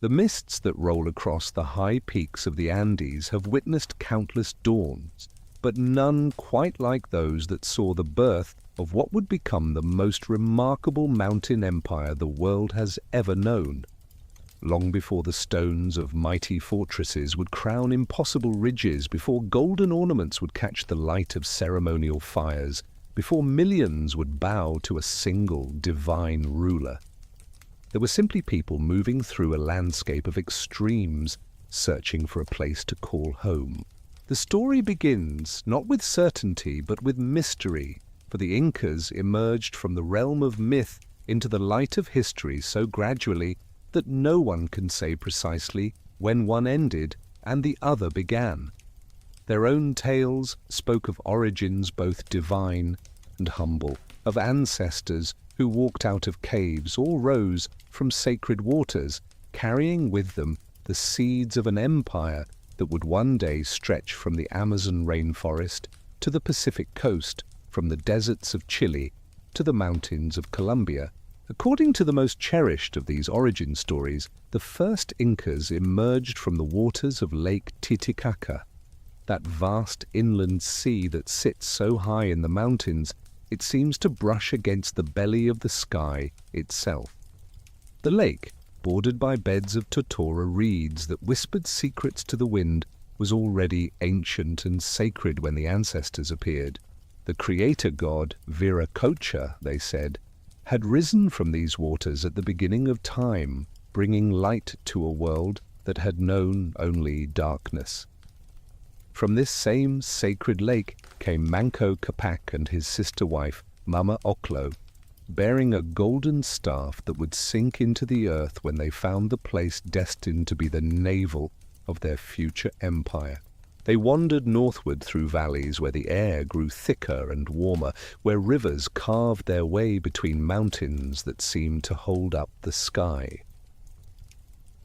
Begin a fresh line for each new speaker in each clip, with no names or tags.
The mists that roll across the high peaks of the Andes have witnessed countless dawns, but none quite like those that saw the birth of what would become the most remarkable mountain empire the world has ever known. Long before the stones of mighty fortresses would crown impossible ridges, before golden ornaments would catch the light of ceremonial fires, before millions would bow to a single divine ruler. There were simply people moving through a landscape of extremes, searching for a place to call home. The story begins not with certainty, but with mystery, for the Incas emerged from the realm of myth into the light of history so gradually that no one can say precisely when one ended and the other began. Their own tales spoke of origins both divine and humble, of ancestors who walked out of caves or rose from sacred waters, carrying with them the seeds of an empire that would one day stretch from the Amazon rainforest to the Pacific coast, from the deserts of Chile to the mountains of Colombia. According to the most cherished of these origin stories, the first Incas emerged from the waters of Lake Titicaca, that vast inland sea that sits so high in the mountains it seems to brush against the belly of the sky itself. The lake, bordered by beds of totora reeds that whispered secrets to the wind, was already ancient and sacred when the ancestors appeared. The creator god, Viracocha, they said, had risen from these waters at the beginning of time, bringing light to a world that had known only darkness. From this same sacred lake came Manco Capac and his sister wife, Mama Oclo, bearing a golden staff that would sink into the earth when they found the place destined to be the navel of their future empire. They wandered northward through valleys where the air grew thicker and warmer, where rivers carved their way between mountains that seemed to hold up the sky.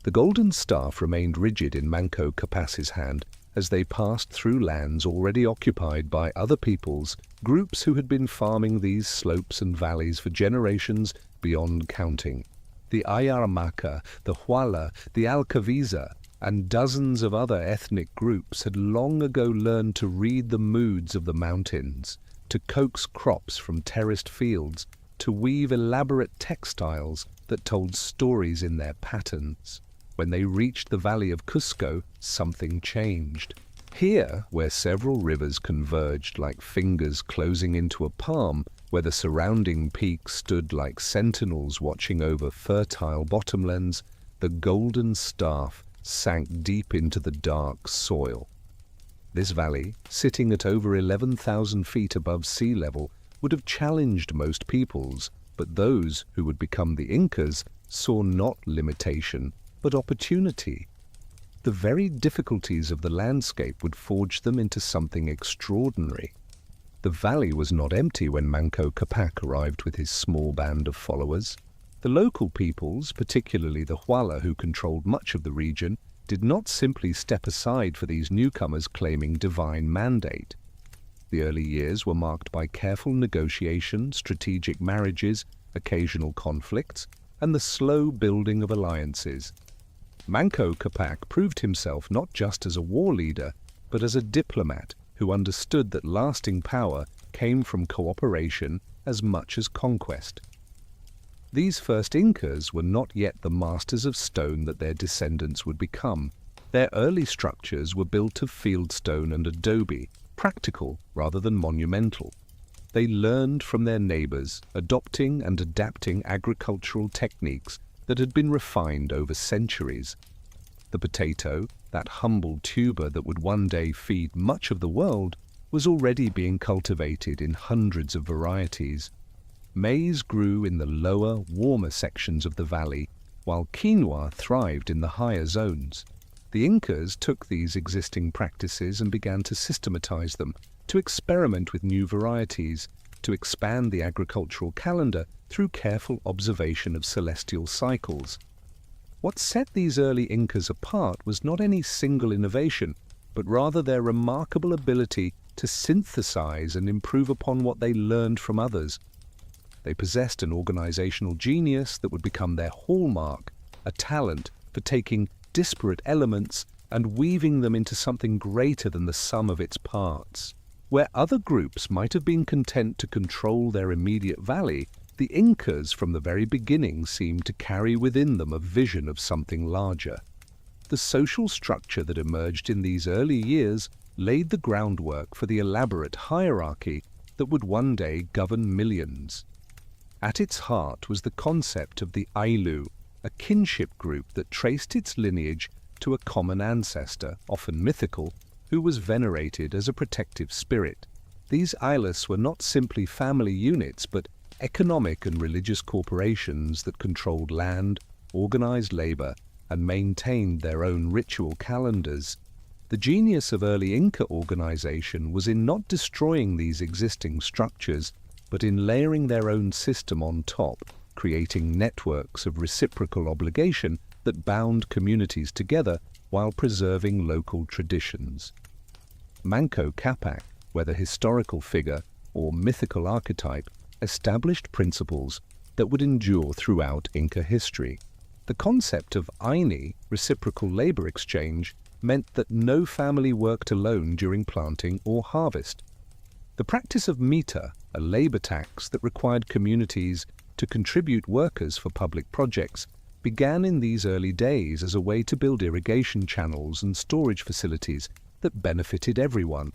The golden staff remained rigid in Manco Capac's hand as they passed through lands already occupied by other peoples, groups who had been farming these slopes and valleys for generations beyond counting. The Cajamarca, the Huala, the Alcaviza, and dozens of other ethnic groups had long ago learned to read the moods of the mountains, to coax crops from terraced fields, to weave elaborate textiles that told stories in their patterns. When they reached the valley of Cusco, something changed. Here, where several rivers converged like fingers closing into a palm, where the surrounding peaks stood like sentinels watching over fertile bottomlands, the golden staff sank deep into the dark soil. This valley, sitting at over 11,000 feet above sea level, would have challenged most peoples, but those who would become the Incas saw not limitation, but opportunity. The very difficulties of the landscape would forge them into something extraordinary. The valley was not empty when Manco Capac arrived with his small band of followers. The local peoples, particularly the Huala who controlled much of the region, did not simply step aside for these newcomers claiming divine mandate. The early years were marked by careful negotiation, strategic marriages, occasional conflicts, and the slow building of alliances. Manco Capac proved himself not just as a war leader, but as a diplomat who understood that lasting power came from cooperation as much as conquest. These first Incas were not yet the masters of stone that their descendants would become. Their early structures were built of fieldstone and adobe, practical rather than monumental. They learned from their neighbors, adopting and adapting agricultural techniques that had been refined over centuries. The potato, that humble tuber that would one day feed much of the world, was already being cultivated in hundreds of varieties. Maize grew in the lower, warmer sections of the valley, while quinoa thrived in the higher zones. The Incas took these existing practices and began to systematize them, to experiment with new varieties, to expand the agricultural calendar through careful observation of celestial cycles. What set these early Incas apart was not any single innovation, but rather their remarkable ability to synthesize and improve upon what they learned from others. They possessed an organizational genius that would become their hallmark, a talent for taking disparate elements and weaving them into something greater than the sum of its parts. Where other groups might have been content to control their immediate valley, the Incas from the very beginning seemed to carry within them a vision of something larger. The social structure that emerged in these early years laid the groundwork for the elaborate hierarchy that would one day govern millions. At its heart was the concept of the Ailu, a kinship group that traced its lineage to a common ancestor, often mythical, who was venerated as a protective spirit. These Ailas were not simply family units, but economic and religious corporations that controlled land, organized labor, and maintained their own ritual calendars. The genius of early Inca organization was in not destroying these existing structures, but in layering their own system on top, creating networks of reciprocal obligation that bound communities together while preserving local traditions. Manco Capac, whether historical figure or mythical archetype, established principles that would endure throughout Inca history. The concept of Aini, reciprocal labor exchange, meant that no family worked alone during planting or harvest. The practice of mita, a labor tax that required communities to contribute workers for public projects, began in these early days as a way to build irrigation channels and storage facilities that benefited everyone.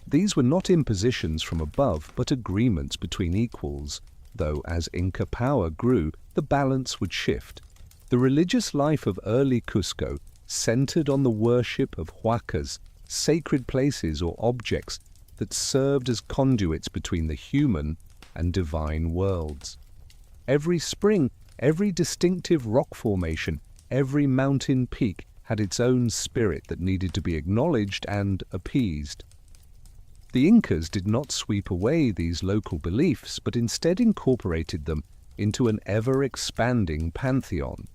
These were not impositions from above, but agreements between equals, though as Inca power grew, the balance would shift. The religious life of early Cusco centered on the worship of huacas, sacred places or objects that served as conduits between the human and divine worlds. Every spring, every distinctive rock formation, every mountain peak had its own spirit that needed to be acknowledged and appeased. The Incas did not sweep away these local beliefs, but instead incorporated them into an ever-expanding pantheon.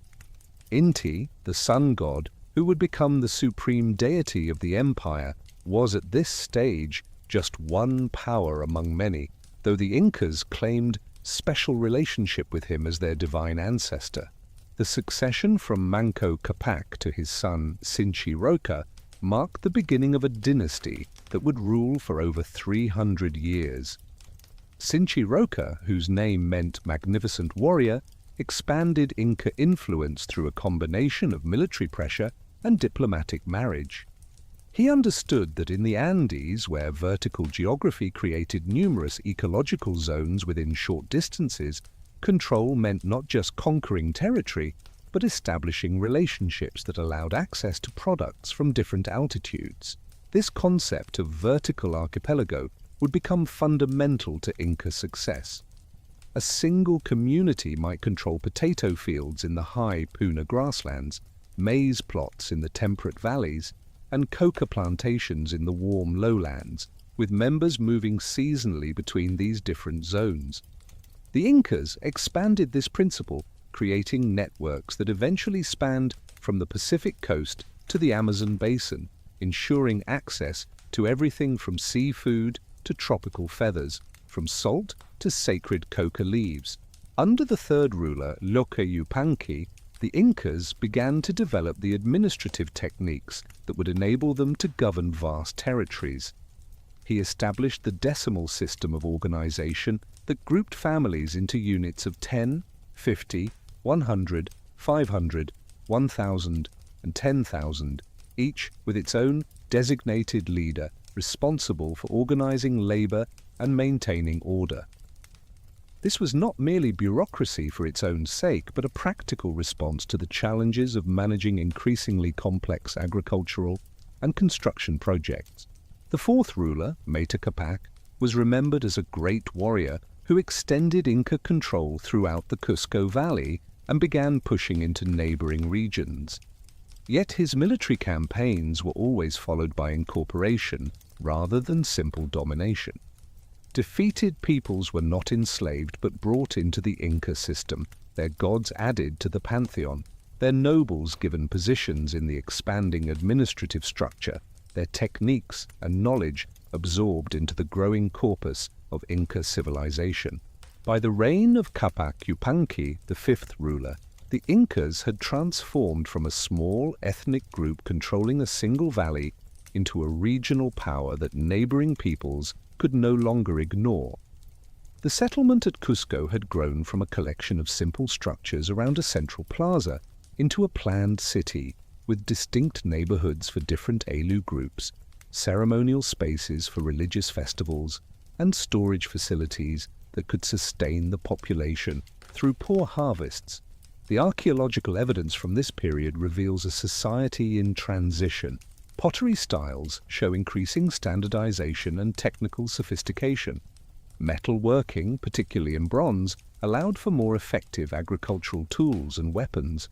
Inti, the sun god, who would become the supreme deity of the empire, was at this stage just one power among many, though the Incas claimed special relationship with him as their divine ancestor. The succession from Manco Capac to his son Sinchi Roca marked the beginning of a dynasty that would rule for over 300 years. Sinchi Roca, whose name meant magnificent warrior, expanded Inca influence through a combination of military pressure and diplomatic marriage. He understood that in the Andes, where vertical geography created numerous ecological zones within short distances, control meant not just conquering territory, but establishing relationships that allowed access to products from different altitudes. This concept of vertical archipelago would become fundamental to Inca success. A single community might control potato fields in the high Puna grasslands, maize plots in the temperate valleys, and coca plantations in the warm lowlands, with members moving seasonally between these different zones. The Incas expanded this principle, creating networks that eventually spanned from the Pacific coast to the Amazon basin, ensuring access to everything from seafood to tropical feathers, from salt to sacred coca leaves. Under the third ruler, Lope Yupanqui, the Incas began to develop the administrative techniques that would enable them to govern vast territories. He established the decimal system of organization that grouped families into units of 10, 50, 100, 500, 1,000, and 10,000, each with its own designated leader responsible for organizing labor and maintaining order. This was not merely bureaucracy for its own sake, but a practical response to the challenges of managing increasingly complex agricultural and construction projects. The fourth ruler, Mata Capac, was remembered as a great warrior who extended Inca control throughout the Cusco Valley and began pushing into neighboring regions. Yet his military campaigns were always followed by incorporation rather than simple domination. Defeated peoples were not enslaved but brought into the Inca system, their gods added to the pantheon, their nobles given positions in the expanding administrative structure, their techniques and knowledge absorbed into the growing corpus of Inca civilization. By the reign of Capac Yupanqui, the fifth ruler, The Incas had transformed from a small ethnic group controlling a single valley into a regional power that neighboring peoples could no longer ignore. The settlement at Cusco had grown from a collection of simple structures around a central plaza into a planned city with distinct neighborhoods for different Alu groups, ceremonial spaces for religious festivals, and storage facilities that could sustain the population through poor harvests. The archaeological evidence from this period reveals a society in transition. Pottery styles show increasing standardization and technical sophistication. Metal working, particularly in bronze, allowed for more effective agricultural tools and weapons.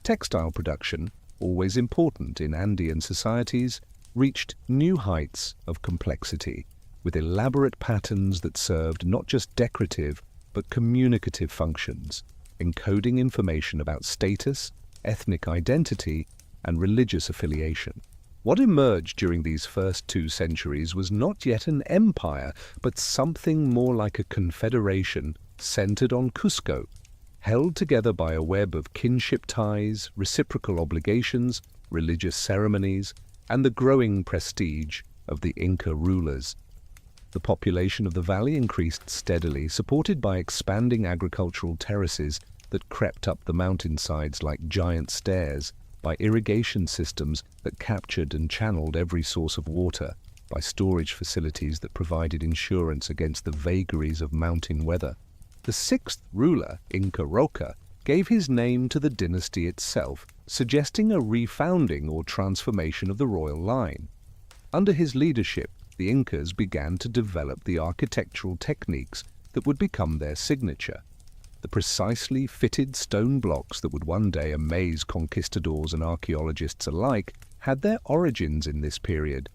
Textile production, always important in Andean societies, reached new heights of complexity, with elaborate patterns that served not just decorative but communicative functions, encoding information about status, ethnic identity, and religious affiliation. What emerged during these first 2 centuries was not yet an empire, but something more like a confederation centered on Cusco, held together by a web of kinship ties, reciprocal obligations, religious ceremonies, and the growing prestige of the Inca rulers. The population of the valley increased steadily, supported by expanding agricultural terraces that crept up the mountainsides like giant stairs, by irrigation systems that captured and channeled every source of water, by storage facilities that provided insurance against the vagaries of mountain weather. The 6th ruler, Inca Roca, gave his name to the dynasty itself, suggesting a refounding or transformation of the royal line. Under his leadership, the Incas began to develop the architectural techniques that would become their signature. The precisely fitted stone blocks that would one day amaze conquistadors and archaeologists alike had their origins in this period,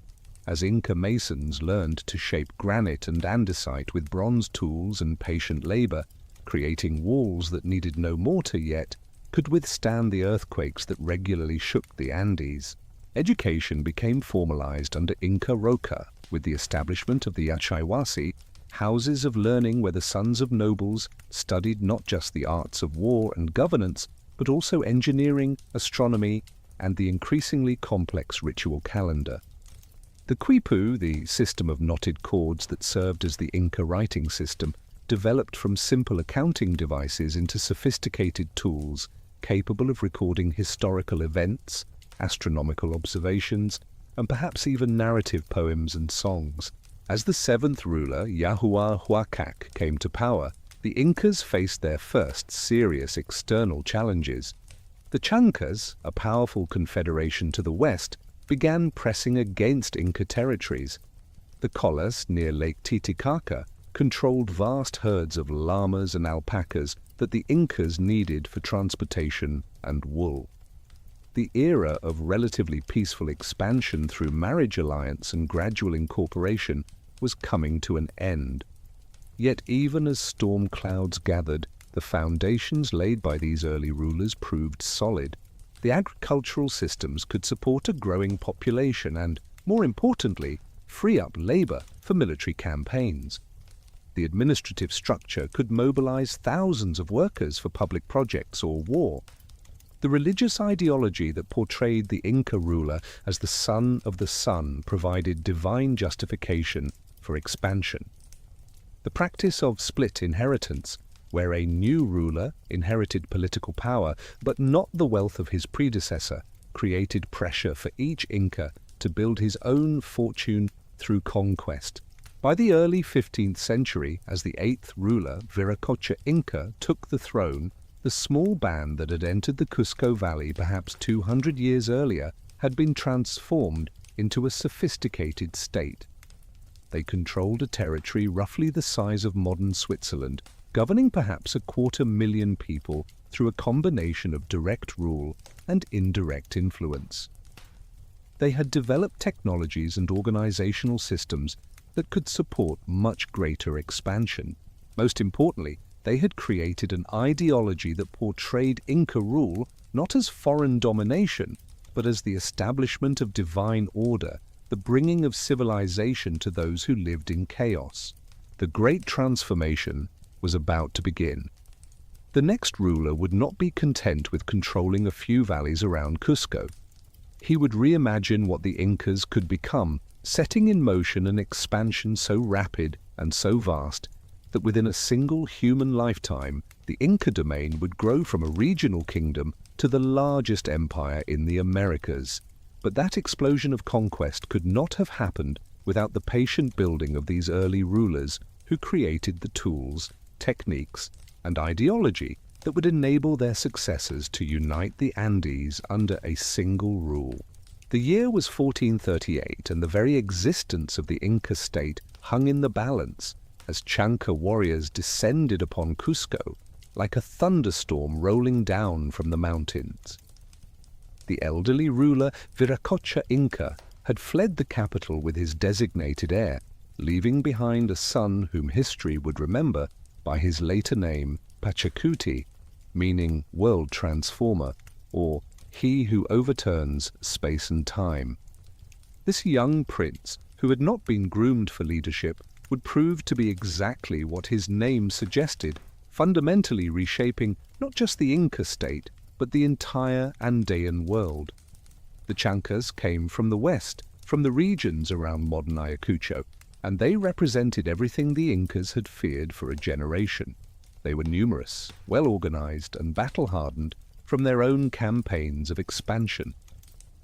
as Inca masons learned to shape granite and andesite with bronze tools and patient labor, creating walls that needed no mortar yet could withstand the earthquakes that regularly shook the Andes. Education became formalized under Inca Roca with the establishment of the Yachaywasi, houses of learning where the sons of nobles studied not just the arts of war and governance, but also engineering, astronomy, and the increasingly complex ritual calendar. The quipu, the system of knotted cords that served as the Inca writing system, developed from simple accounting devices into sophisticated tools capable of recording historical events, astronomical observations, and perhaps even narrative poems and songs. As the 7th ruler, Yahuwah Huacac, came to power, the Incas faced their first serious external challenges. The Chancas, a powerful confederation to the west, began pressing against Inca territories. The Collas, near Lake Titicaca, controlled vast herds of llamas and alpacas that the Incas needed for transportation and wool. The era of relatively peaceful expansion through marriage alliance and gradual incorporation was coming to an end. Yet even as storm clouds gathered, the foundations laid by these early rulers proved solid. The agricultural systems could support a growing population and, more importantly, free up labor for military campaigns. The administrative structure could mobilize thousands of workers for public projects or war. The religious ideology that portrayed the Inca ruler as the son of the sun provided divine justification for expansion. The practice of split inheritance, where a new ruler inherited political power but not the wealth of his predecessor, created pressure for each Inca to build his own fortune through conquest. By the early 15th century, as the 8th ruler, Viracocha Inca, took the throne, the small band that had entered the Cusco Valley perhaps 200 years earlier had been transformed into a sophisticated state. They controlled a territory roughly the size of modern Switzerland, governing perhaps 250,000 people through a combination of direct rule and indirect influence. They had developed technologies and organizational systems that could support much greater expansion. Most importantly, they had created an ideology that portrayed Inca rule not as foreign domination, but as the establishment of divine order, the bringing of civilization to those who lived in chaos. The great transformation was about to begin. The next ruler would not be content with controlling a few valleys around Cusco. He would reimagine what the Incas could become, setting in motion an expansion so rapid and so vast that within a single human lifetime, the Inca domain would grow from a regional kingdom to the largest empire in the Americas. But that explosion of conquest could not have happened without the patient building of these early rulers who created the tools, techniques, and ideology that would enable their successors to unite the Andes under a single rule. The year was 1438, and the very existence of the Inca state hung in the balance as Chanca warriors descended upon Cusco like a thunderstorm rolling down from the mountains. The elderly ruler Viracocha Inca had fled the capital with his designated heir, leaving behind a son whom history would remember by his later name Pachacuti, meaning world transformer, or he who overturns space and time. This young prince, who had not been groomed for leadership, would prove to be exactly what his name suggested, fundamentally reshaping not just the Inca state, but the entire Andean world. The Chancas came from the west, from the regions around modern Ayacucho, and they represented everything the Incas had feared for a generation. They were numerous, well-organized, and battle-hardened from their own campaigns of expansion.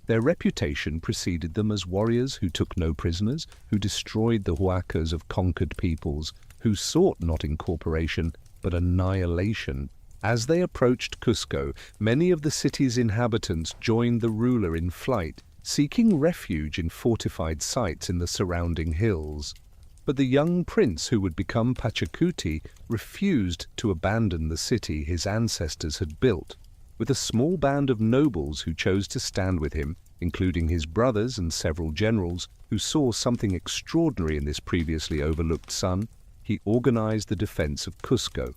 Their reputation preceded them as warriors who took no prisoners, who destroyed the huacas of conquered peoples, who sought not incorporation, but annihilation. As they approached Cusco, many of the city's inhabitants joined the ruler in flight, seeking refuge in fortified sites in the surrounding hills. But the young prince who would become Pachacuti refused to abandon the city his ancestors had built. With a small band of nobles who chose to stand with him, including his brothers and several generals who saw something extraordinary in this previously overlooked son, he organized the defense of Cusco.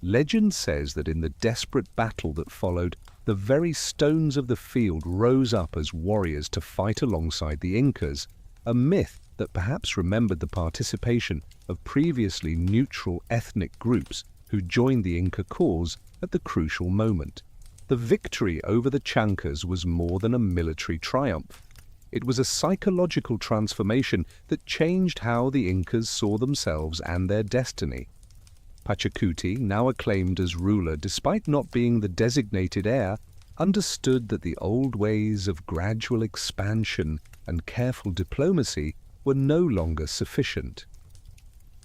Legend says that in the desperate battle that followed, the very stones of the field rose up as warriors to fight alongside the Incas, a myth that perhaps remembered the participation of previously neutral ethnic groups who joined the Inca cause at the crucial moment. The victory over the Chancas was more than a military triumph. It was a psychological transformation that changed how the Incas saw themselves and their destiny. Pachacuti, now acclaimed as ruler despite not being the designated heir, understood that the old ways of gradual expansion and careful diplomacy were no longer sufficient.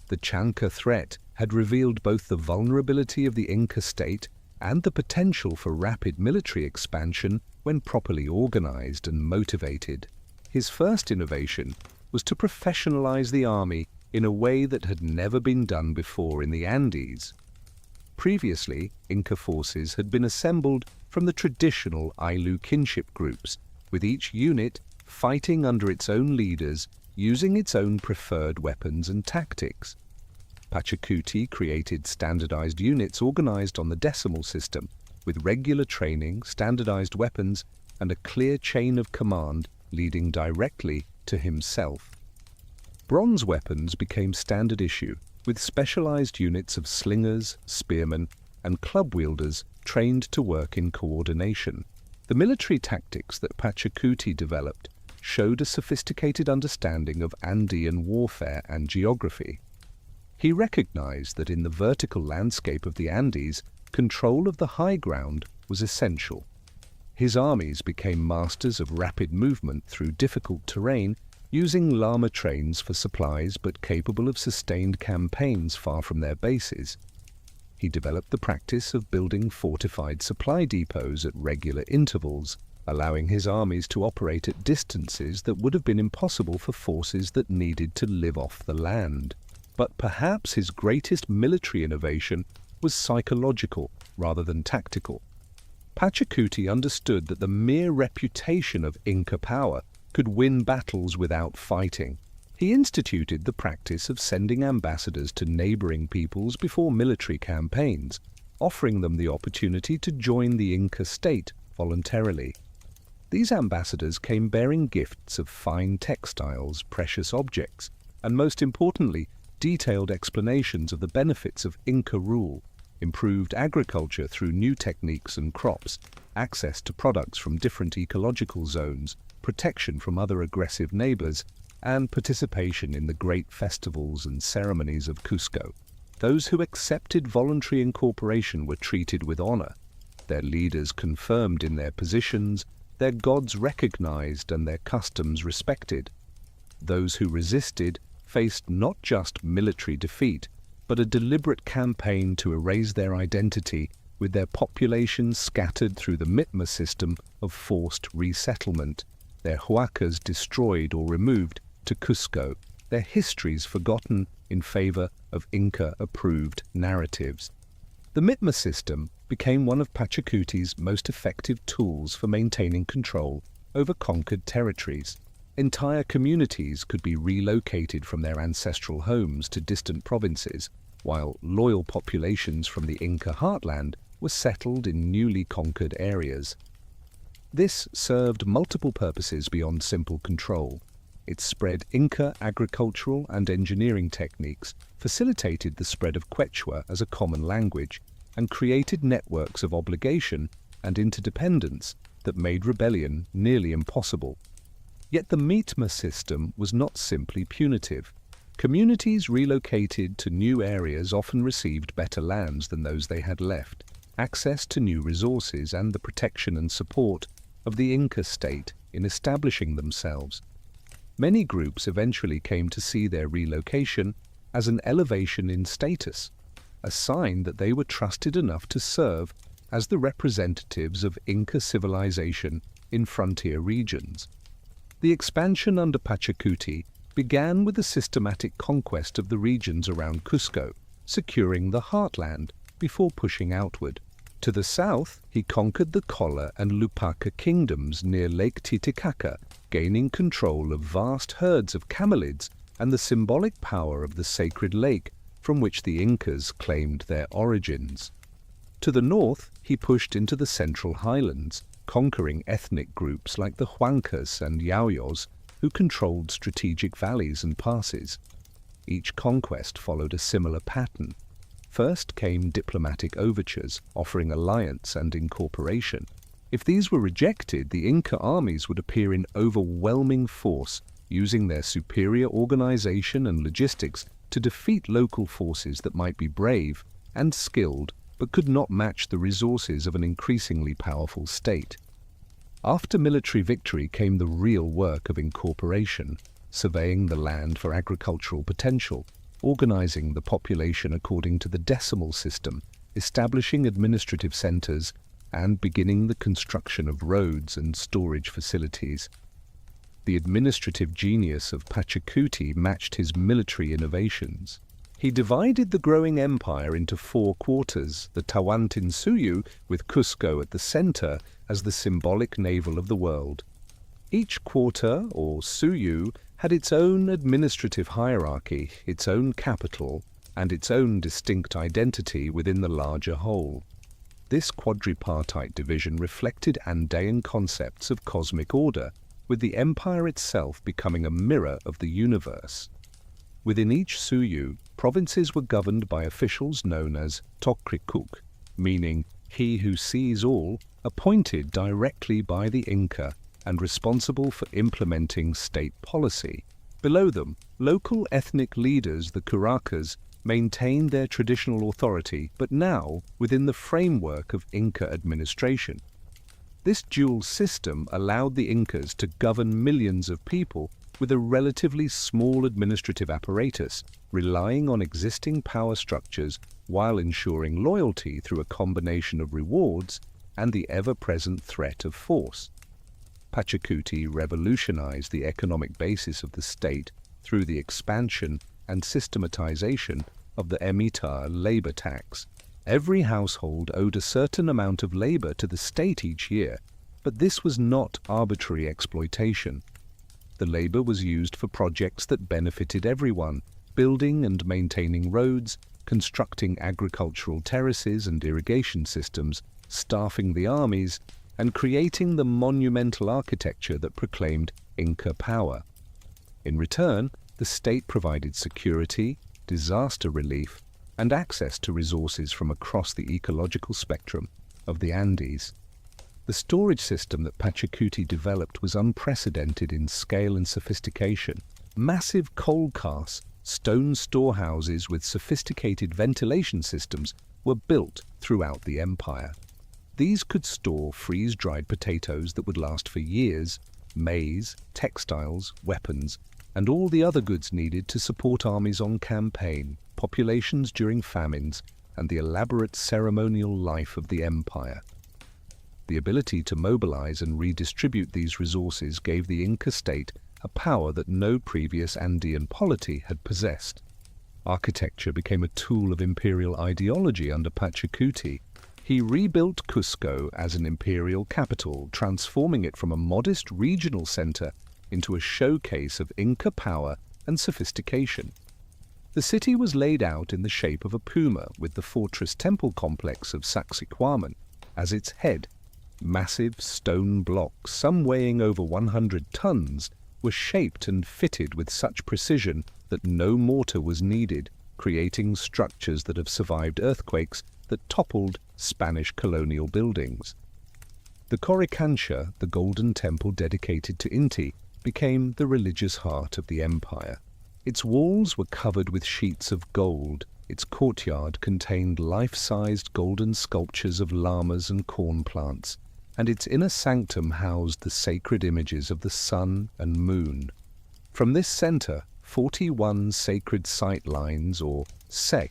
The Chanca threat had revealed both the vulnerability of the Inca state and the potential for rapid military expansion when properly organized and motivated. His first innovation was to professionalize the army in a way that had never been done before in the Andes. Previously, Inca forces had been assembled from the traditional Ayllu kinship groups, with each unit fighting under its own leaders, using its own preferred weapons and tactics. Pachacuti created standardized units organized on the decimal system, with regular training, standardized weapons, and a clear chain of command leading directly to himself. Bronze weapons became standard issue, with specialized units of slingers, spearmen, and club wielders trained to work in coordination. The military tactics that Pachacuti developed showed a sophisticated understanding of Andean warfare and geography. He recognized that in the vertical landscape of the Andes, control of the high ground was essential. His armies became masters of rapid movement through difficult terrain, using llama trains for supplies but capable of sustained campaigns far from their bases. He developed the practice of building fortified supply depots at regular intervals, allowing his armies to operate at distances that would have been impossible for forces that needed to live off the land. But perhaps his greatest military innovation was psychological rather than tactical. Pachacuti understood that the mere reputation of Inca power could win battles without fighting. He instituted the practice of sending ambassadors to neighboring peoples before military campaigns, offering them the opportunity to join the Inca state voluntarily. These ambassadors came bearing gifts of fine textiles, precious objects, and most importantly, detailed explanations of the benefits of Inca rule. improved agriculture through new techniques and crops, access to products from different ecological zones, protection from other aggressive neighbors, and participation in the great festivals and ceremonies of Cusco. Those who accepted voluntary incorporation were treated with honor, their leaders confirmed in their positions, their gods recognized, and their customs respected. Those who resisted faced not just military defeat, but a deliberate campaign to erase their identity, with their populations scattered through the Mitma system of forced resettlement, their huacas destroyed or removed to Cusco, their histories forgotten in favor of Inca-approved narratives. The Mitma system became one of Pachacuti's most effective tools for maintaining control over conquered territories. Entire communities could be relocated from their ancestral homes to distant provinces, while loyal populations from the Inca heartland were settled in newly conquered areas. This served multiple purposes beyond simple control. It spread Inca agricultural and engineering techniques, facilitated the spread of Quechua as a common language, and created networks of obligation and interdependence that made rebellion nearly impossible. Yet the Mitma system was not simply punitive. Communities relocated to new areas often received better lands than those they had left, access to new resources, and the protection and support of the Inca state in establishing themselves. Many groups eventually came to see their relocation as an elevation in status, a sign that they were trusted enough to serve as the representatives of Inca civilization in frontier regions. The expansion under Pachacuti began with the systematic conquest of the regions around Cusco, securing the heartland before pushing outward. To the south, he conquered the Colla and Lupaca kingdoms near Lake Titicaca, gaining control of vast herds of camelids and the symbolic power of the sacred lake from which the Incas claimed their origins. To the north, he pushed into the central highlands, conquering ethnic groups like the Huancas and Yauyos, who controlled strategic valleys and passes. Each conquest followed a similar pattern. First came diplomatic overtures, offering alliance and incorporation. If these were rejected, the Inca armies would appear in overwhelming force, using their superior organization and logistics to defeat local forces that might be brave and skilled but could not match the resources of an increasingly powerful state. After military victory came the real work of incorporation, surveying the land for agricultural potential, organizing the population according to the decimal system, establishing administrative centers, and beginning the construction of roads and storage facilities. The administrative genius of Pachacuti matched his military innovations. He divided the growing empire into 4 quarters, the Tawantinsuyu, with Cusco at the center as the symbolic navel of the world. Each quarter, or suyu, had its own administrative hierarchy, its own capital, and its own distinct identity within the larger whole. This quadripartite division reflected Andean concepts of cosmic order, with the empire itself becoming a mirror of the universe. Within each suyu, provinces were governed by officials known as Tokrikuk, meaning he who sees all, appointed directly by the Inca and responsible for implementing state policy. Below them, local ethnic leaders, the Curacas, maintained their traditional authority, but now within the framework of Inca administration. This dual system allowed the Incas to govern millions of people with a relatively small administrative apparatus, relying on existing power structures while ensuring loyalty through a combination of rewards and the ever-present threat of force. Pachacuti revolutionized the economic basis of the state through the expansion and systematization of the emitar labor tax. Every household owed a certain amount of labor to the state each year, but this was not arbitrary exploitation. The labor was used for projects that benefited everyone, building and maintaining roads, constructing agricultural terraces and irrigation systems, staffing the armies, and creating the monumental architecture that proclaimed Inca power. In return, the state provided security, disaster relief, and access to resources from across the ecological spectrum of the Andes. The storage system that Pachacuti developed was unprecedented in scale and sophistication. Massive coal casts, stone storehouses with sophisticated ventilation systems were built throughout the empire. These could store freeze-dried potatoes that would last for years, maize, textiles, weapons, and all the other goods needed to support armies on campaign, populations during famines, and the elaborate ceremonial life of the empire. The ability to mobilize and redistribute these resources gave the Inca state a power that no previous Andean polity had possessed. Architecture became a tool of imperial ideology under Pachacuti. He rebuilt Cusco as an imperial capital, transforming it from a modest regional center into a showcase of Inca power and sophistication. The city was laid out in the shape of a puma, with the fortress temple complex of Sacsayhuaman as its head. Massive stone blocks, some weighing over 100 tons, were shaped and fitted with such precision that no mortar was needed, creating structures that have survived earthquakes that toppled Spanish colonial buildings. The Coricancha, the golden temple dedicated to Inti, became the religious heart of the empire. Its walls were covered with sheets of gold, its courtyard contained life-sized golden sculptures of llamas and corn plants, and its inner sanctum housed the sacred images of the sun and moon. From this center, 41 sacred sight lines, or sekf,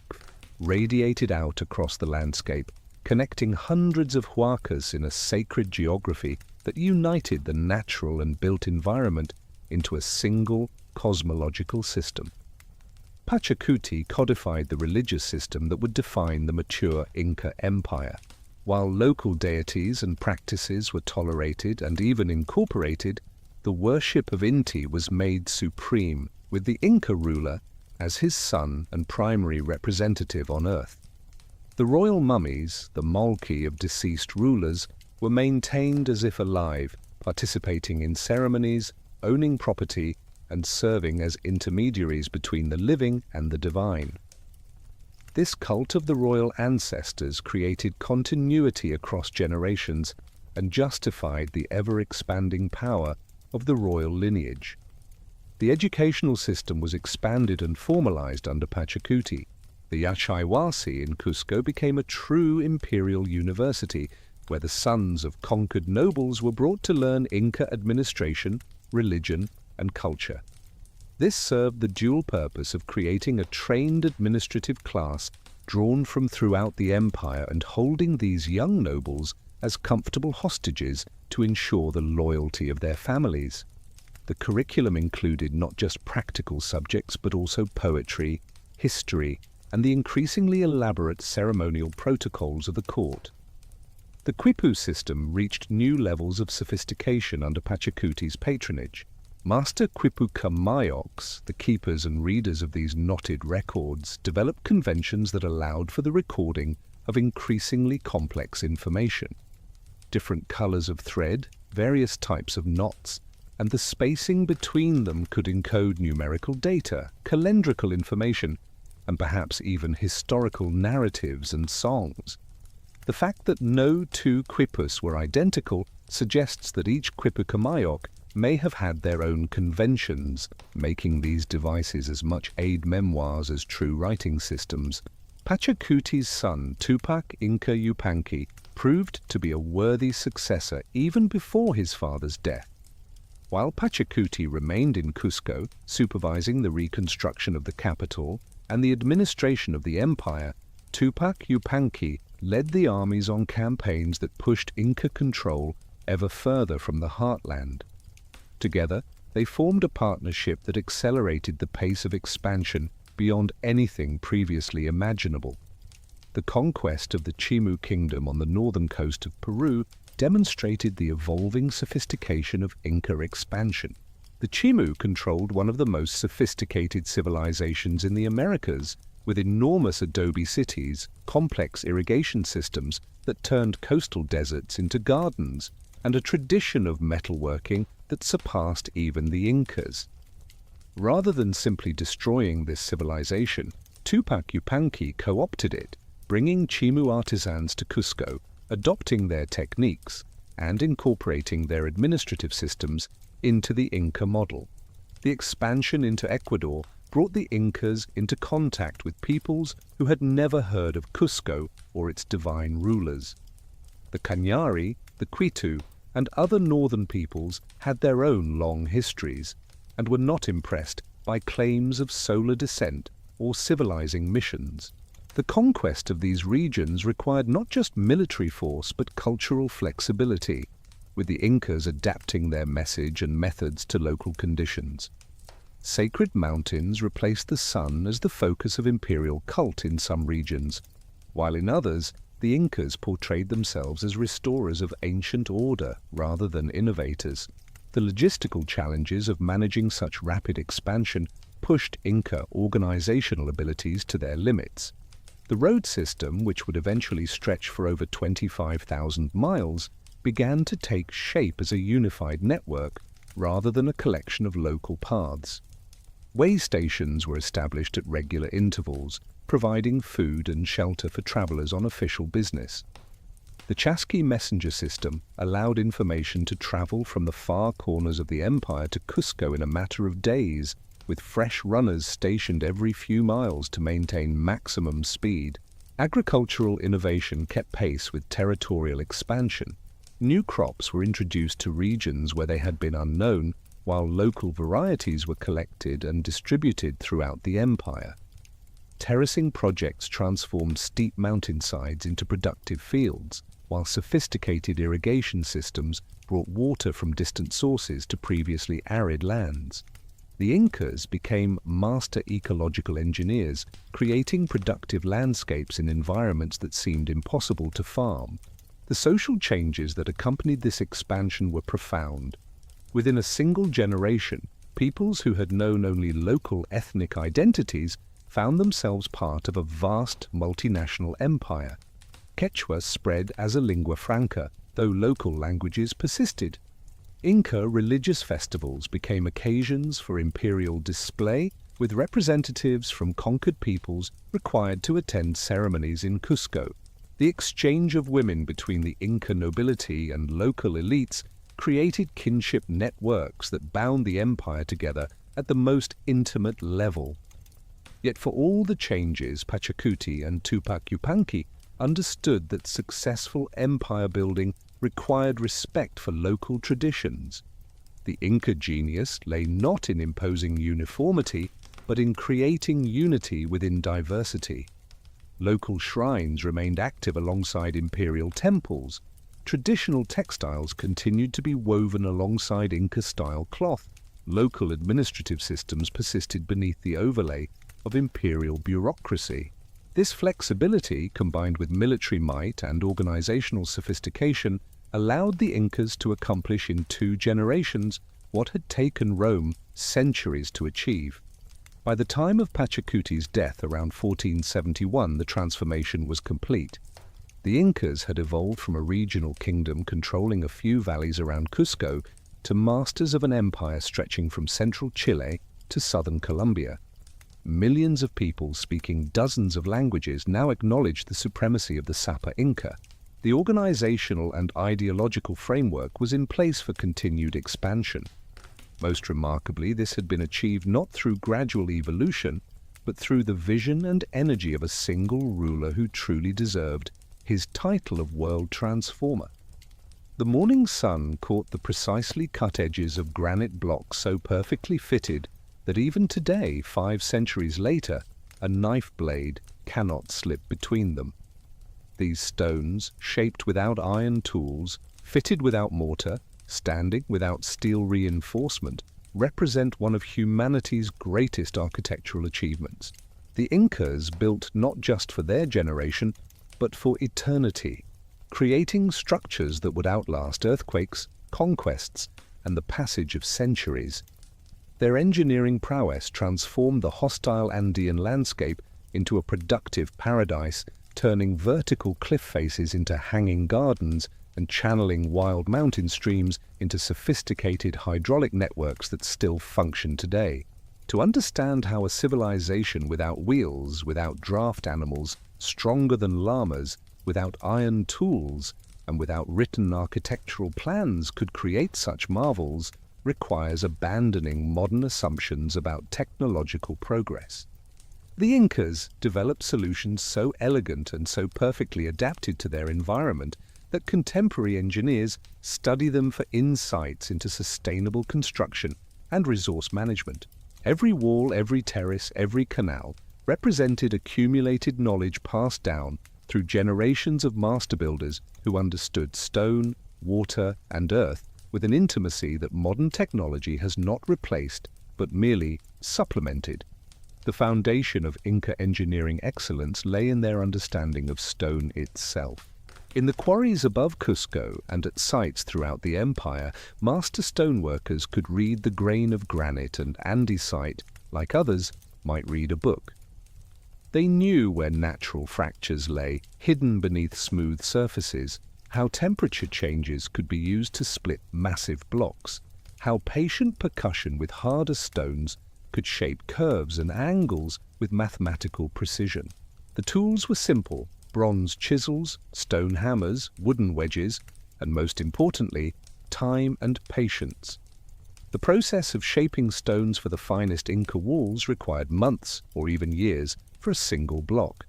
radiated out across the landscape, connecting hundreds of huacas in a sacred geography that united the natural and built environment into a single cosmological system. Pachacuti codified the religious system that would define the mature Inca Empire. While local deities and practices were tolerated and even incorporated, the worship of Inti was made supreme, with the Inca ruler as his son and primary representative on earth. The royal mummies, the molki of deceased rulers, were maintained as if alive, participating in ceremonies, owning property, and serving as intermediaries between the living and the divine. This cult of the royal ancestors created continuity across generations and justified the ever-expanding power of the royal lineage. The educational system was expanded and formalized under Pachacuti. The Yachaywasi in Cusco became a true imperial university, where the sons of conquered nobles were brought to learn Inca administration, religion, and culture. This served the dual purpose of creating a trained administrative class drawn from throughout the empire and holding these young nobles as comfortable hostages to ensure the loyalty of their families. The curriculum included not just practical subjects but also poetry, history, and the increasingly elaborate ceremonial protocols of the court. The Quipu system reached new levels of sophistication under Pachacuti's patronage. Master Quipuca Mayox, the keepers and readers of these knotted records, developed conventions that allowed for the recording of increasingly complex information. Different colors of thread, various types of knots, and the spacing between them could encode numerical data, calendrical information, and perhaps even historical narratives and songs. The fact that no two Quipus were identical suggests that each Quipuca Mayoc may have had their own conventions, making these devices as much aid memoirs as true writing systems. Pachacuti's son, Tupac Inca Yupanqui, proved to be a worthy successor even before his father's death. While Pachacuti remained in Cusco, supervising the reconstruction of the capital and the administration of the empire, Tupac Yupanqui led the armies on campaigns that pushed Inca control ever further from the heartland. Together, they formed a partnership that accelerated the pace of expansion beyond anything previously imaginable. The conquest of the Chimu kingdom on the northern coast of Peru demonstrated the evolving sophistication of Inca expansion. The Chimu controlled one of the most sophisticated civilizations in the Americas, with enormous adobe cities, complex irrigation systems that turned coastal deserts into gardens, and a tradition of metalworking that surpassed even the Incas. Rather than simply destroying this civilization, Tupac Yupanqui co-opted it, bringing Chimu artisans to Cusco, adopting their techniques, and incorporating their administrative systems into the Inca model. The expansion into Ecuador brought the Incas into contact with peoples who had never heard of Cusco or its divine rulers. The Cañari, the Quitu, and other northern peoples had their own long histories and were not impressed by claims of solar descent or civilizing missions. The conquest of these regions required not just military force but cultural flexibility, with the Incas adapting their message and methods to local conditions. Sacred mountains replaced the sun as the focus of imperial cult in some regions, while in others, the Incas portrayed themselves as restorers of ancient order rather than innovators. The logistical challenges of managing such rapid expansion pushed Inca organizational abilities to their limits. The road system, which would eventually stretch for over 25,000 miles, began to take shape as a unified network rather than a collection of local paths. Way stations were established at regular intervals, providing food and shelter for travelers on official business. The Chasqui messenger system allowed information to travel from the far corners of the empire to Cusco in a matter of days, with fresh runners stationed every few miles to maintain maximum speed. Agricultural innovation kept pace with territorial expansion. New crops were introduced to regions where they had been unknown, while local varieties were collected and distributed throughout the empire. Terracing projects transformed steep mountainsides into productive fields, while sophisticated irrigation systems brought water from distant sources to previously arid lands. The Incas became master ecological engineers, creating productive landscapes in environments that seemed impossible to farm. The social changes that accompanied this expansion were profound. Within a single generation, peoples who had known only local ethnic identities found themselves part of a vast multinational empire. Quechua spread as a lingua franca, though local languages persisted. Inca religious festivals became occasions for imperial display, with representatives from conquered peoples required to attend ceremonies in Cusco. The exchange of women between the Inca nobility and local elites created kinship networks that bound the empire together at the most intimate level. Yet for all the changes, Pachacuti and Tupac Yupanqui understood that successful empire building required respect for local traditions. The Inca genius lay not in imposing uniformity, but in creating unity within diversity. Local shrines remained active alongside imperial temples. Traditional textiles continued to be woven alongside Inca-style cloth. Local administrative systems persisted beneath the overlay of imperial bureaucracy. This flexibility, combined with military might and organizational sophistication, allowed the Incas to accomplish in 2 generations what had taken Rome centuries to achieve. By the time of Pachacuti's death around 1471, the transformation was complete. The Incas had evolved from a regional kingdom controlling a few valleys around Cusco to masters of an empire stretching from central Chile to southern Colombia. Millions of people speaking dozens of languages now acknowledged the supremacy of the Sapa Inca. The organizational and ideological framework was in place for continued expansion. Most remarkably, this had been achieved not through gradual evolution, but through the vision and energy of a single ruler who truly deserved his title of world transformer. The morning sun caught the precisely cut edges of granite blocks so perfectly fitted that even today, 5 centuries later, a knife blade cannot slip between them. These stones, shaped without iron tools, fitted without mortar, standing without steel reinforcement, represent one of humanity's greatest architectural achievements. The Incas built not just for their generation, but for eternity, creating structures that would outlast earthquakes, conquests, and the passage of centuries. Their engineering prowess transformed the hostile Andean landscape into a productive paradise, turning vertical cliff faces into hanging gardens and channeling wild mountain streams into sophisticated hydraulic networks that still function today. To understand how a civilization without wheels, without draft animals, stronger than llamas, without iron tools, and without written architectural plans could create such marvels requires abandoning modern assumptions about technological progress. The Incas developed solutions so elegant and so perfectly adapted to their environment that contemporary engineers study them for insights into sustainable construction and resource management. Every wall, every terrace, every canal represented accumulated knowledge passed down through generations of master builders who understood stone, water, and earth with an intimacy that modern technology has not replaced but merely supplemented. The foundation of Inca engineering excellence lay in their understanding of stone itself. In the quarries above Cusco and at sites throughout the empire, master stoneworkers could read the grain of granite and andesite like others might read a book. They knew where natural fractures lay, hidden beneath smooth surfaces, how temperature changes could be used to split massive blocks, how patient percussion with harder stones could shape curves and angles with mathematical precision. The tools were simple: bronze chisels, stone hammers, wooden wedges, and most importantly, time and patience. The process of shaping stones for the finest Inca walls required months or even years for a single block.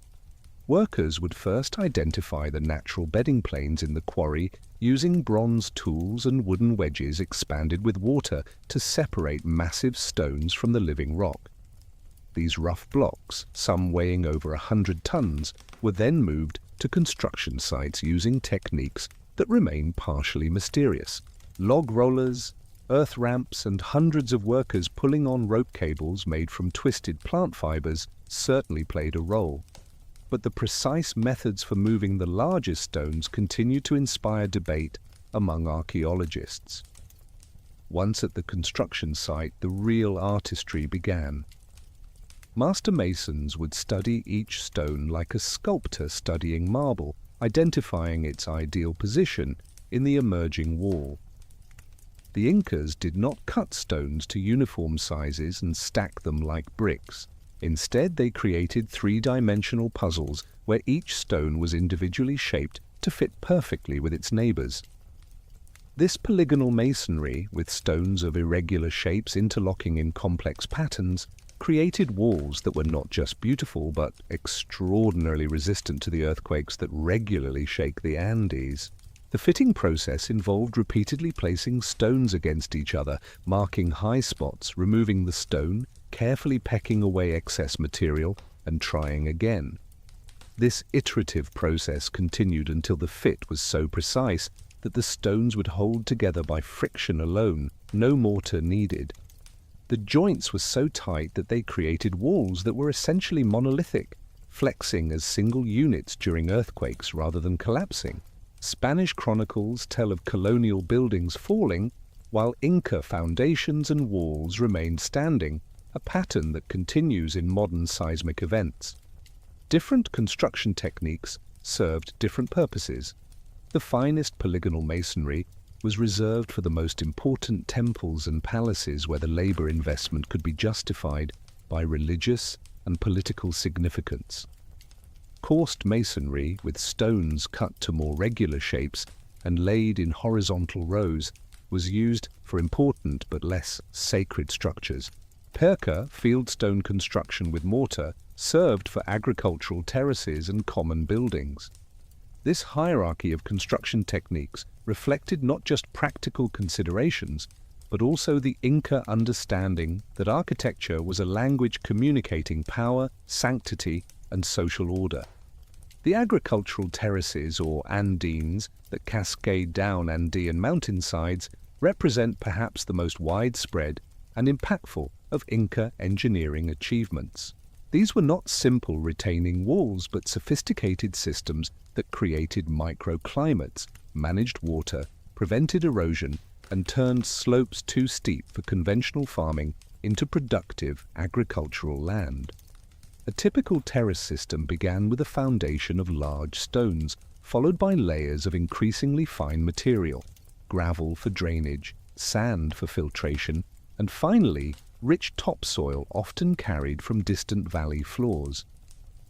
Workers would first identify the natural bedding planes in the quarry using bronze tools and wooden wedges expanded with water to separate massive stones from the living rock. These rough blocks, some weighing over 100 tons, were then moved to construction sites using techniques that remain partially mysterious. Log rollers, earth ramps, and hundreds of workers pulling on rope cables made from twisted plant fibers certainly played a role. But the precise methods for moving the largest stones continue to inspire debate among archaeologists. Once at the construction site, the real artistry began. Master masons would study each stone like a sculptor studying marble, identifying its ideal position in the emerging wall. The Incas did not cut stones to uniform sizes and stack them like bricks. Instead, they created three-dimensional puzzles where each stone was individually shaped to fit perfectly with its neighbors. This polygonal masonry, with stones of irregular shapes interlocking in complex patterns, created walls that were not just beautiful but extraordinarily resistant to the earthquakes that regularly shake the Andes. The fitting process involved repeatedly placing stones against each other, marking high spots, removing the stone, carefully pecking away excess material, and trying again. This iterative process continued until the fit was so precise that the stones would hold together by friction alone, no mortar needed. The joints were so tight that they created walls that were essentially monolithic, flexing as single units during earthquakes rather than collapsing. Spanish chronicles tell of colonial buildings falling, while Inca foundations and walls remained standing, a pattern that continues in modern seismic events. Different construction techniques served different purposes. The finest polygonal masonry was reserved for the most important temples and palaces where the labor investment could be justified by religious and political significance. Coursed masonry, with stones cut to more regular shapes and laid in horizontal rows, was used for important but less sacred structures. Perca, fieldstone construction with mortar, served for agricultural terraces and common buildings. This hierarchy of construction techniques reflected not just practical considerations, but also the Inca understanding that architecture was a language communicating power, sanctity, and social order. The agricultural terraces, or andines, that cascade down Andean mountainsides represent perhaps the most widespread and impactful of Inca engineering achievements. These were not simple retaining walls, but sophisticated systems that created microclimates, managed water, prevented erosion, and turned slopes too steep for conventional farming into productive agricultural land. A typical terrace system began with a foundation of large stones, followed by layers of increasingly fine material: gravel for drainage, sand for filtration, and finally, rich topsoil often carried from distant valley floors.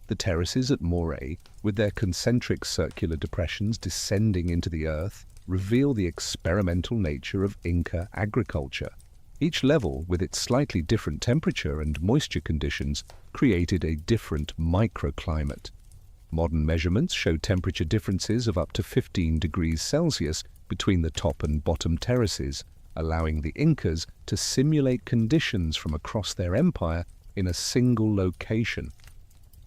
The terraces at Moray, with their concentric circular depressions descending into the earth, reveal the experimental nature of Inca agriculture. Each level, with its slightly different temperature and moisture conditions, created a different microclimate. Modern measurements show temperature differences of up to 15 degrees Celsius between the top and bottom terraces, allowing the Incas to simulate conditions from across their empire in a single location.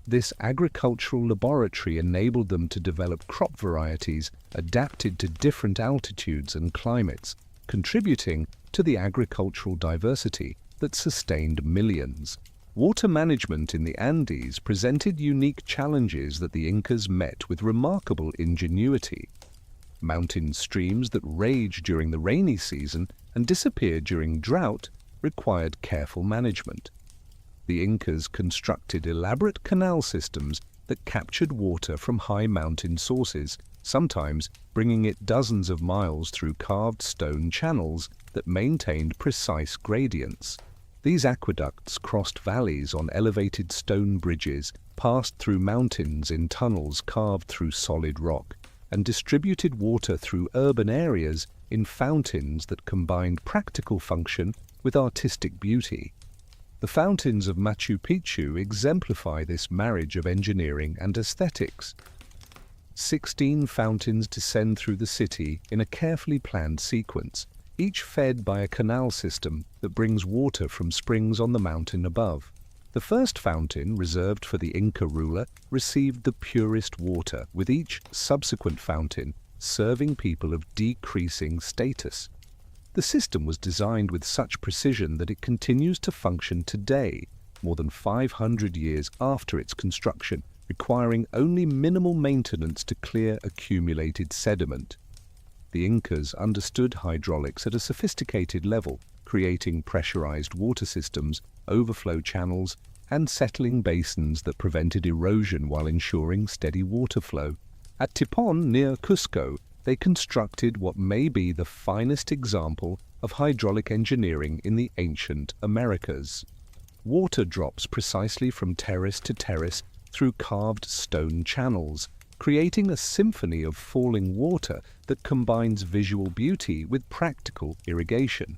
This agricultural laboratory enabled them to develop crop varieties adapted to different altitudes and climates, contributing to the agricultural diversity that sustained millions. Water management in the Andes presented unique challenges that the Incas met with remarkable ingenuity. Mountain streams that rage during the rainy season and disappear during drought required careful management. The Incas constructed elaborate canal systems that captured water from high mountain sources, sometimes bringing it dozens of miles through carved stone channels that maintained precise gradients. These aqueducts crossed valleys on elevated stone bridges, passed through mountains in tunnels carved through solid rock, and distributed water through urban areas in fountains that combined practical function with artistic beauty. The fountains of Machu Picchu exemplify this marriage of engineering and aesthetics. 16 fountains descend through the city in a carefully planned sequence, each fed by a canal system that brings water from springs on the mountain above. The first fountain, reserved for the Inca ruler, received the purest water, with each subsequent fountain serving people of decreasing status. The system was designed with such precision that it continues to function today, more than 500 years after its construction, requiring only minimal maintenance to clear accumulated sediment. The Incas understood hydraulics at a sophisticated level, creating pressurized water systems, overflow channels, and settling basins that prevented erosion while ensuring steady water flow. At Tipon, near Cusco, they constructed what may be the finest example of hydraulic engineering in the ancient Americas. Water drops precisely from terrace to terrace through carved stone channels, creating a symphony of falling water that combines visual beauty with practical irrigation.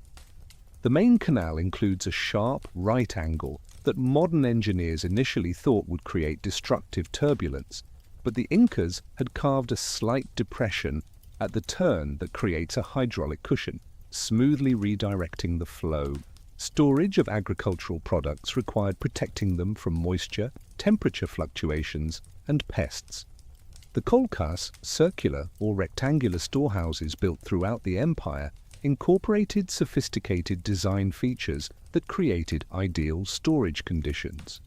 The main canal includes a sharp right angle that modern engineers initially thought would create destructive turbulence, but the Incas had carved a slight depression at the turn that creates a hydraulic cushion, smoothly redirecting the flow. Storage of agricultural products required protecting them from moisture, temperature fluctuations, and pests. The kolkhoz, circular or rectangular storehouses built throughout the empire, incorporated sophisticated design features that created ideal storage conditions.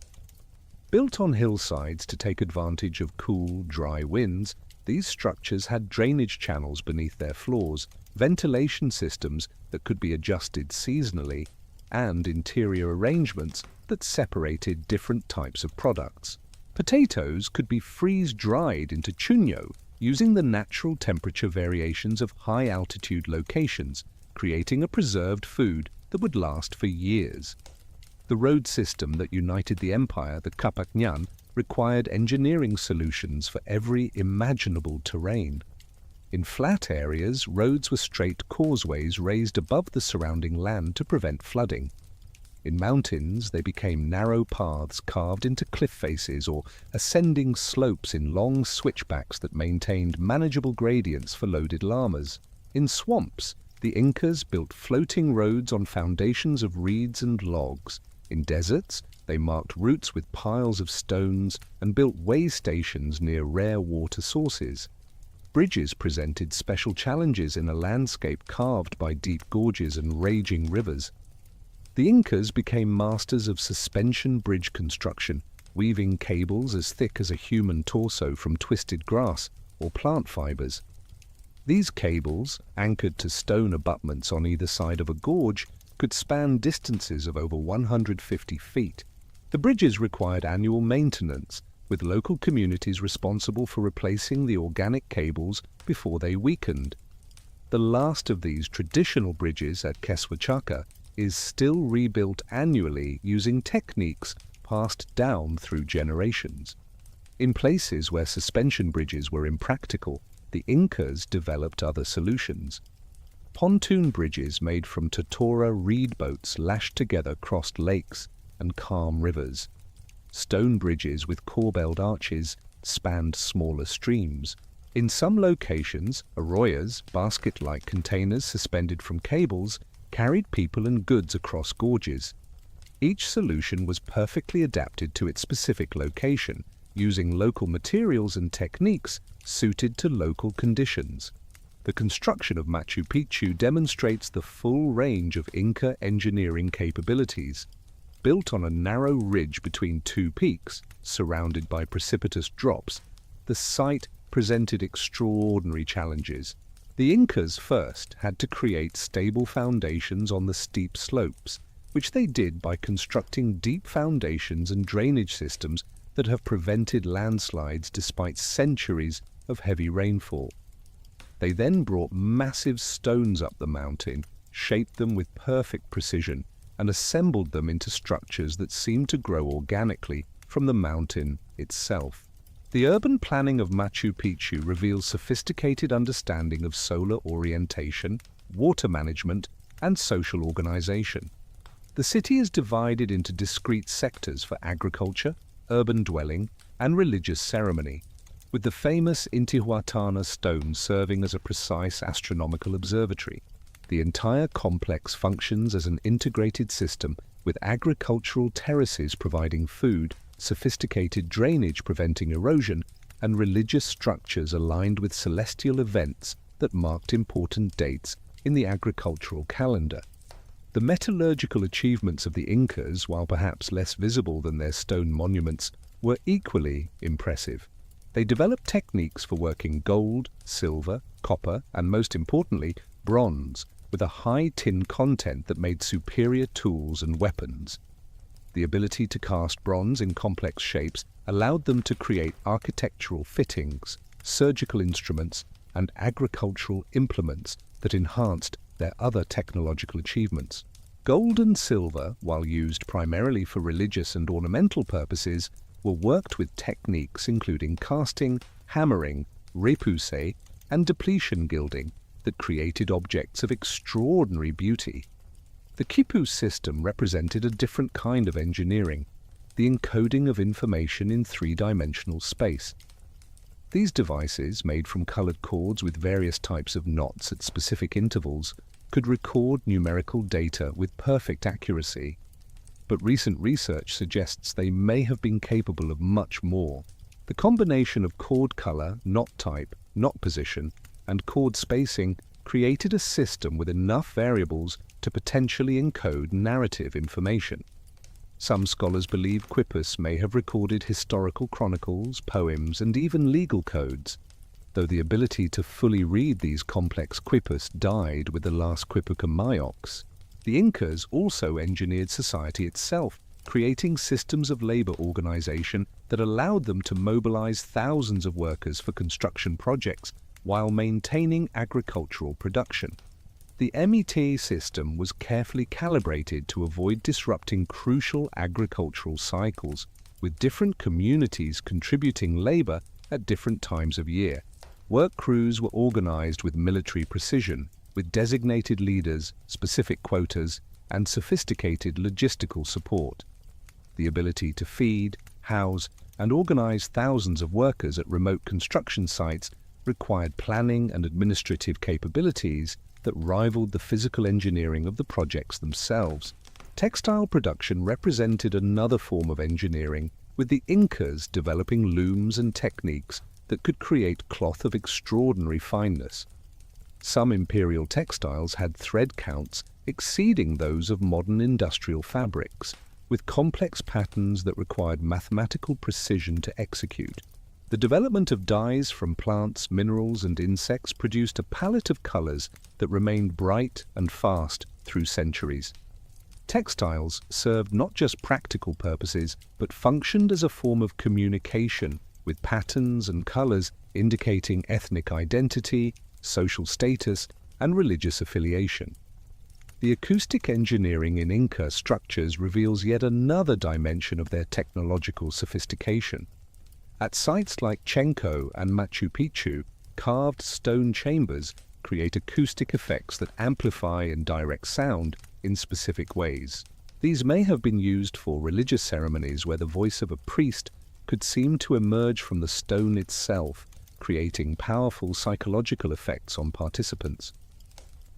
Built on hillsides to take advantage of cool, dry winds, these structures had drainage channels beneath their floors, ventilation systems that could be adjusted seasonally, and interior arrangements that separated different types of products. Potatoes could be freeze-dried into chuño using the natural temperature variations of high-altitude locations, creating a preserved food that would last for years. The road system that united the empire, the Capacñan, required engineering solutions for every imaginable terrain. In flat areas, roads were straight causeways raised above the surrounding land to prevent flooding. In mountains, they became narrow paths carved into cliff faces or ascending slopes in long switchbacks that maintained manageable gradients for loaded llamas. In swamps, the Incas built floating roads on foundations of reeds and logs. In deserts, they marked routes with piles of stones and built way stations near rare water sources. Bridges presented special challenges in a landscape carved by deep gorges and raging rivers. The Incas became masters of suspension bridge construction, weaving cables as thick as a human torso from twisted grass or plant fibers. These cables, anchored to stone abutments on either side of a gorge, could span distances of over 150 feet. The bridges required annual maintenance, with local communities responsible for replacing the organic cables before they weakened. The last of these traditional bridges at Quechua is still rebuilt annually using techniques passed down through generations. In places where suspension bridges were impractical, the Incas developed other solutions. Pontoon bridges made from totora reed boats lashed together crossed lakes and calm rivers. Stone bridges with corbelled arches spanned smaller streams. In some locations, arroyas, basket-like containers suspended from cables, carried people and goods across gorges. Each solution was perfectly adapted to its specific location, using local materials and techniques suited to local conditions. The construction of Machu Picchu demonstrates the full range of Inca engineering capabilities. Built on a narrow ridge between two peaks, surrounded by precipitous drops, the site presented extraordinary challenges. The Incas first had to create stable foundations on the steep slopes, which they did by constructing deep foundations and drainage systems that have prevented landslides despite centuries of heavy rainfall. They then brought massive stones up the mountain, shaped them with perfect precision, and assembled them into structures that seemed to grow organically from the mountain itself. The urban planning of Machu Picchu reveals sophisticated understanding of solar orientation, water management, and social organization. The city is divided into discrete sectors for agriculture, urban dwelling, and religious ceremony, with the famous Intihuatana stone serving as a precise astronomical observatory. The entire complex functions as an integrated system, with agricultural terraces providing food, sophisticated drainage preventing erosion, and religious structures aligned with celestial events that marked important dates in the agricultural calendar. The metallurgical achievements of the Incas, while perhaps less visible than their stone monuments, were equally impressive. They developed techniques for working gold, silver, copper, and most importantly, bronze, with a high tin content that made superior tools and weapons. The ability to cast bronze in complex shapes allowed them to create architectural fittings, surgical instruments, and agricultural implements that enhanced their other technological achievements. Gold and silver, while used primarily for religious and ornamental purposes, were worked with techniques including casting, hammering, repoussé, and depletion gilding that created objects of extraordinary beauty. The quipu system represented a different kind of engineering, the encoding of information in three-dimensional space. These devices, made from colored cords with various types of knots at specific intervals, could record numerical data with perfect accuracy. But recent research suggests they may have been capable of much more. The combination of cord color, knot type, knot position, and cord spacing created a system with enough variables to potentially encode narrative information. Some scholars believe quipus may have recorded historical chronicles, poems, and even legal codes, though the ability to fully read these complex quipus died with the last Quipuca Mayox. The Incas also engineered society itself, creating systems of labor organization that allowed them to mobilize thousands of workers for construction projects while maintaining agricultural production. The MET system was carefully calibrated to avoid disrupting crucial agricultural cycles, with different communities contributing labor at different times of year. Work crews were organized with military precision, with designated leaders, specific quotas, and sophisticated logistical support. The ability to feed, house, and organize thousands of workers at remote construction sites required planning and administrative capabilities that rivaled the physical engineering of the projects themselves. Textile production represented another form of engineering, with the Incas developing looms and techniques that could create cloth of extraordinary fineness. Some imperial textiles had thread counts exceeding those of modern industrial fabrics, with complex patterns that required mathematical precision to execute. The development of dyes from plants, minerals, and insects produced a palette of colors that remained bright and fast through centuries. Textiles served not just practical purposes, but functioned as a form of communication, with patterns and colors indicating ethnic identity, social status, and religious affiliation. The acoustic engineering in Inca structures reveals yet another dimension of their technological sophistication. At sites like Chenco and Machu Picchu, carved stone chambers create acoustic effects that amplify and direct sound in specific ways. These may have been used for religious ceremonies where the voice of a priest could seem to emerge from the stone itself, creating powerful psychological effects on participants.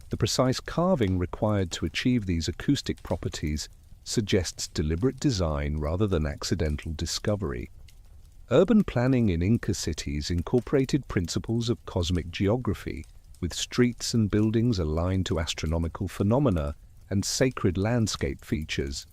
The precise carving required to achieve these acoustic properties suggests deliberate design rather than accidental discovery. Urban planning in Inca cities incorporated principles of cosmic geography, with streets and buildings aligned to astronomical phenomena and sacred landscape features.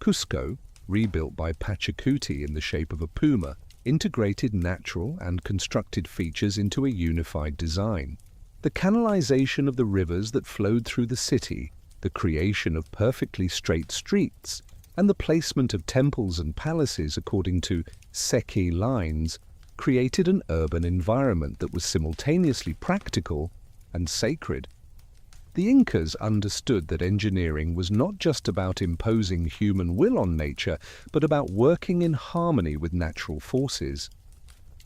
Cusco, rebuilt by Pachacuti in the shape of a puma, integrated natural and constructed features into a unified design. The canalization of the rivers that flowed through the city, the creation of perfectly straight streets, and the placement of temples and palaces according to Seki lines created an urban environment that was simultaneously practical and sacred. The Incas understood that engineering was not just about imposing human will on nature, but about working in harmony with natural forces.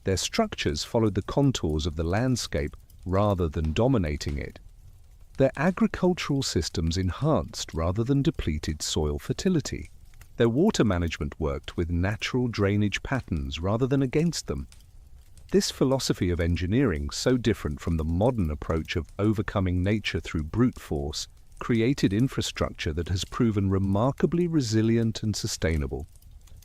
Their structures followed the contours of the landscape rather than dominating it. Their agricultural systems enhanced rather than depleted soil fertility. Their water management worked with natural drainage patterns rather than against them. This philosophy of engineering, so different from the modern approach of overcoming nature through brute force, created infrastructure that has proven remarkably resilient and sustainable.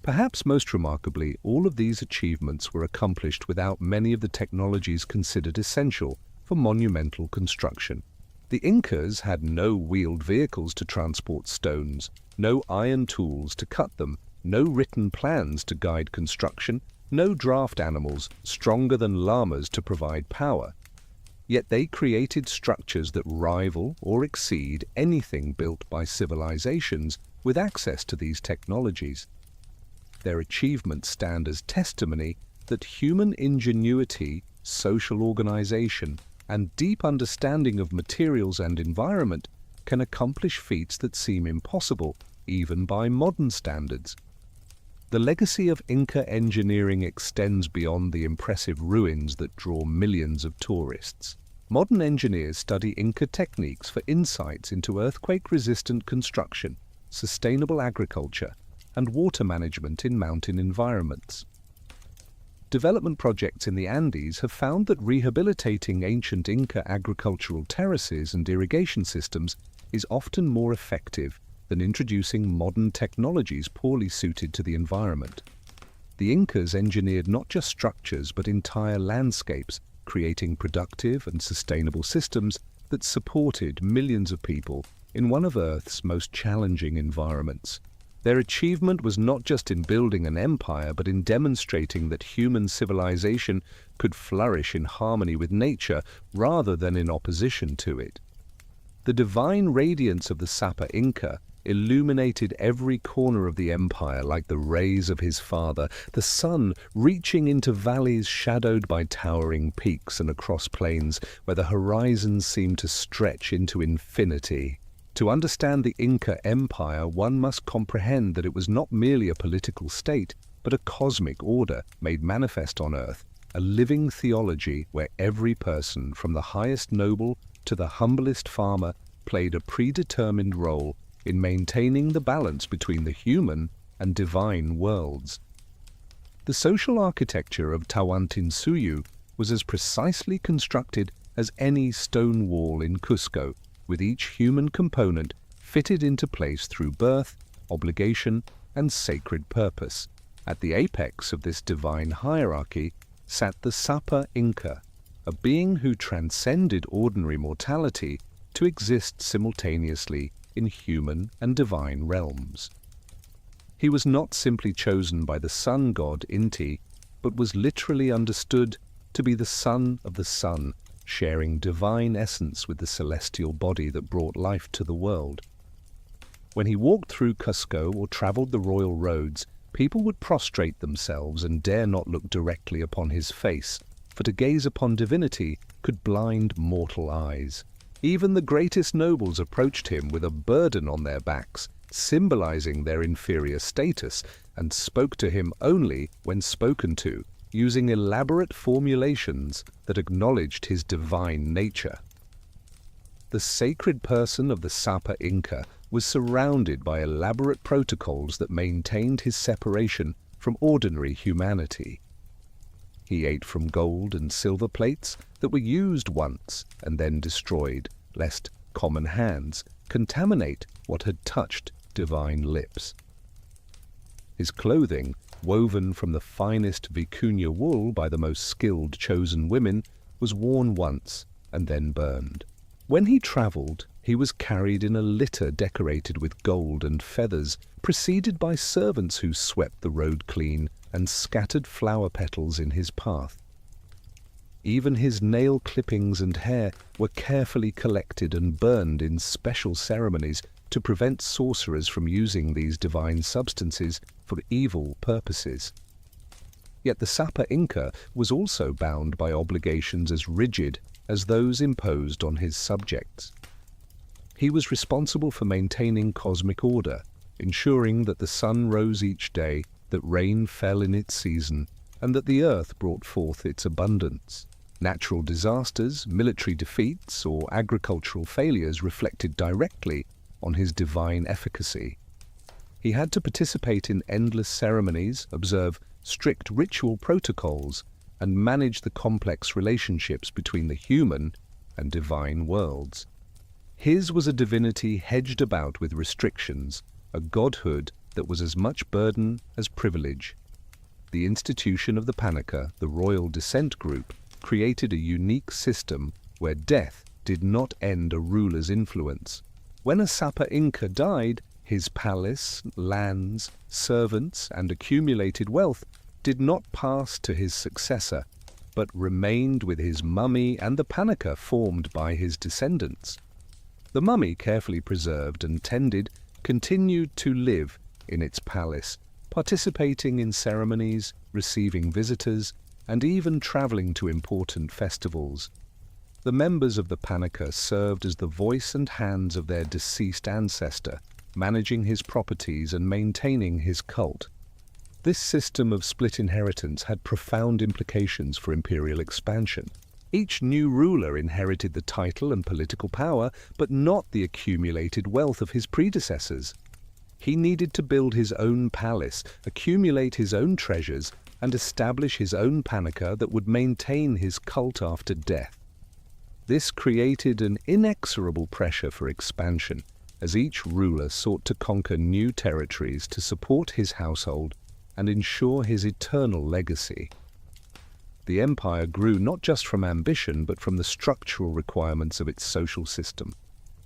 Perhaps most remarkably, all of these achievements were accomplished without many of the technologies considered essential for monumental construction. The Incas had no wheeled vehicles to transport stones, no iron tools to cut them, no written plans to guide construction, no draft animals stronger than llamas to provide power. Yet they created structures that rival or exceed anything built by civilizations with access to these technologies. Their achievements stand as testimony that human ingenuity, social organization, and deep understanding of materials and environment can accomplish feats that seem impossible even by modern standards. The legacy of Inca engineering extends beyond the impressive ruins that draw millions of tourists. Modern engineers study Inca techniques for insights into earthquake-resistant construction, sustainable agriculture, and water management in mountain environments. Development projects in the Andes have found that rehabilitating ancient Inca agricultural terraces and irrigation systems is often more effective than introducing modern technologies poorly suited to the environment. The Incas engineered not just structures but entire landscapes, creating productive and sustainable systems that supported millions of people in one of Earth's most challenging environments. Their achievement was not just in building an empire, but in demonstrating that human civilization could flourish in harmony with nature rather than in opposition to it. The divine radiance of the Sapa Inca illuminated every corner of the empire like the rays of his father, the sun reaching into valleys shadowed by towering peaks and across plains where the horizons seemed to stretch into infinity. To understand the Inca Empire, one must comprehend that it was not merely a political state, but a cosmic order made manifest on Earth, a living theology where every person, from the highest noble to the humblest farmer, played a predetermined role in maintaining the balance between the human and divine worlds. The social architecture of Tawantinsuyu was as precisely constructed as any stone wall in Cusco, with each human component fitted into place through birth, obligation, and sacred purpose. At the apex of this divine hierarchy sat the Sapa Inca, a being who transcended ordinary mortality to exist simultaneously in human and divine realms. He was not simply chosen by the sun god Inti, but was literally understood to be the son of the sun, sharing divine essence with the celestial body that brought life to the world. When he walked through Cusco or traveled the royal roads, people would prostrate themselves and dare not look directly upon his face, for to gaze upon divinity could blind mortal eyes. Even the greatest nobles approached him with a burden on their backs, symbolizing their inferior status, and spoke to him only when spoken to, using elaborate formulations that acknowledged his divine nature. The sacred person of the Sapa Inca was surrounded by elaborate protocols that maintained his separation from ordinary humanity. He ate from gold and silver plates that were used once and then destroyed, lest common hands contaminate what had touched divine lips. His clothing, woven from the finest vicuña wool by the most skilled chosen women, was worn once and then burned. When he travelled, he was carried in a litter decorated with gold and feathers, preceded by servants who swept the road clean and scattered flower petals in his path. Even his nail clippings and hair were carefully collected and burned in special ceremonies to prevent sorcerers from using these divine substances for evil purposes. Yet the Sapa Inca was also bound by obligations as rigid as those imposed on his subjects. He was responsible for maintaining cosmic order, ensuring that the sun rose each day, that rain fell in its season, and that the earth brought forth its abundance. Natural disasters, military defeats, or agricultural failures reflected directly on his divine efficacy. He had to participate in endless ceremonies, observe strict ritual protocols, and manage the complex relationships between the human and divine worlds. His was a divinity hedged about with restrictions, a godhood that was as much burden as privilege. The institution of the Panica, the royal descent group, created a unique system where death did not end a ruler's influence. When a Sapa Inca died, his palace, lands, servants, and accumulated wealth did not pass to his successor, but remained with his mummy and the Panica formed by his descendants. The mummy, carefully preserved and tended, continued to live in its palace, participating in ceremonies, receiving visitors, and even traveling to important festivals. The members of the Panica served as the voice and hands of their deceased ancestor, managing his properties and maintaining his cult. This system of split inheritance had profound implications for imperial expansion. Each new ruler inherited the title and political power, but not the accumulated wealth of his predecessors. He needed to build his own palace, accumulate his own treasures, and establish his own Panica that would maintain his cult after death. This created an inexorable pressure for expansion, as each ruler sought to conquer new territories to support his household and ensure his eternal legacy. The empire grew not just from ambition, but from the structural requirements of its social system.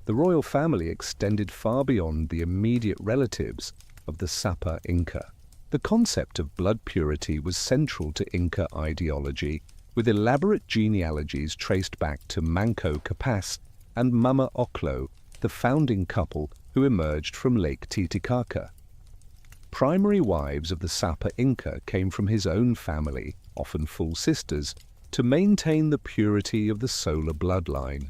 The royal family extended far beyond the immediate relatives of the Sapa Inca. The concept of blood purity was central to Inca ideology, with elaborate genealogies traced back to Manco Capac and Mama Oclo, the founding couple who emerged from Lake Titicaca. Primary wives of the Sapa Inca came from his own family, often full sisters, to maintain the purity of the solar bloodline.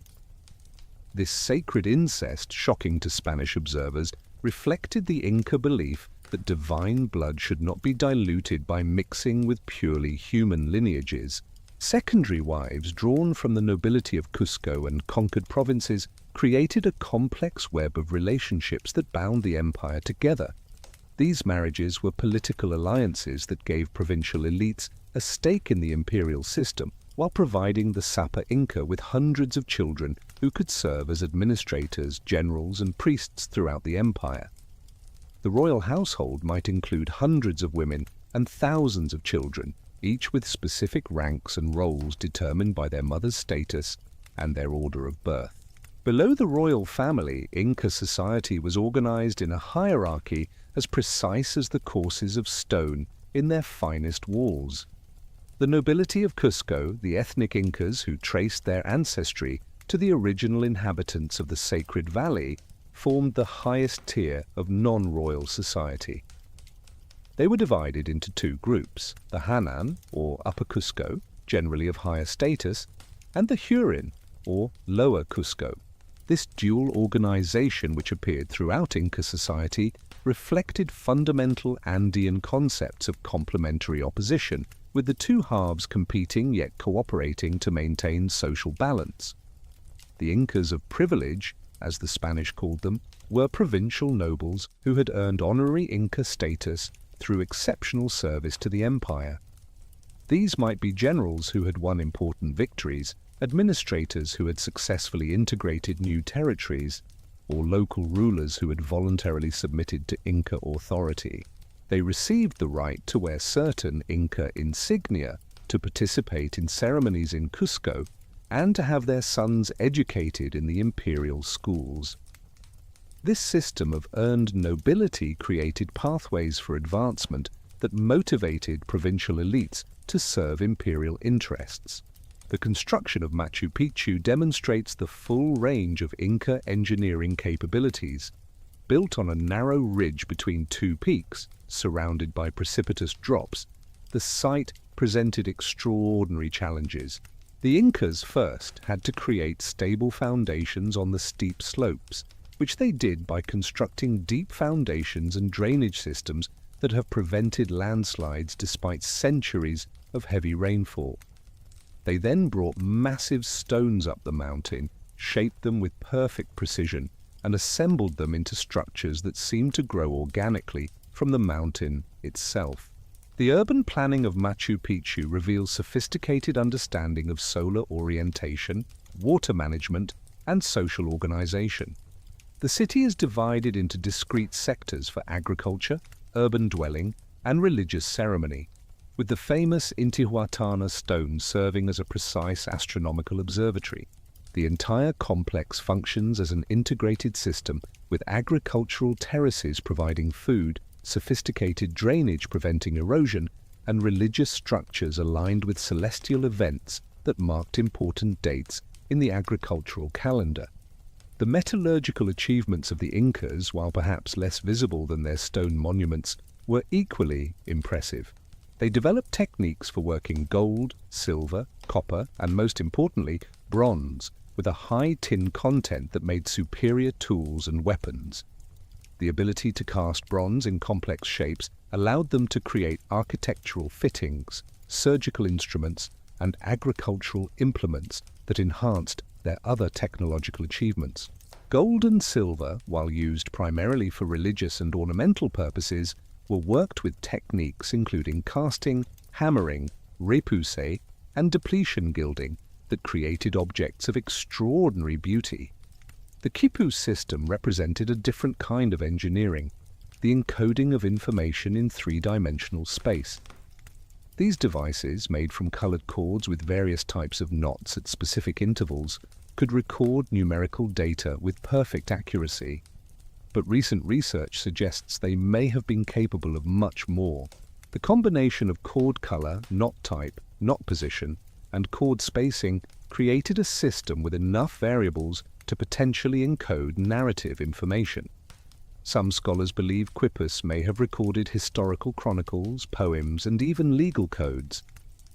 This sacred incest, shocking to Spanish observers, reflected the Inca belief that divine blood should not be diluted by mixing with purely human lineages. Secondary wives, drawn from the nobility of Cusco and conquered provinces, created a complex web of relationships that bound the empire together. These marriages were political alliances that gave provincial elites a stake in the imperial system, while providing the Sapa Inca with hundreds of children who could serve as administrators, generals, and priests throughout the empire. The royal household might include hundreds of women and thousands of children, each with specific ranks and roles determined by their mother's status and their order of birth. Below the royal family, Inca society was organized in a hierarchy as precise as the courses of stone in their finest walls. The nobility of Cusco, the ethnic Incas who traced their ancestry to the original inhabitants of the Sacred Valley, formed the highest tier of non-royal society. They were divided into two groups, the Hanan, or Upper Cusco, generally of higher status, and the Hurin, or Lower Cusco, This dual organization, which appeared throughout Inca society, reflected fundamental Andean concepts of complementary opposition, with the two halves competing yet cooperating to maintain social balance. The Incas of privilege, as the Spanish called them, were provincial nobles who had earned honorary Inca status through exceptional service to the empire. These might be generals who had won important victories, administrators who had successfully integrated new territories, or local rulers who had voluntarily submitted to Inca authority. They received the right to wear certain Inca insignia, to participate in ceremonies in Cusco, and to have their sons educated in the imperial schools. This system of earned nobility created pathways for advancement that motivated provincial elites to serve imperial interests. The construction of Machu Picchu demonstrates the full range of Inca engineering capabilities. Built on a narrow ridge between two peaks, surrounded by precipitous drops, the site presented extraordinary challenges. The Incas first had to create stable foundations on the steep slopes, which they did by constructing deep foundations and drainage systems that have prevented landslides despite centuries of heavy rainfall. They then brought massive stones up the mountain, shaped them with perfect precision, and assembled them into structures that seemed to grow organically from the mountain itself. The urban planning of Machu Picchu reveals sophisticated understanding of solar orientation, water management, and social organization. The city is divided into discrete sectors for agriculture, urban dwelling, and religious ceremony, with the famous Intihuatana stone serving as a precise astronomical observatory. The entire complex functions as an integrated system, with agricultural terraces providing food, sophisticated drainage preventing erosion, and religious structures aligned with celestial events that marked important dates in the agricultural calendar. The metallurgical achievements of the Incas, while perhaps less visible than their stone monuments, were equally impressive. They developed techniques for working gold, silver, copper, and most importantly, bronze, with a high tin content that made superior tools and weapons. The ability to cast bronze in complex shapes allowed them to create architectural fittings, surgical instruments, and agricultural implements that enhanced their other technological achievements. Gold and silver, while used primarily for religious and ornamental purposes, were worked with techniques including casting, hammering, repoussé, and depletion gilding that created objects of extraordinary beauty. The quipu system represented a different kind of engineering, the encoding of information in three-dimensional space. These devices, made from colored cords with various types of knots at specific intervals, could record numerical data with perfect accuracy. But recent research suggests they may have been capable of much more. The combination of cord color, knot type, knot position, and cord spacing created a system with enough variables to potentially encode narrative information. Some scholars believe quipus may have recorded historical chronicles, poems, and even legal codes,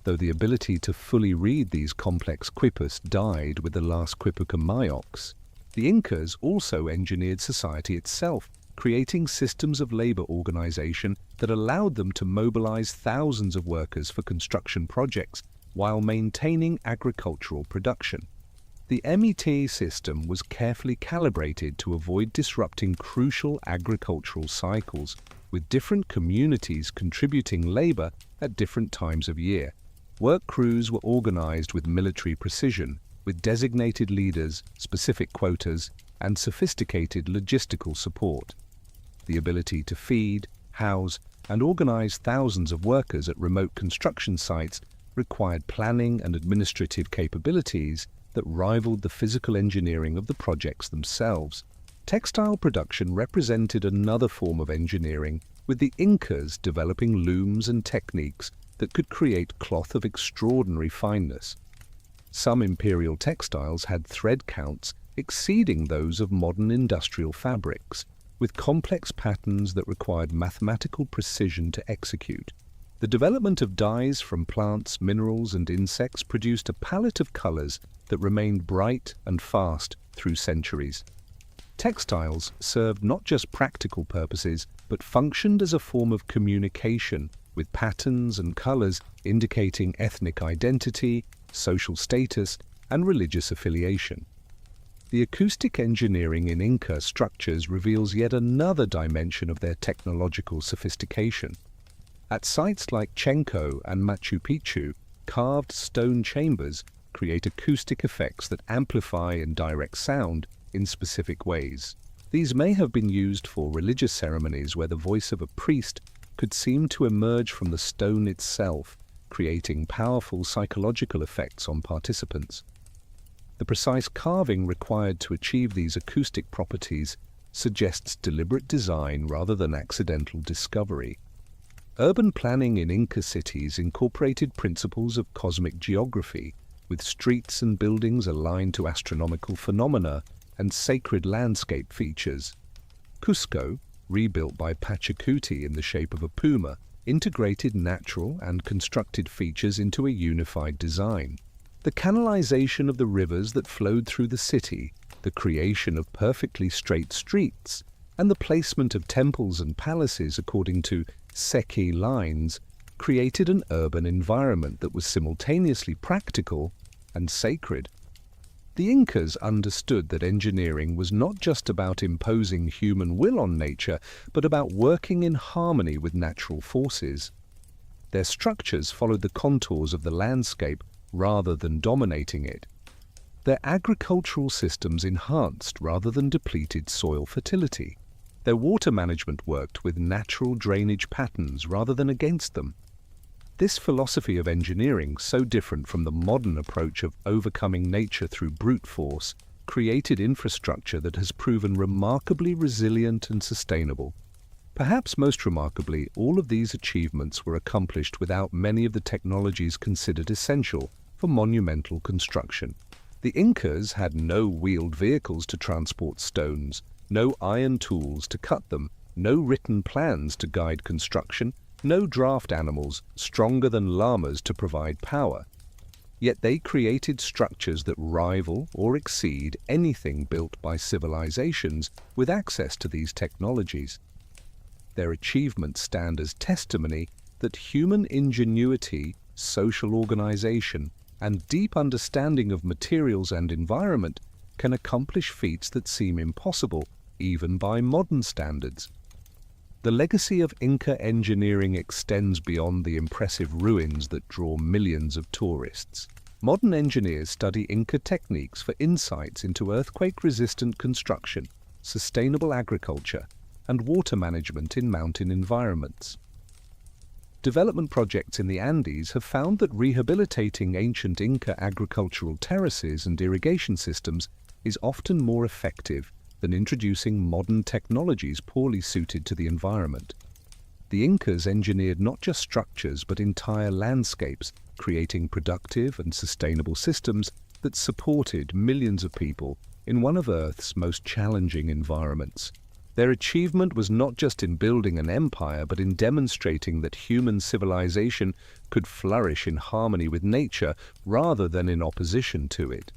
though the ability to fully read these complex quipus died with the last Quipuca Mayox. The Incas also engineered society itself, creating systems of labor organization that allowed them to mobilize thousands of workers for construction projects while maintaining agricultural production. The MET system was carefully calibrated to avoid disrupting crucial agricultural cycles, with different communities contributing labor at different times of year. Work crews were organized with military precision, with designated leaders, specific quotas, and sophisticated logistical support. The ability to feed, house, and organize thousands of workers at remote construction sites required planning and administrative capabilities that rivaled the physical engineering of the projects themselves. Textile production represented another form of engineering, with the Incas developing looms and techniques that could create cloth of extraordinary fineness. Some imperial textiles had thread counts exceeding those of modern industrial fabrics, with complex patterns that required mathematical precision to execute. The development of dyes from plants, minerals, and insects produced a palette of colors that remained bright and fast through centuries. Textiles served not just practical purposes, but functioned as a form of communication, with patterns and colors indicating ethnic identity, social status, and religious affiliation. The acoustic engineering in Inca structures reveals yet another dimension of their technological sophistication. At sites like Chenco and Machu Picchu, carved stone chambers create acoustic effects that amplify and direct sound in specific ways. These may have been used for religious ceremonies where the voice of a priest could seem to emerge from the stone itself, creating powerful psychological effects on participants. The precise carving required to achieve these acoustic properties suggests deliberate design rather than accidental discovery. Urban planning in Inca cities incorporated principles of cosmic geography, with streets and buildings aligned to astronomical phenomena and sacred landscape features. Cusco, rebuilt by Pachacuti in the shape of a puma, integrated natural and constructed features into a unified design. The canalization of the rivers that flowed through the city, the creation of perfectly straight streets, and the placement of temples and palaces according to Seki lines created an urban environment that was simultaneously practical and sacred. The Incas understood that engineering was not just about imposing human will on nature, but about working in harmony with natural forces. Their structures followed the contours of the landscape rather than dominating it. Their agricultural systems enhanced rather than depleted soil fertility. Their water management worked with natural drainage patterns rather than against them. This philosophy of engineering, so different from the modern approach of overcoming nature through brute force, created infrastructure that has proven remarkably resilient and sustainable. Perhaps most remarkably, all of these achievements were accomplished without many of the technologies considered essential for monumental construction. The Incas had no wheeled vehicles to transport stones, no iron tools to cut them, no written plans to guide construction, no draft animals stronger than llamas to provide power. Yet they created structures that rival or exceed anything built by civilizations with access to these technologies. Their achievements stand as testimony that human ingenuity, social organization, and deep understanding of materials and environment can accomplish feats that seem impossible even by modern standards. The legacy of Inca engineering extends beyond the impressive ruins that draw millions of tourists. Modern engineers study Inca techniques for insights into earthquake-resistant construction, sustainable agriculture, and water management in mountain environments. Development projects in the Andes have found that rehabilitating ancient Inca agricultural terraces and irrigation systems is often more effective than introducing modern technologies poorly suited to the environment. The Incas engineered not just structures but entire landscapes, creating productive and sustainable systems that supported millions of people in one of Earth's most challenging environments. Their achievement was not just in building an empire, but in demonstrating that human civilization could flourish in harmony with nature rather than in opposition to it.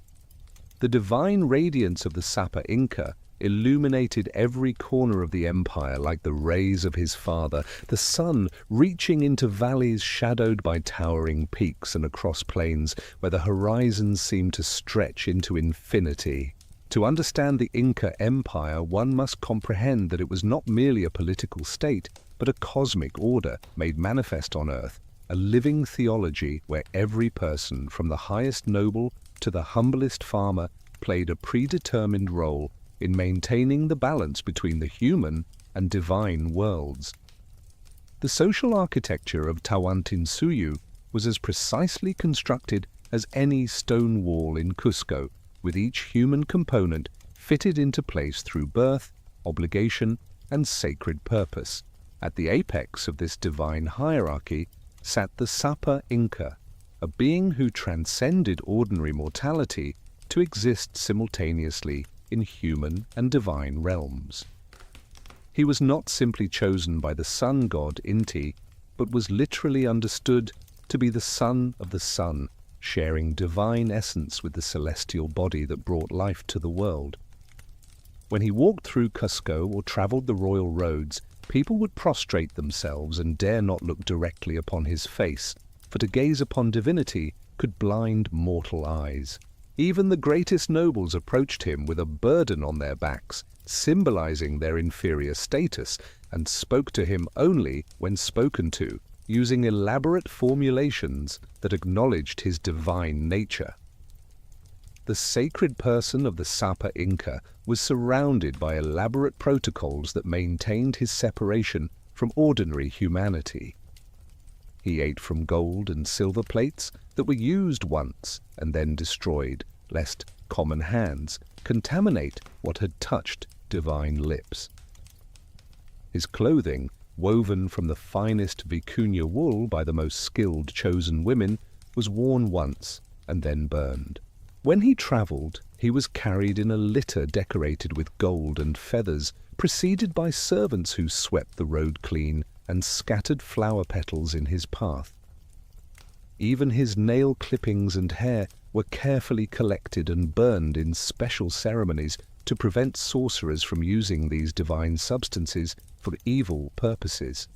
The divine radiance of the Sapa Inca illuminated every corner of the empire like the rays of his father, the sun reaching into valleys shadowed by towering peaks and across plains where the horizons seemed to stretch into infinity. To understand the Inca Empire, one must comprehend that it was not merely a political state, but a cosmic order made manifest on Earth, a living theology where every person, from the highest noble to the humblest farmer, played a predetermined role in maintaining the balance between the human and divine worlds. The social architecture of Tawantinsuyu was as precisely constructed as any stone wall in Cusco, with each human component fitted into place through birth, obligation, and sacred purpose. At the apex of this divine hierarchy sat the Sapa Inca, a being who transcended ordinary mortality to exist simultaneously in human and divine realms. He was not simply chosen by the sun god Inti, but was literally understood to be the son of the sun, sharing divine essence with the celestial body that brought life to the world. When he walked through Cusco or traveled the royal roads, people would prostrate themselves and dare not look directly upon his face, for to gaze upon divinity could blind mortal eyes. Even the greatest nobles approached him with a burden on their backs, symbolizing their inferior status, and spoke to him only when spoken to, using elaborate formulations that acknowledged his divine nature. The sacred person of the Sapa Inca was surrounded by elaborate protocols that maintained his separation from ordinary humanity. He ate from gold and silver plates that were used once and then destroyed, lest common hands contaminate what had touched divine lips. His clothing, woven from the finest vicuña wool by the most skilled chosen women, was worn once and then burned. When he travelled, he was carried in a litter decorated with gold and feathers, preceded by servants who swept the road clean and scattered flower petals in his path. Even his nail clippings and hair were carefully collected and burned in special ceremonies to prevent sorcerers from using these divine substances for evil purposes.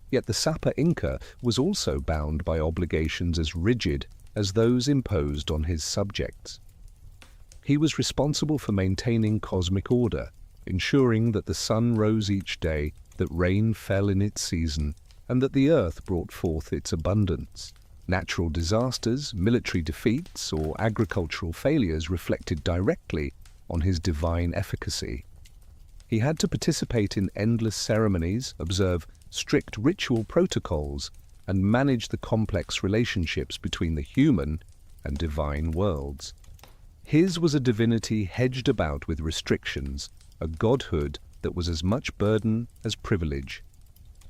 Yet the Sapa Inca was also bound by obligations as rigid as those imposed on his subjects. He was responsible for maintaining cosmic order, ensuring that the sun rose each day, that rain fell in its season, and that the earth brought forth its abundance. Natural disasters, military defeats, or agricultural failures reflected directly on his divine efficacy. He had to participate in endless ceremonies, observe strict ritual protocols, and manage the complex relationships between the human and divine worlds. His was a divinity hedged about with restrictions, a godhood that was as much burden as privilege.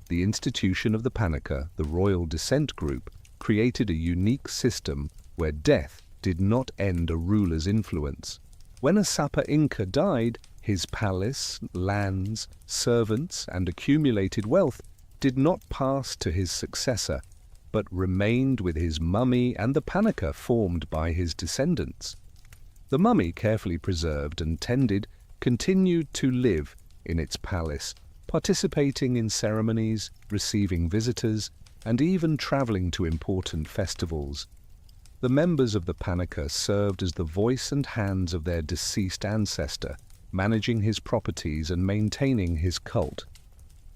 The institution of the Panica, the royal descent group, created a unique system where death did not end a ruler's influence. When a Sapa Inca died, his palace, lands, servants, and accumulated wealth did not pass to his successor, but remained with his mummy and the Panica formed by his descendants. The mummy, carefully preserved and tended, continued to live in its palace, participating in ceremonies, receiving visitors, and even traveling to important festivals. The members of the Panica served as the voice and hands of their deceased ancestor, managing his properties and maintaining his cult.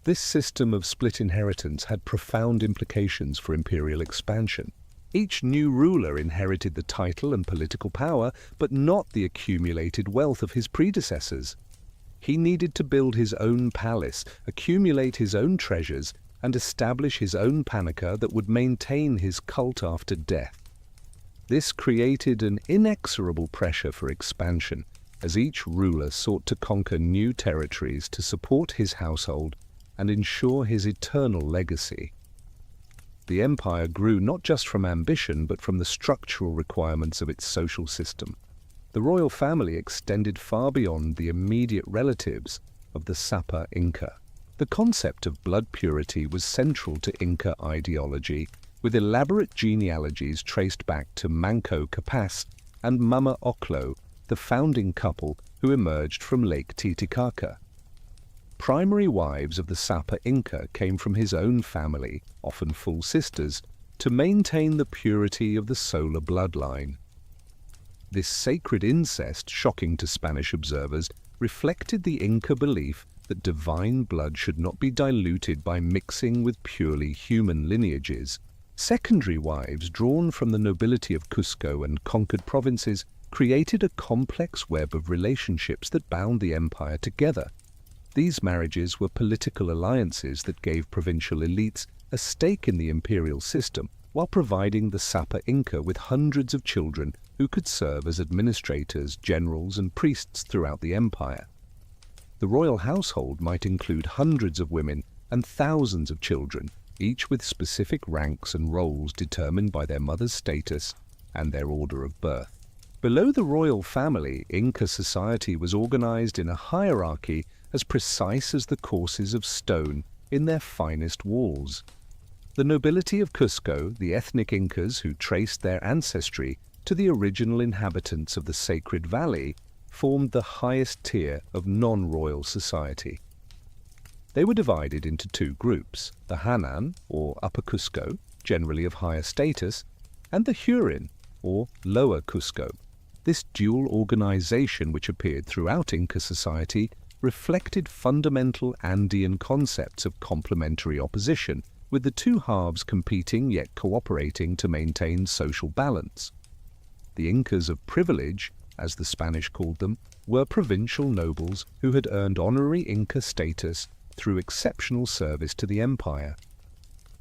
This system of split inheritance had profound implications for imperial expansion. Each new ruler inherited the title and political power, but not the accumulated wealth of his predecessors. He needed to build his own palace, accumulate his own treasures, and establish his own Panica that would maintain his cult after death. This created an inexorable pressure for expansion, as each ruler sought to conquer new territories to support his household and ensure his eternal legacy. The empire grew not just from ambition, but from the structural requirements of its social system. The royal family extended far beyond the immediate relatives of the Sapa Inca. The concept of blood purity was central to Inca ideology, with elaborate genealogies traced back to Manco Capac and Mama Oclo, the founding couple who emerged from Lake Titicaca. Primary wives of the Sapa Inca came from his own family, often full sisters, to maintain the purity of the solar bloodline. This sacred incest, shocking to Spanish observers, reflected the Inca belief that divine blood should not be diluted by mixing with purely human lineages. Secondary wives, drawn from the nobility of Cusco and conquered provinces, created a complex web of relationships that bound the empire together. These marriages were political alliances that gave provincial elites a stake in the imperial system, while providing the Sapa Inca with hundreds of children who could serve as administrators, generals, and priests throughout the empire. The royal household might include hundreds of women and thousands of children, each with specific ranks and roles determined by their mother's status and their order of birth. Below the royal family, Inca society was organized in a hierarchy as precise as the courses of stone in their finest walls. The nobility of Cusco, the ethnic Incas who traced their ancestry to the original inhabitants of the Sacred Valley, formed the highest tier of non-royal society. They were divided into two groups, the Hanan, or Upper Cusco, generally of higher status, and the Hurin, or Lower Cusco. This dual organization, which appeared throughout Inca society, reflected fundamental Andean concepts of complementary opposition, with the two halves competing yet cooperating to maintain social balance. The Incas of privilege, as the Spanish called them, were provincial nobles who had earned honorary Inca status through exceptional service to the empire.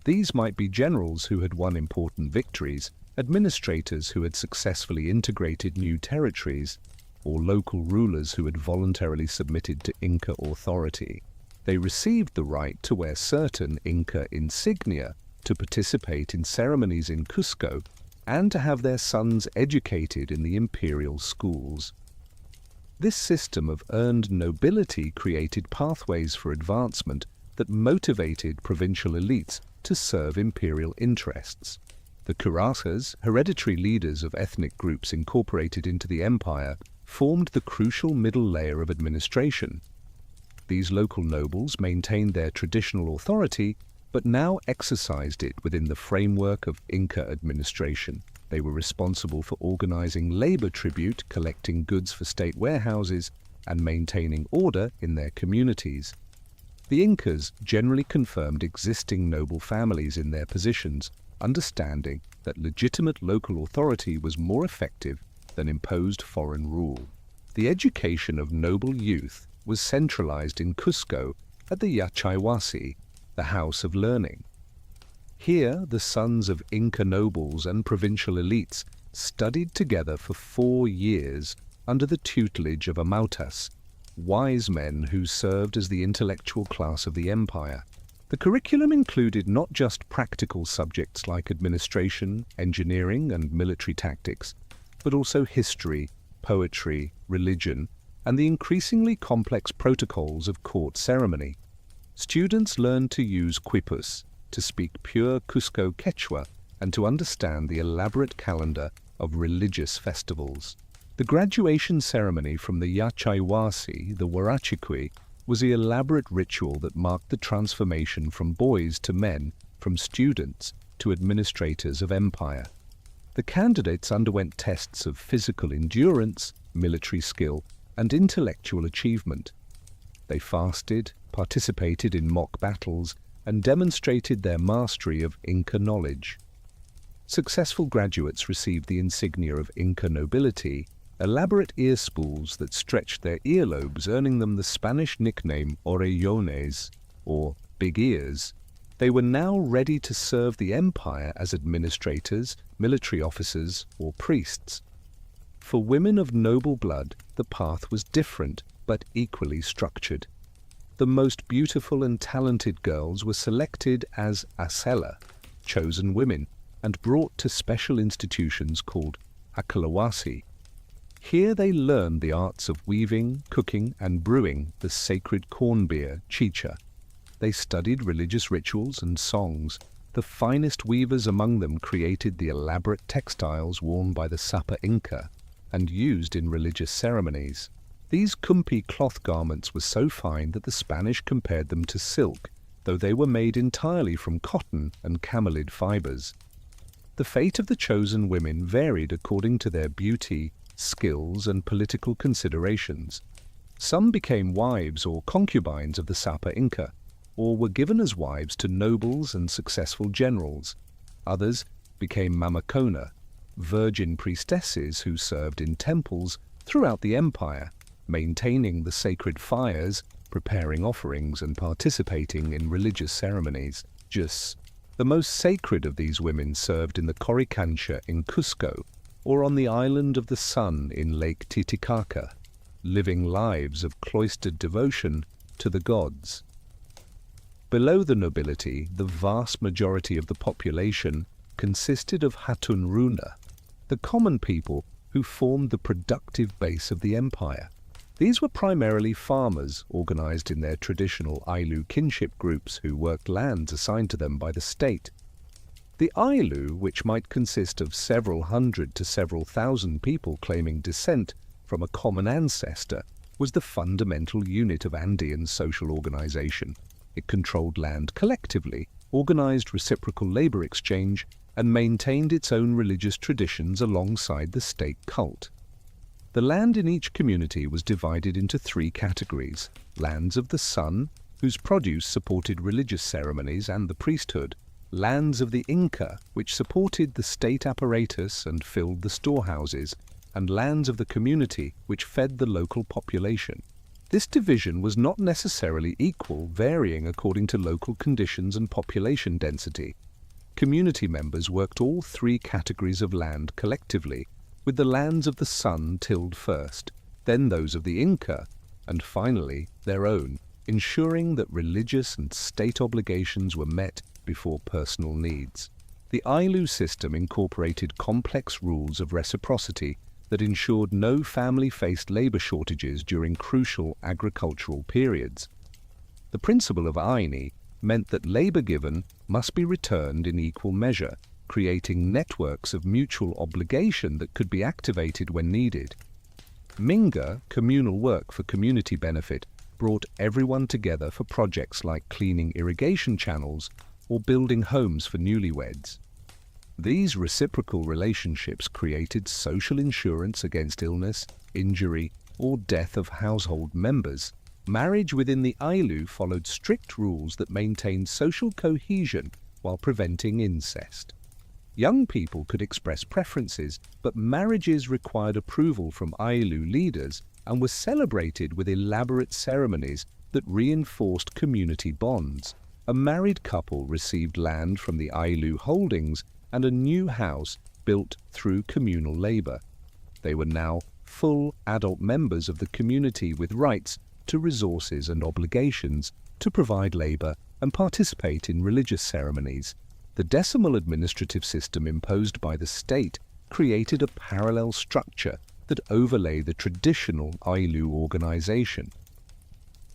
These might be generals who had won important victories, administrators who had successfully integrated new territories, or local rulers who had voluntarily submitted to Inca authority. They received the right to wear certain Inca insignia, to participate in ceremonies in Cusco, and to have their sons educated in the imperial schools. This system of earned nobility created pathways for advancement that motivated provincial elites to serve imperial interests. The cuartas, hereditary leaders of ethnic groups incorporated into the empire, formed the crucial middle layer of administration. These local nobles maintained their traditional authority, but now exercised it within the framework of Inca administration. They were responsible for organizing labor tribute, collecting goods for state warehouses, and maintaining order in their communities. The Incas generally confirmed existing noble families in their positions, understanding that legitimate local authority was more effective than imposed foreign rule. The education of noble youth was centralized in Cusco at the Yachayhuasi, the House of Learning. Here, the sons of Inca nobles and provincial elites studied together for 4 years under the tutelage of amautas, wise men who served as the intellectual class of the empire. The curriculum included not just practical subjects like administration, engineering, and military tactics, but also history, poetry, religion, and the increasingly complex protocols of court ceremony. Students learned to use quipus, to speak pure Cusco Quechua, and to understand the elaborate calendar of religious festivals. The graduation ceremony from the Yachayhuasi, the Huarachiqui, was the elaborate ritual that marked the transformation from boys to men, from students to administrators of empire. The candidates underwent tests of physical endurance, military skill, and intellectual achievement. They fasted, participated in mock battles, and demonstrated their mastery of Inca knowledge. Successful graduates received the insignia of Inca nobility, elaborate ear spools that stretched their earlobes, earning them the Spanish nickname orellones, or big ears. They were now ready to serve the empire as administrators, military officers, or priests. For women of noble blood, the path was different, but equally structured. The most beautiful and talented girls were selected as asela, chosen women, and brought to special institutions called akalawasi. Here they learned the arts of weaving, cooking, and brewing the sacred corn beer, chicha. They studied religious rituals and songs. The finest weavers among them created the elaborate textiles worn by the Sapa Inca and used in religious ceremonies. These kumpi cloth garments were so fine that the Spanish compared them to silk, though they were made entirely from cotton and camelid fibers. The fate of the chosen women varied according to their beauty, skills, and political considerations. Some became wives or concubines of the Sapa Inca, or were given as wives to nobles and successful generals. Others became mamacona, virgin priestesses who served in temples throughout the empire, maintaining the sacred fires, preparing offerings, and participating in religious ceremonies. The most sacred of these women served in the Coricancha in Cusco, or on the island of the Sun in Lake Titicaca, living lives of cloistered devotion to the gods. Below the nobility, the vast majority of the population consisted of hatun runa, the common people who formed the productive base of the empire. These were primarily farmers, organized in their traditional Ailu kinship groups who worked lands assigned to them by the state. The Ainu, which might consist of several hundred to several thousand people claiming descent from a common ancestor, was the fundamental unit of Andean social organization. It controlled land collectively, organized reciprocal labor exchange, and maintained its own religious traditions alongside the state cult. The land in each community was divided into three categories: lands of the sun, whose produce supported religious ceremonies and the priesthood; lands of the Inca, which supported the state apparatus and filled the storehouses; and lands of the community, which fed the local population. This division was not necessarily equal, varying according to local conditions and population density. Community members worked all three categories of land collectively, with the lands of the sun tilled first, then those of the Inca, and finally their own, ensuring that religious and state obligations were met before personal needs. The Ainu system incorporated complex rules of reciprocity that ensured no family faced labor shortages during crucial agricultural periods. The principle of Aini meant that labor given must be returned in equal measure, creating networks of mutual obligation that could be activated when needed. Minga, communal work for community benefit, brought everyone together for projects like cleaning irrigation channels or building homes for newlyweds. These reciprocal relationships created social insurance against illness, injury, or death of household members. Marriage within the Ainu followed strict rules that maintained social cohesion while preventing incest. Young people could express preferences, but marriages required approval from Ainu leaders and were celebrated with elaborate ceremonies that reinforced community bonds. A married couple received land from the Ainu holdings and a new house built through communal labor. They were now full adult members of the community with rights to resources and obligations to provide labor and participate in religious ceremonies. The decimal administrative system imposed by the state created a parallel structure that overlay the traditional Ainu organization.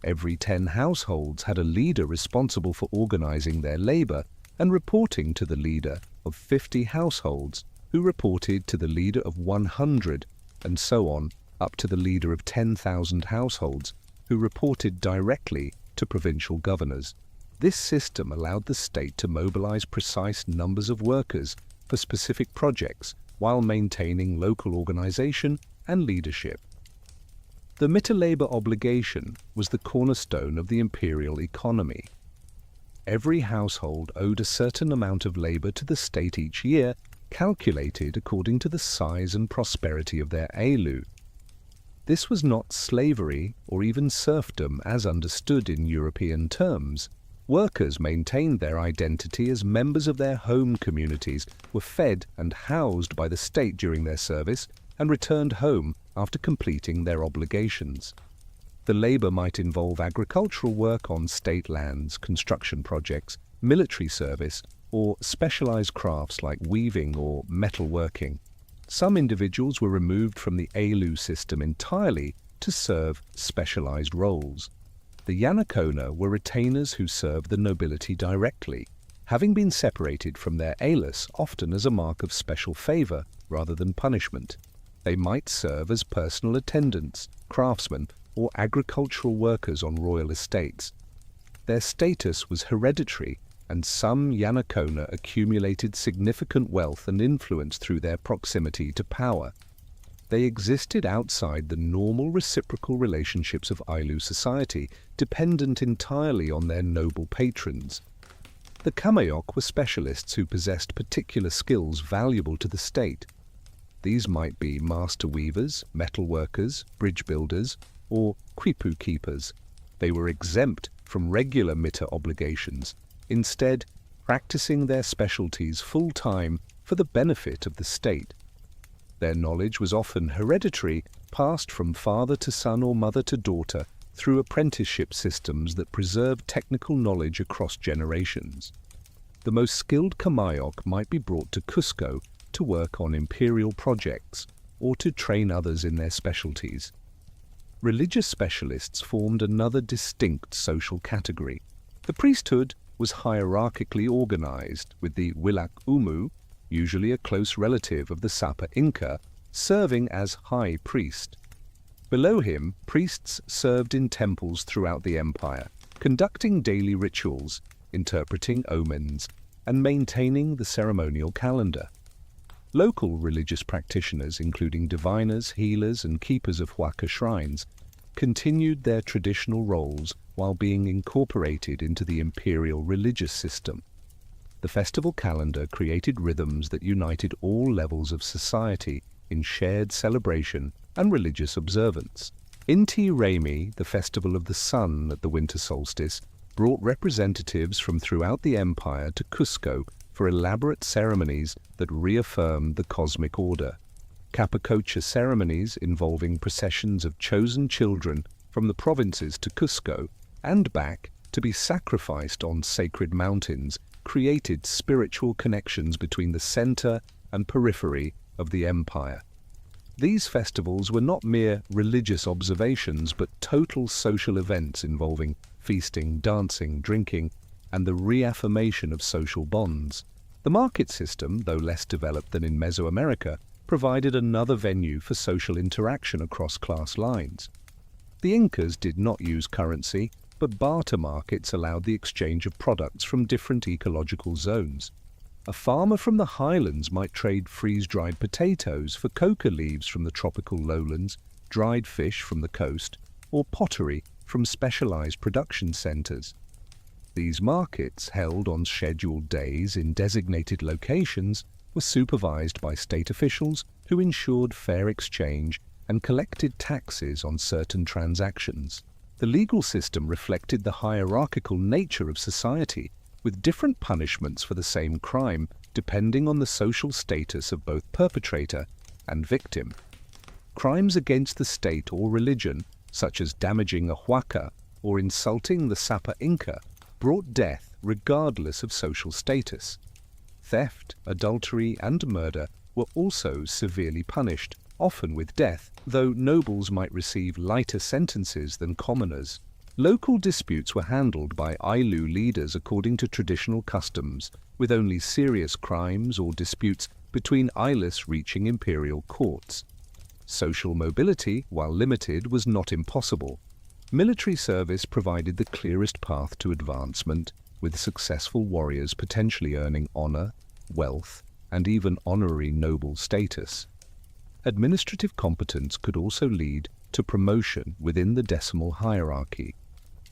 Every 10 households had a leader responsible for organizing their labor and reporting to the leader of 50 households, who reported to the leader of 100, and so on, up to the leader of 10,000 households, who reported directly to provincial governors. This system allowed the state to mobilize precise numbers of workers for specific projects while maintaining local organization and leadership. The mita labor obligation was the cornerstone of the imperial economy. Every household owed a certain amount of labor to the state each year, calculated according to the size and prosperity of their Ainu. This was not slavery or even serfdom as understood in European terms. Workers maintained their identity as members of their home communities, were fed and housed by the state during their service, and returned home after completing their obligations. The labor might involve agricultural work on state lands, construction projects, military service, or specialized crafts like weaving or metalworking. Some individuals were removed from the Ainu system entirely to serve specialized roles. The Yanakona were retainers who served the nobility directly, having been separated from their Ailus often as a mark of special favor rather than punishment. They might serve as personal attendants, craftsmen, or agricultural workers on royal estates. Their status was hereditary, and some Yanakona accumulated significant wealth and influence through their proximity to power. They existed outside the normal reciprocal relationships of Ainu society, dependent entirely on their noble patrons. The Kamayok were specialists who possessed particular skills valuable to the state. These might be master weavers, metal workers, bridge builders, or quipu keepers. They were exempt from regular mita obligations, instead practicing their specialties full-time for the benefit of the state. Their knowledge was often hereditary, passed from father to son or mother to daughter through apprenticeship systems that preserved technical knowledge across generations. The most skilled Kamayok might be brought to Cusco to work on imperial projects or to train others in their specialties. Religious specialists formed another distinct social category. The priesthood was hierarchically organized, with the Wilak Umu, usually a close relative of the Sapa Inca, serving as high priest. Below him, priests served in temples throughout the empire, conducting daily rituals, interpreting omens, and maintaining the ceremonial calendar. Local religious practitioners, including diviners, healers, and keepers of Huaca shrines, continued their traditional roles while being incorporated into the imperial religious system. The festival calendar created rhythms that united all levels of society in shared celebration and religious observance. Inti Raymi, the festival of the sun at the winter solstice, brought representatives from throughout the empire to Cusco for elaborate ceremonies that reaffirmed the cosmic order. Capacocha ceremonies involving processions of chosen children from the provinces to Cusco and back to be sacrificed on sacred mountains created spiritual connections between the center and periphery of the empire. These festivals were not mere religious observations, but total social events involving feasting, dancing, drinking, and the reaffirmation of social bonds. The market system, though less developed than in Mesoamerica, provided another venue for social interaction across class lines. The Incas did not use currency, but barter markets allowed the exchange of products from different ecological zones. A farmer from the highlands might trade freeze-dried potatoes for coca leaves from the tropical lowlands, dried fish from the coast, or pottery from specialized production centers. These markets, held on scheduled days in designated locations, were supervised by state officials who ensured fair exchange and collected taxes on certain transactions. The legal system reflected the hierarchical nature of society, with different punishments for the same crime depending on the social status of both perpetrator and victim. Crimes against the state or religion, such as damaging a huaca or insulting the Sapa Inca, brought death regardless of social status. Theft, adultery, and murder were also severely punished, often with death, though nobles might receive lighter sentences than commoners. Local disputes were handled by Ayllu leaders according to traditional customs, with only serious crimes or disputes between Ayllus reaching imperial courts. Social mobility, while limited, was not impossible. Military service provided the clearest path to advancement, with successful warriors potentially earning honor, wealth, and even honorary noble status. Administrative competence could also lead to promotion within the decimal hierarchy.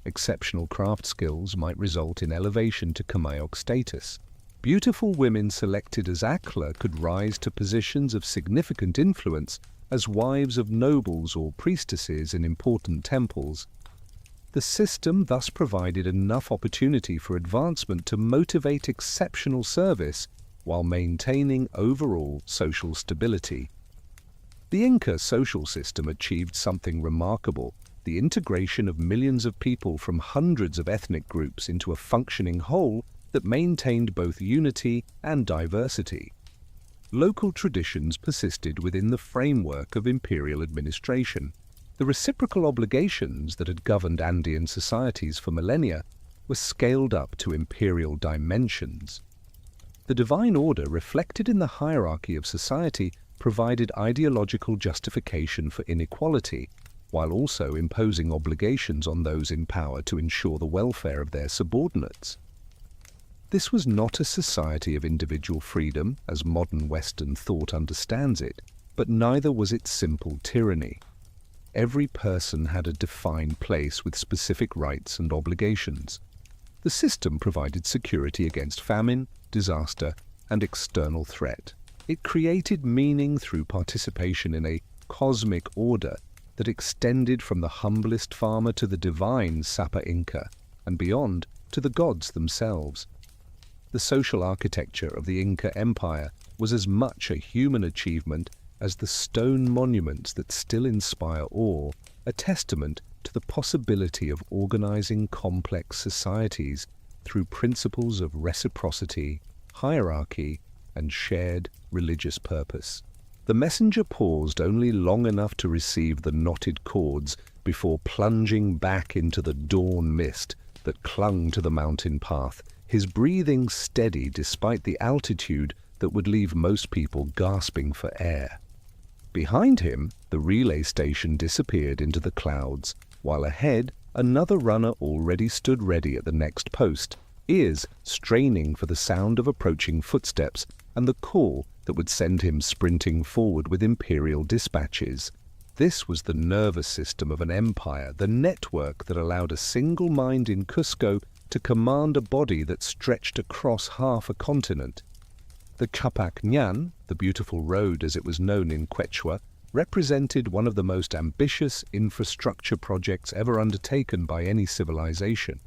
Exceptional craft skills might result in elevation to Kamayok status. Beautiful women selected as Akla could rise to positions of significant influence as wives of nobles or priestesses in important temples. The system thus provided enough opportunity for advancement to motivate exceptional service while maintaining overall social stability. The Inca social system achieved something remarkable: the integration of millions of people from hundreds of ethnic groups into a functioning whole that maintained both unity and diversity. Local traditions persisted within the framework of imperial administration. The reciprocal obligations that had governed Andean societies for millennia were scaled up to imperial dimensions. The divine order reflected in the hierarchy of society provided ideological justification for inequality, while also imposing obligations on those in power to ensure the welfare of their subordinates. This was not a society of individual freedom, as modern Western thought understands it, but neither was it simple tyranny. Every person had a defined place with specific rights and obligations. The system provided security against famine, disaster, and external threat. It created meaning through participation in a cosmic order that extended from the humblest farmer to the divine Sapa Inca, and beyond to the gods themselves. The social architecture of the Inca Empire was as much a human achievement as the stone monuments that still inspire awe, a testament to the possibility of organizing complex societies through principles of reciprocity, hierarchy, and shared religious purpose. The messenger paused only long enough to receive the knotted cords before plunging back into the dawn mist that clung to the mountain path, his breathing steady despite the altitude that would leave most people gasping for air. Behind him, the relay station disappeared into the clouds, while ahead, another runner already stood ready at the next post, ears straining for the sound of approaching footsteps and the call that would send him sprinting forward with imperial dispatches. This was the nervous system of an empire, the network that allowed a single mind in Cusco to command a body that stretched across half a continent. The Capac Ñan, the beautiful road as it was known in Quechua, represented one of the most ambitious infrastructure projects ever undertaken by any civilization.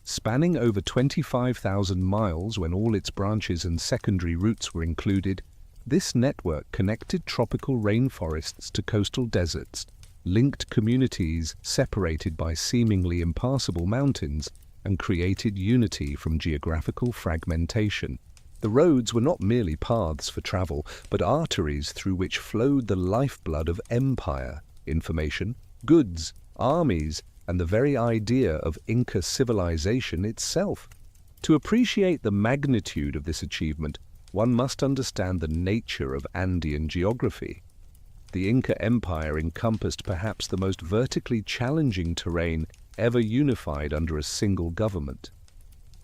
Spanning over 25,000 miles when all its branches and secondary routes were included, this network connected tropical rainforests to coastal deserts, linked communities separated by seemingly impassable mountains, and created unity from geographical fragmentation. The roads were not merely paths for travel, but arteries through which flowed the lifeblood of empire, information, goods, armies, and the very idea of Inca civilization itself. To appreciate the magnitude of this achievement, one must understand the nature of Andean geography. The Inca Empire encompassed perhaps the most vertically challenging terrain ever unified under a single government.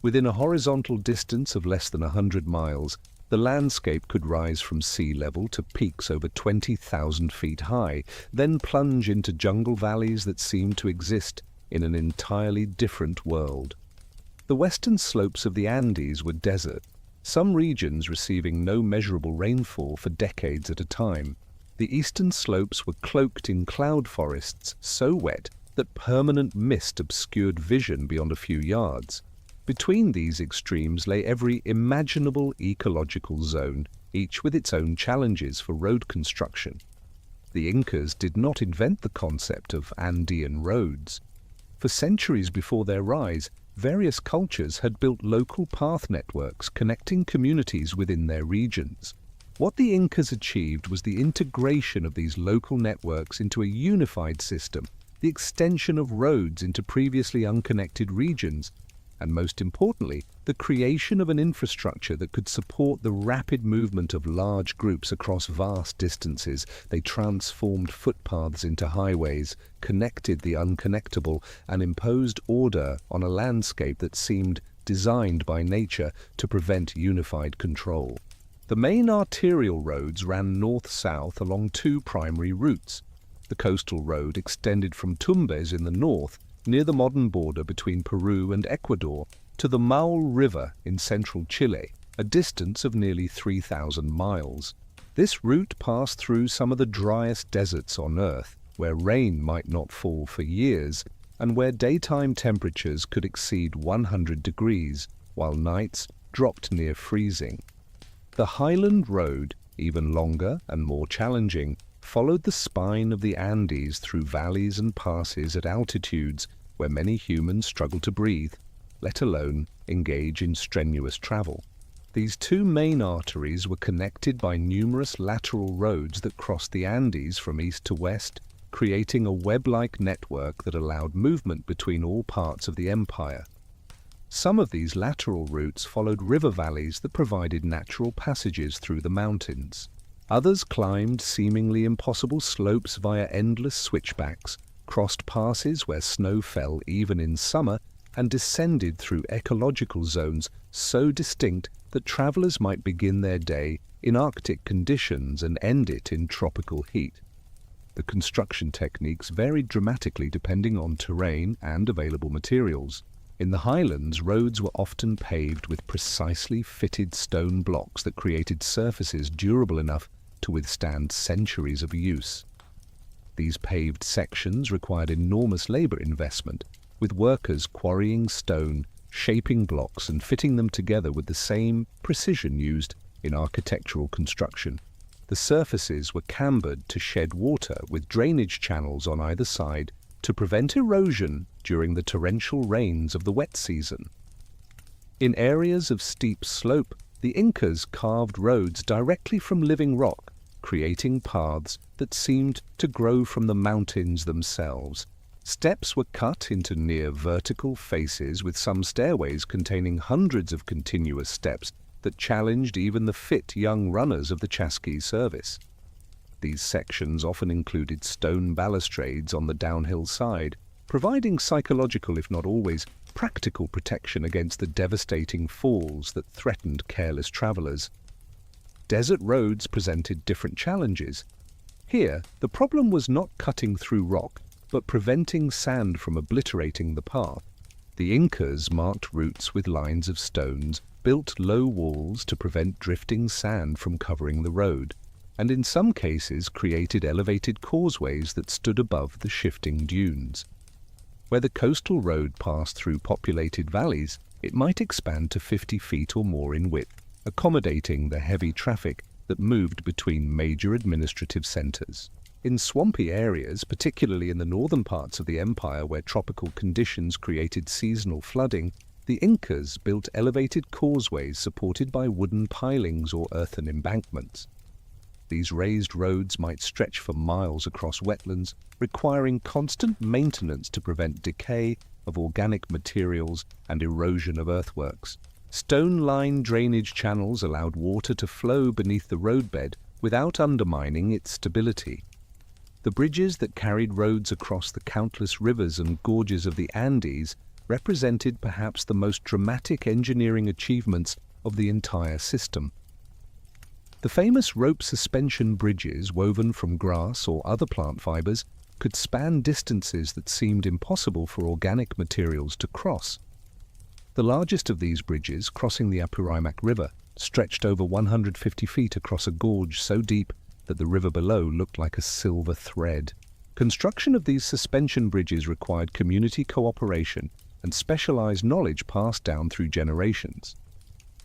Within a horizontal distance of less than 100 miles, the landscape could rise from sea level to peaks over 20,000 feet high, then plunge into jungle valleys that seemed to exist in an entirely different world. The western slopes of the Andes were desert, some regions receiving no measurable rainfall for decades at a time. The eastern slopes were cloaked in cloud forests so wet that permanent mist obscured vision beyond a few yards. Between these extremes lay every imaginable ecological zone, each with its own challenges for road construction. The Incas did not invent the concept of Andean roads. For centuries before their rise, various cultures had built local path networks connecting communities within their regions. What the Incas achieved was the integration of these local networks into a unified system, the extension of roads into previously unconnected regions, and most importantly, the creation of an infrastructure that could support the rapid movement of large groups across vast distances. They transformed footpaths into highways, connected the unconnectable, and imposed order on a landscape that seemed designed by nature to prevent unified control. The main arterial roads ran north-south along two primary routes. The coastal road extended from Tumbes in the north, near the modern border between Peru and Ecuador, to the Maule River in central Chile, a distance of nearly 3,000 miles. This route passed through some of the driest deserts on Earth, where rain might not fall for years, and where daytime temperatures could exceed 100 degrees, while nights dropped near freezing. The Highland Road, even longer and more challenging, followed the spine of the Andes through valleys and passes at altitudes where many humans struggle to breathe, let alone engage in strenuous travel. These two main arteries were connected by numerous lateral roads that crossed the Andes from east to west, creating a web-like network that allowed movement between all parts of the empire. Some of these lateral routes followed river valleys that provided natural passages through the mountains. Others climbed seemingly impossible slopes via endless switchbacks, crossed passes where snow fell even in summer, and descended through ecological zones so distinct that travelers might begin their day in Arctic conditions and end it in tropical heat. The construction techniques varied dramatically depending on terrain and available materials. In the highlands, roads were often paved with precisely fitted stone blocks that created surfaces durable enough to withstand centuries of use. These paved sections required enormous labor investment, with workers quarrying stone, shaping blocks, and fitting them together with the same precision used in architectural construction. The surfaces were cambered to shed water with drainage channels on either side to prevent erosion during the torrential rains of the wet season. In areas of steep slope, the Incas carved roads directly from living rock, creating paths that seemed to grow from the mountains themselves. Steps were cut into near vertical faces, with some stairways containing hundreds of continuous steps that challenged even the fit young runners of the chasqui service. These sections often included stone balustrades on the downhill side, providing psychological, if not always practical, protection against the devastating falls that threatened careless travelers. Desert roads presented different challenges. Here, the problem was not cutting through rock, but preventing sand from obliterating the path. The Incas marked routes with lines of stones, built low walls to prevent drifting sand from covering the road, and in some cases created elevated causeways that stood above the shifting dunes. Where the coastal road passed through populated valleys, it might expand to 50 feet or more in width, accommodating the heavy traffic that moved between major administrative centers. In swampy areas, particularly in the northern parts of the empire where tropical conditions created seasonal flooding, the Incas built elevated causeways supported by wooden pilings or earthen embankments. These raised roads might stretch for miles across wetlands, requiring constant maintenance to prevent decay of organic materials and erosion of earthworks. Stone-lined drainage channels allowed water to flow beneath the roadbed without undermining its stability. The bridges that carried roads across the countless rivers and gorges of the Andes represented perhaps the most dramatic engineering achievements of the entire system. The famous rope suspension bridges, woven from grass or other plant fibers, could span distances that seemed impossible for organic materials to cross. The largest of these bridges, crossing the Apurimac River, stretched over 150 feet across a gorge so deep that the river below looked like a silver thread. Construction of these suspension bridges required community cooperation and specialized knowledge passed down through generations.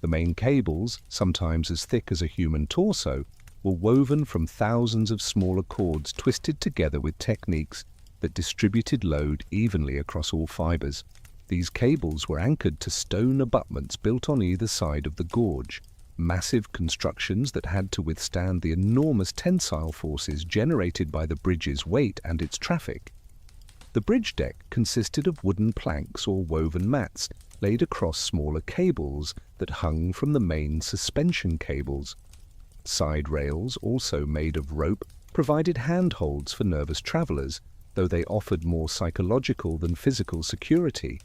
The main cables, sometimes as thick as a human torso, were woven from thousands of smaller cords twisted together with techniques that distributed load evenly across all fibers. These cables were anchored to stone abutments built on either side of the gorge, massive constructions that had to withstand the enormous tensile forces generated by the bridge's weight and its traffic. The bridge deck consisted of wooden planks or woven mats laid across smaller cables that hung from the main suspension cables. Side rails, also made of rope, provided handholds for nervous travelers, though they offered more psychological than physical security.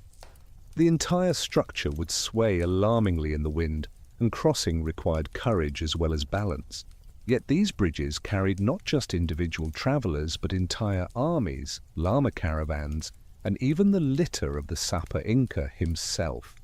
The entire structure would sway alarmingly in the wind, and crossing required courage as well as balance. Yet these bridges carried not just individual travelers, but entire armies, llama caravans, and even the litter of the Sapa Inca himself.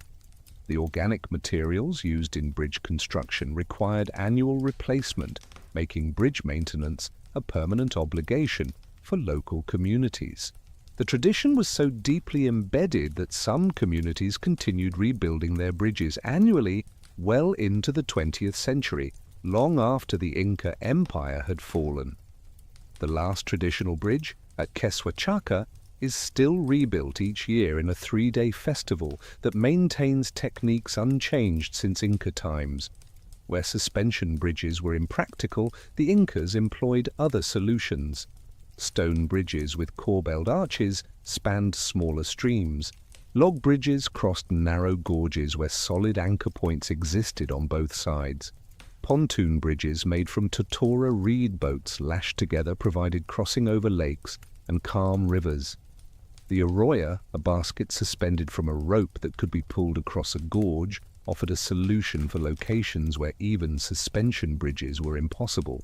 The organic materials used in bridge construction required annual replacement, making bridge maintenance a permanent obligation for local communities. The tradition was so deeply embedded that some communities continued rebuilding their bridges annually well into the 20th century, long after the Inca Empire had fallen. The last traditional bridge at Cajamarca is still rebuilt each year in a 3-day festival that maintains techniques unchanged since Inca times. Where suspension bridges were impractical, the Incas employed other solutions. Stone bridges with corbelled arches spanned smaller streams. Log bridges crossed narrow gorges where solid anchor points existed on both sides. Pontoon bridges made from totora reed boats lashed together provided crossing over lakes and calm rivers. The arroyo, a basket suspended from a rope that could be pulled across a gorge, offered a solution for locations where even suspension bridges were impossible.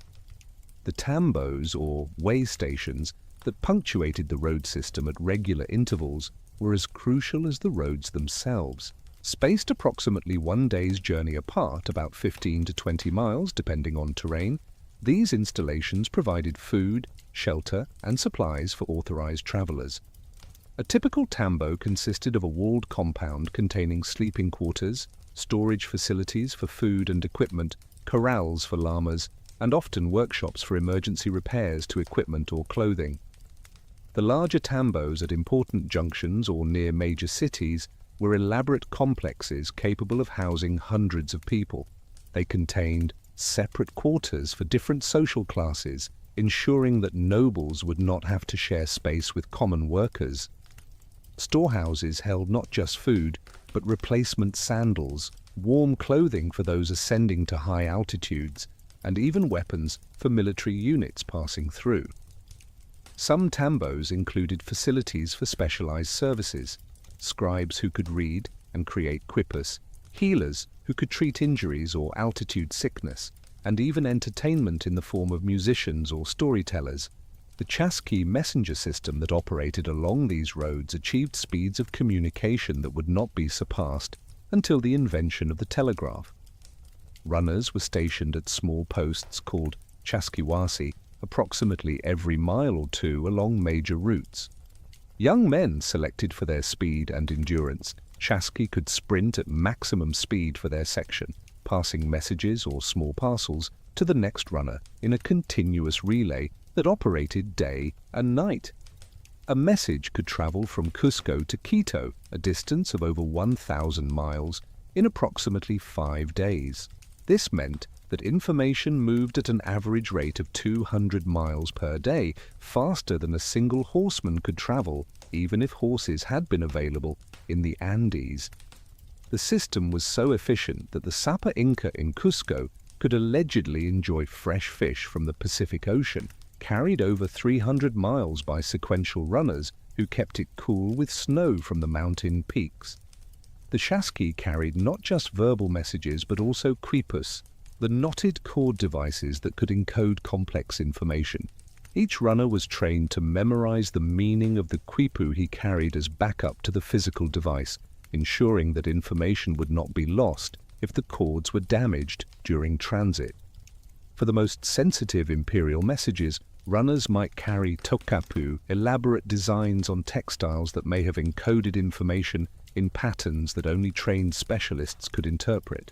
The tambos, or way stations, that punctuated the road system at regular intervals were as crucial as the roads themselves. Spaced approximately 1 day's journey apart, about 15 to 20 miles depending on terrain, these installations provided food, shelter, and supplies for authorized travelers. A typical tambo consisted of a walled compound containing sleeping quarters, storage facilities for food and equipment, corrals for llamas, and often workshops for emergency repairs to equipment or clothing. The larger tambos at important junctions or near major cities were elaborate complexes capable of housing hundreds of people. They contained separate quarters for different social classes, ensuring that nobles would not have to share space with common workers. Storehouses held not just food, but replacement sandals, warm clothing for those ascending to high altitudes, and even weapons for military units passing through. Some tambos included facilities for specialized services, scribes who could read and create quipus, healers who could treat injuries or altitude sickness, and even entertainment in the form of musicians or storytellers. The chasqui messenger system that operated along these roads achieved speeds of communication that would not be surpassed until the invention of the telegraph. Runners were stationed at small posts called chasquiwasi approximately every mile or two along major routes. Young men selected for their speed and endurance, chasqui could sprint at maximum speed for their section, passing messages or small parcels to the next runner in a continuous relay that operated day and night. A message could travel from Cusco to Quito, a distance of over 1,000 miles, in approximately 5 days. This meant that information moved at an average rate of 200 miles per day, faster than a single horseman could travel, even if horses had been available in the Andes. The system was so efficient that the Sapa Inca in Cusco could allegedly enjoy fresh fish from the Pacific Ocean, carried over 300 miles by sequential runners who kept it cool with snow from the mountain peaks. The chasqui carried not just verbal messages but also quipus, the knotted cord devices that could encode complex information. Each runner was trained to memorize the meaning of the quipu he carried as backup to the physical device, ensuring that information would not be lost if the cords were damaged during transit. For the most sensitive imperial messages, runners might carry tokapu, elaborate designs on textiles that may have encoded information in patterns that only trained specialists could interpret.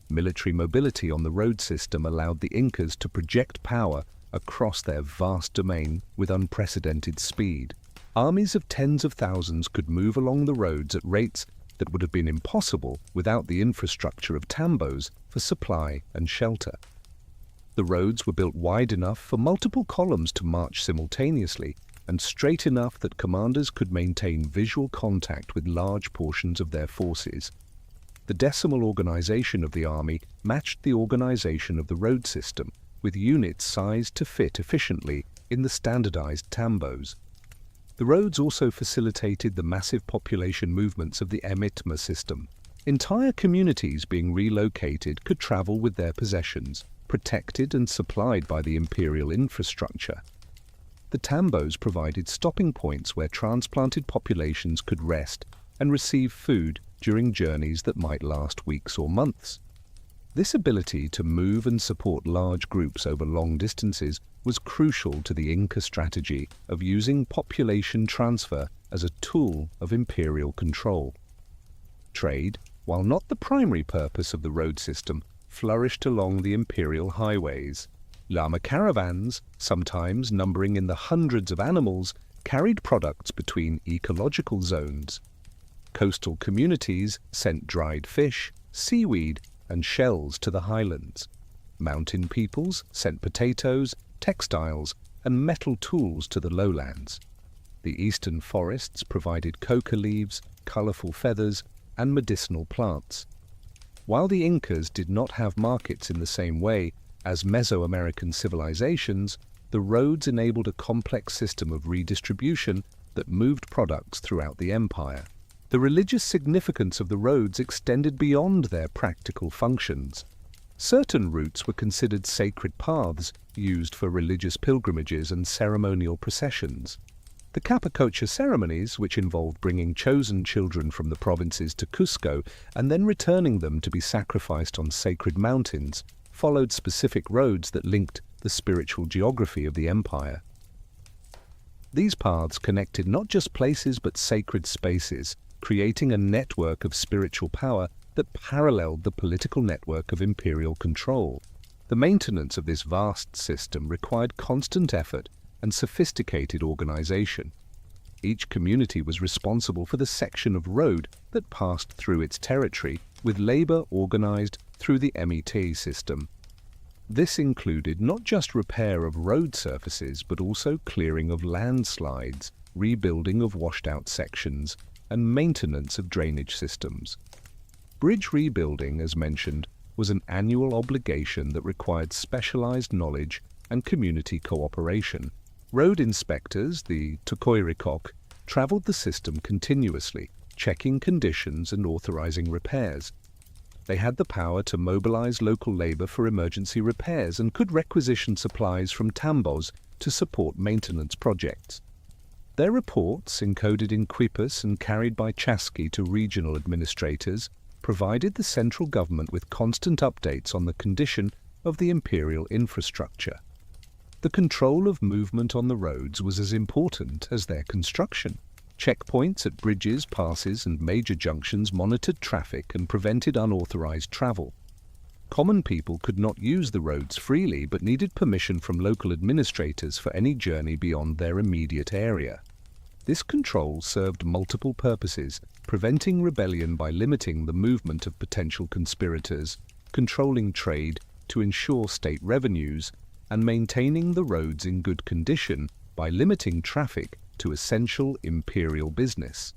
Military mobility on the road system allowed the Incas to project power across their vast domain with unprecedented speed. Armies of tens of thousands could move along the roads at rates that would have been impossible without the infrastructure of tambos for supply and shelter. The roads were built wide enough for multiple columns to march simultaneously and straight enough that commanders could maintain visual contact with large portions of their forces. The decimal organization of the army matched the organization of the road system, with units sized to fit efficiently in the standardized tambos. The roads also facilitated the massive population movements of the emitma system. Entire communities being relocated could travel with their possessions, protected and supplied by the imperial infrastructure. The tambos provided stopping points where transplanted populations could rest and receive food during journeys that might last weeks or months. This ability to move and support large groups over long distances was crucial to the Inca strategy of using population transfer as a tool of imperial control. Trade, while not the primary purpose of the road system, flourished along the imperial highways. Llama caravans, sometimes numbering in the hundreds of animals, carried products between ecological zones. Coastal communities sent dried fish, seaweed, and shells to the highlands. Mountain peoples sent potatoes, textiles, and metal tools to the lowlands. The eastern forests provided coca leaves, colorful feathers, and medicinal plants. While the Incas did not have markets in the same way as Mesoamerican civilizations, the roads enabled a complex system of redistribution that moved products throughout the empire. The religious significance of the roads extended beyond their practical functions. Certain routes were considered sacred paths used for religious pilgrimages and ceremonial processions. The Capacocha ceremonies, which involved bringing chosen children from the provinces to Cusco and then returning them to be sacrificed on sacred mountains, followed specific roads that linked the spiritual geography of the empire. These paths connected not just places but sacred spaces, creating a network of spiritual power that paralleled the political network of imperial control. The maintenance of this vast system required constant effort and sophisticated organization. Each community was responsible for the section of road that passed through its territory, with labor organized through the MET system. This included not just repair of road surfaces, but also clearing of landslides, rebuilding of washed-out sections, and maintenance of drainage systems. Bridge rebuilding, as mentioned, was an annual obligation that required specialized knowledge and community cooperation. Road inspectors, the Tukoirikok, traveled the system continuously, checking conditions and authorizing repairs. They had the power to mobilize local labor for emergency repairs and could requisition supplies from tambos to support maintenance projects. Their reports, encoded in Quipus and carried by Chasqui to regional administrators, provided the central government with constant updates on the condition of the imperial infrastructure. The control of movement on the roads was as important as their construction. Checkpoints at bridges, passes, and major junctions monitored traffic and prevented unauthorized travel. Common people could not use the roads freely but needed permission from local administrators for any journey beyond their immediate area. This control served multiple purposes, preventing rebellion by limiting the movement of potential conspirators, controlling trade to ensure state revenues, and maintaining the roads in good condition by limiting traffic to essential imperial business.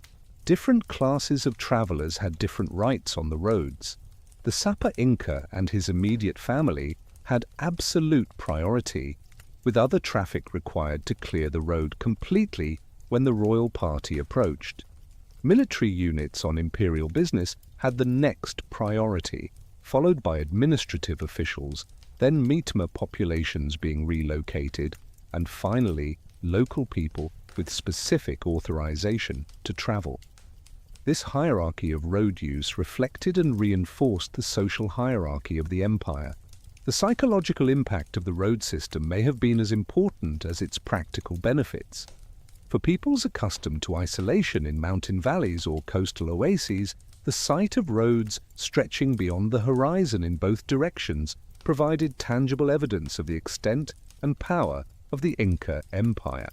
Different classes of travelers had different rights on the roads. The Sapa Inca and his immediate family had absolute priority, with other traffic required to clear the road completely when the royal party approached. Military units on imperial business had the next priority, followed by administrative officials, then Mi'kmaq populations being relocated, and finally local people with specific authorization to travel. This hierarchy of road use reflected and reinforced the social hierarchy of the empire. The psychological impact of the road system may have been as important as its practical benefits. For peoples accustomed to isolation in mountain valleys or coastal oases, the sight of roads stretching beyond the horizon in both directions provided tangible evidence of the extent and power of the Inca Empire.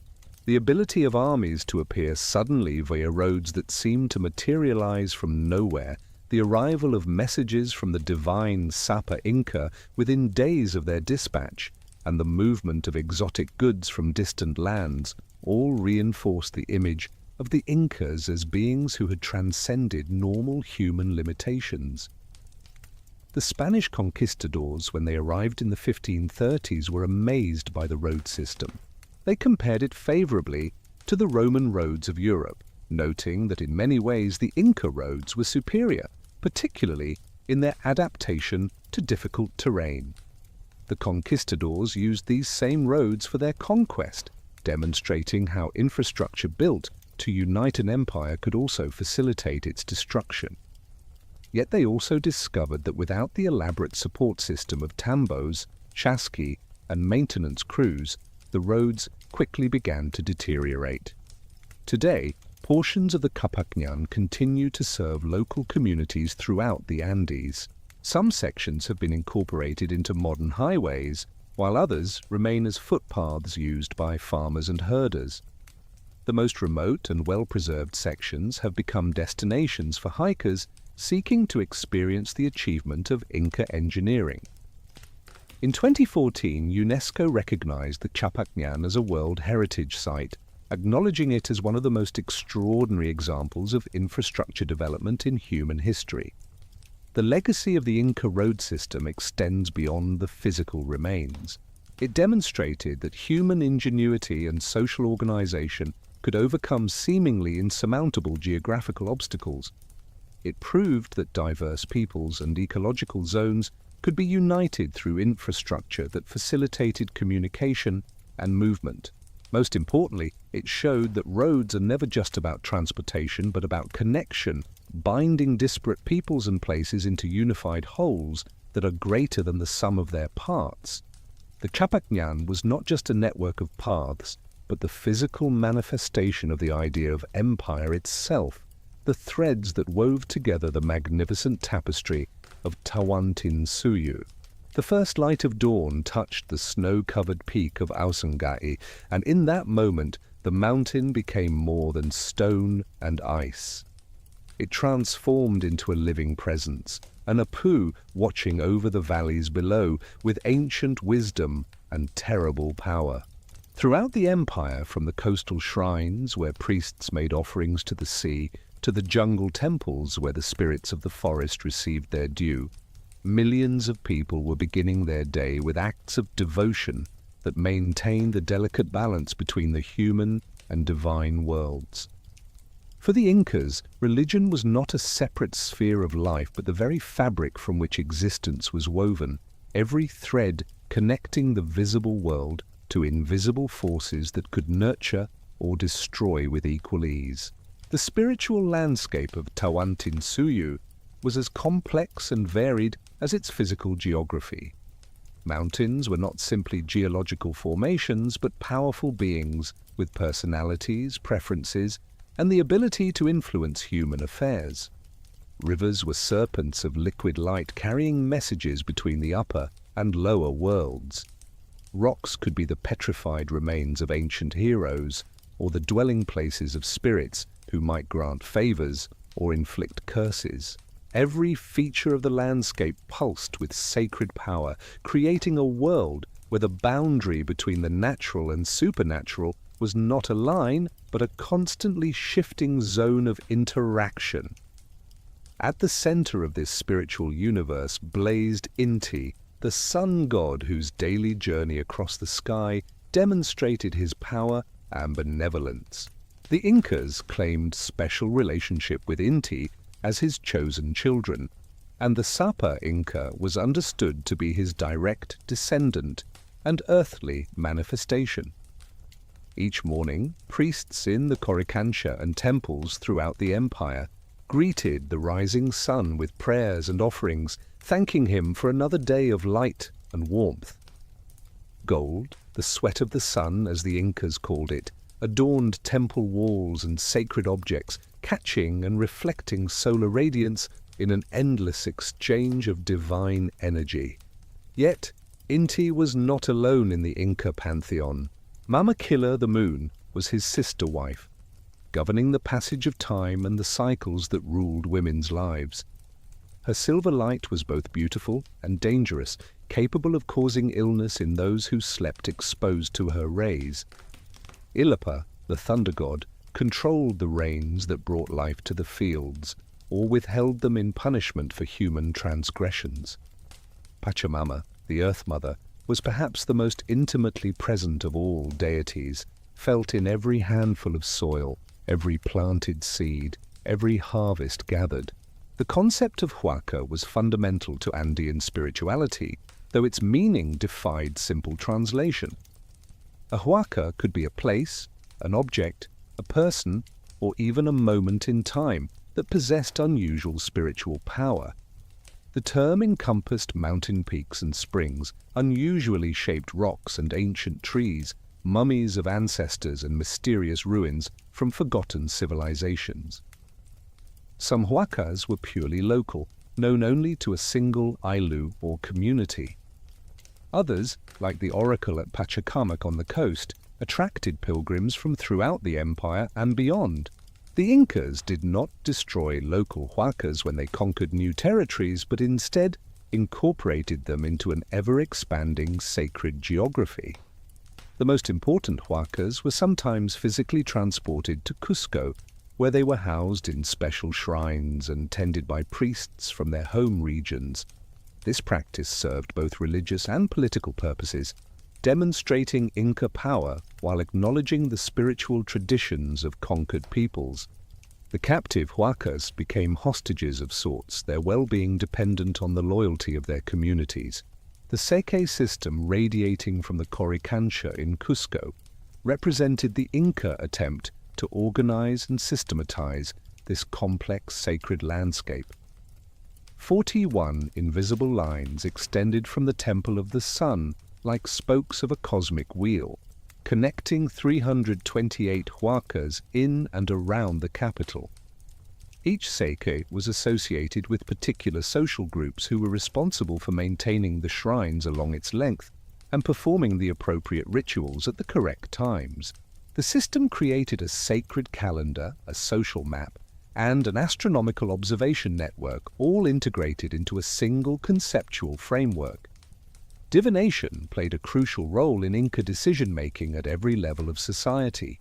The ability of armies to appear suddenly via roads that seemed to materialize from nowhere, the arrival of messages from the divine Sapa Inca within days of their dispatch, and the movement of exotic goods from distant lands all reinforced the image of the Incas as beings who had transcended normal human limitations. The Spanish conquistadors, when they arrived in the 1530s, were amazed by the road system. They compared it favorably to the Roman roads of Europe, noting that in many ways the Inca roads were superior, particularly in their adaptation to difficult terrain. The conquistadors used these same roads for their conquest, demonstrating how infrastructure built to unite an empire could also facilitate its destruction. Yet they also discovered that without the elaborate support system of tambos, chasqui, and maintenance crews, the roads quickly began to deteriorate. Today, portions of the Capacñan continue to serve local communities throughout the Andes. Some sections have been incorporated into modern highways, while others remain as footpaths used by farmers and herders. The most remote and well-preserved sections have become destinations for hikers seeking to experience the achievement of Inca engineering. In 2014, UNESCO recognized the Capacñan as a World Heritage Site, acknowledging it as one of the most extraordinary examples of infrastructure development in human history. The legacy of the Inca road system extends beyond the physical remains. It demonstrated that human ingenuity and social organization could overcome seemingly insurmountable geographical obstacles. It proved that diverse peoples and ecological zones could be united through infrastructure that facilitated communication and movement. Most importantly, it showed that roads are never just about transportation, but about connection, binding disparate peoples and places into unified wholes that are greater than the sum of their parts. The Capacñan was not just a network of paths, but the physical manifestation of the idea of empire itself, the threads that wove together the magnificent tapestry of Tawantinsuyu. The first light of dawn touched the snow-covered peak of Ausangai, and in that moment the mountain became more than stone and ice. It transformed into a living presence, an Apu watching over the valleys below with ancient wisdom and terrible power. Throughout the empire, from the coastal shrines where priests made offerings to the sea, to the jungle temples where the spirits of the forest received their due, millions of people were beginning their day with acts of devotion that maintained the delicate balance between the human and divine worlds. For the Incas, religion was not a separate sphere of life, but the very fabric from which existence was woven, every thread connecting the visible world to invisible forces that could nurture or destroy with equal ease. The spiritual landscape of Tawantinsuyu was as complex and varied as its physical geography. Mountains were not simply geological formations, but powerful beings with personalities, preferences, and the ability to influence human affairs. Rivers were serpents of liquid light carrying messages between the upper and lower worlds. Rocks could be the petrified remains of ancient heroes, or the dwelling places of spirits who might grant favors or inflict curses. Every feature of the landscape pulsed with sacred power, creating a world where the boundary between the natural and supernatural was not a line, but a constantly shifting zone of interaction. At the center of this spiritual universe blazed Inti, the sun god whose daily journey across the sky demonstrated his power and benevolence. The Incas claimed special relationship with Inti as his chosen children, and the Sapa Inca was understood to be his direct descendant and earthly manifestation. Each morning, priests in the Coricancha and temples throughout the empire greeted the rising sun with prayers and offerings, thanking him for another day of light and warmth. Gold, the sweat of the sun as the Incas called it, adorned temple walls and sacred objects, catching and reflecting solar radiance in an endless exchange of divine energy. Yet, Inti was not alone in the Inca pantheon. Mama Killa the moon was his sister wife, governing the passage of time and the cycles that ruled women's lives. Her silver light was both beautiful and dangerous, capable of causing illness in those who slept exposed to her rays. Illapa, the thunder god, controlled the rains that brought life to the fields, or withheld them in punishment for human transgressions. Pachamama, the earth mother, was perhaps the most intimately present of all deities, felt in every handful of soil, every planted seed, every harvest gathered. The concept of huaca was fundamental to Andean spirituality, though its meaning defied simple translation. A huaca could be a place, an object, a person, or even a moment in time that possessed unusual spiritual power. The term encompassed mountain peaks and springs, unusually shaped rocks and ancient trees, mummies of ancestors and mysterious ruins from forgotten civilizations. Some huacas were purely local, known only to a single ilu or community. Others, like the oracle at Pachacamac on the coast, attracted pilgrims from throughout the empire and beyond. The Incas did not destroy local huacas when they conquered new territories, but instead incorporated them into an ever-expanding sacred geography. The most important huacas were sometimes physically transported to Cusco, where they were housed in special shrines and tended by priests from their home regions. This practice served both religious and political purposes, demonstrating Inca power while acknowledging the spiritual traditions of conquered peoples. The captive huacas became hostages of sorts, their well-being dependent on the loyalty of their communities. The Seke system radiating from the Coricancha in Cusco represented the Inca attempt to organize and systematize this complex sacred landscape. 41 invisible lines extended from the Temple of the Sun like spokes of a cosmic wheel, connecting 328 huacas in and around the capital. Each seke was associated with particular social groups who were responsible for maintaining the shrines along its length and performing the appropriate rituals at the correct times. The system created a sacred calendar, a social map, and an astronomical observation network, all integrated into a single conceptual framework. Divination played a crucial role in Inca decision-making at every level of society.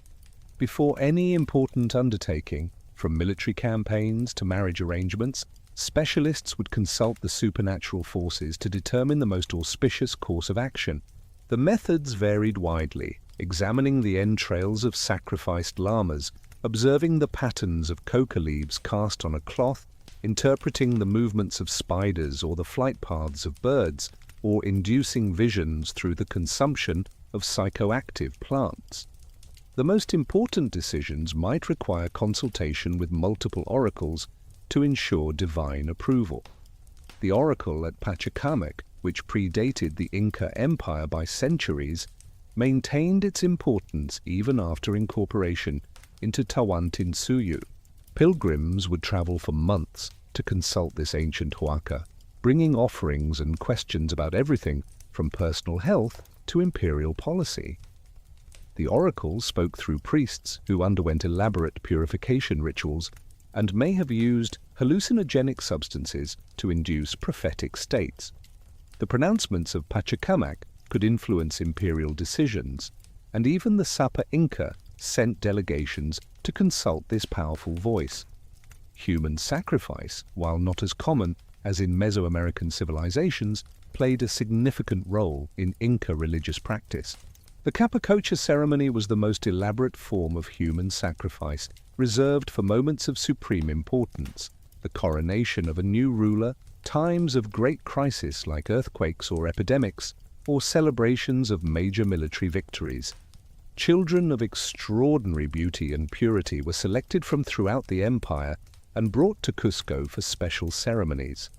Before any important undertaking, from military campaigns to marriage arrangements, specialists would consult the supernatural forces to determine the most auspicious course of action. The methods varied widely, examining the entrails of sacrificed llamas, observing the patterns of coca leaves cast on a cloth, interpreting the movements of spiders or the flight paths of birds, or inducing visions through the consumption of psychoactive plants. The most important decisions might require consultation with multiple oracles to ensure divine approval. The oracle at Cajamarca, which predated the Inca Empire by centuries, maintained its importance even after incorporation into Tawantinsuyu. Pilgrims would travel for months to consult this ancient huaca, bringing offerings and questions about everything from personal health to imperial policy. The oracle spoke through priests who underwent elaborate purification rituals and may have used hallucinogenic substances to induce prophetic states. The pronouncements of Cajamarca could influence imperial decisions, and even the Sapa Inca sent delegations to consult this powerful voice. Human sacrifice, while not as common as in Mesoamerican civilizations, played a significant role in Inca religious practice. The Capacocha ceremony was the most elaborate form of human sacrifice, reserved for moments of supreme importance, the coronation of a new ruler, times of great crisis like earthquakes or epidemics, or celebrations of major military victories. Children of extraordinary beauty and purity were selected from throughout the empire and brought to Cusco for special ceremonies.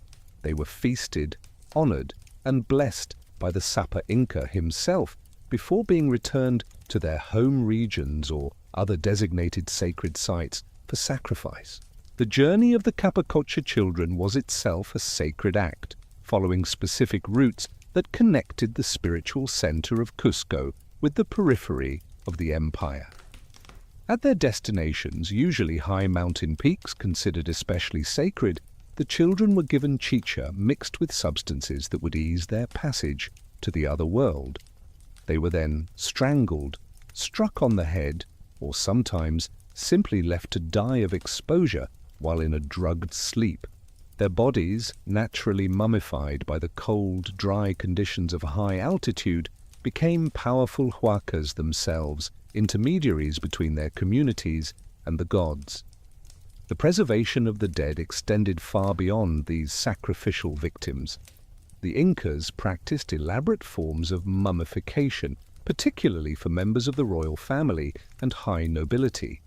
They were feasted, honored, and blessed by the Sapa Inca himself before being returned to their home regions or other designated sacred sites for sacrifice. The journey of the Capacocha children was itself a sacred act, following specific routes that connected the spiritual center of Cusco with the periphery of the empire. At their destinations, usually high mountain peaks considered especially sacred, the children were given chicha mixed with substances that would ease their passage to the other world. They were then strangled, struck on the head, or sometimes simply left to die of exposure while in a drugged sleep. Their bodies, naturally mummified by the cold, dry conditions of high altitude, became powerful huacas themselves, intermediaries between their communities and the gods. The preservation of the dead extended far beyond these sacrificial victims. The Incas practiced elaborate forms of mummification, particularly for members of the royal family and high nobility.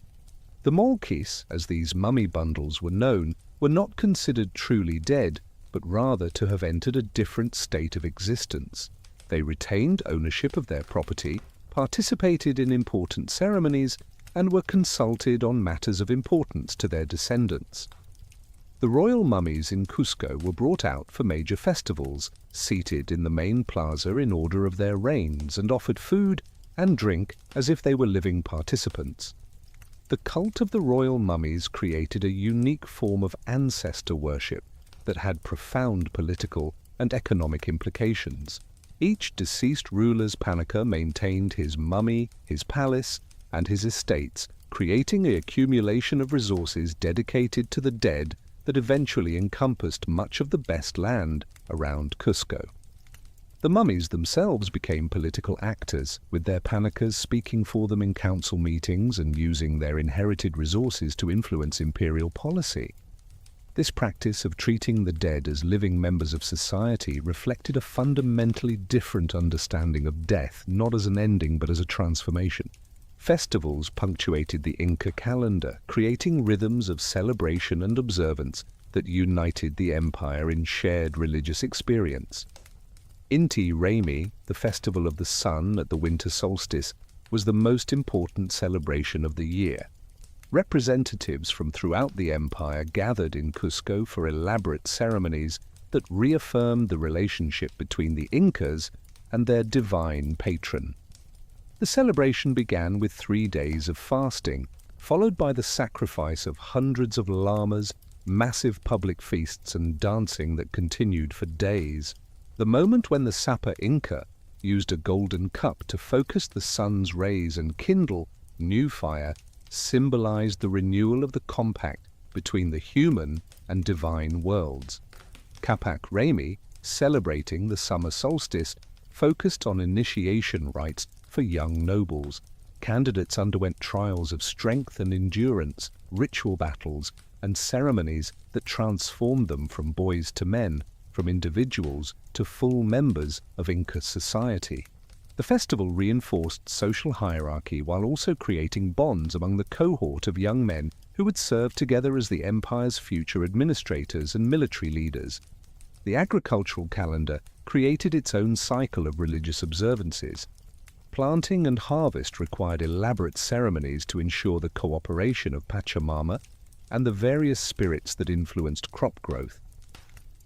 The molquis, as these mummy bundles were known, were not considered truly dead, but rather to have entered a different state of existence. They retained ownership of their property, participated in important ceremonies, and were consulted on matters of importance to their descendants. The royal mummies in Cusco were brought out for major festivals, seated in the main plaza in order of their reigns, and offered food and drink as if they were living participants. The cult of the royal mummies created a unique form of ancestor worship that had profound political and economic implications. Each deceased ruler's panica maintained his mummy, his palace, and his estates, creating an accumulation of resources dedicated to the dead that eventually encompassed much of the best land around Cusco. The mummies themselves became political actors, with their panicas speaking for them in council meetings and using their inherited resources to influence imperial policy. This practice of treating the dead as living members of society reflected a fundamentally different understanding of death, not as an ending but as a transformation. Festivals punctuated the Inca calendar, creating rhythms of celebration and observance that united the empire in shared religious experience. Inti Raymi, the festival of the sun at the winter solstice, was the most important celebration of the year. Representatives from throughout the empire gathered in Cusco for elaborate ceremonies that reaffirmed the relationship between the Incas and their divine patron. The celebration began with 3 days of fasting, followed by the sacrifice of hundreds of llamas, massive public feasts and dancing that continued for days. The moment when the Sapa Inca used a golden cup to focus the sun's rays and kindle new fire symbolized the renewal of the compact between the human and divine worlds. Kapak Remi, celebrating the summer solstice, focused on initiation rites for young nobles. Candidates underwent trials of strength and endurance, ritual battles, and ceremonies that transformed them from boys to men, from individuals to full members of Inca society. The festival reinforced social hierarchy while also creating bonds among the cohort of young men who would serve together as the empire's future administrators and military leaders. The agricultural calendar created its own cycle of religious observances. Planting and harvest required elaborate ceremonies to ensure the cooperation of Pachamama and the various spirits that influenced crop growth.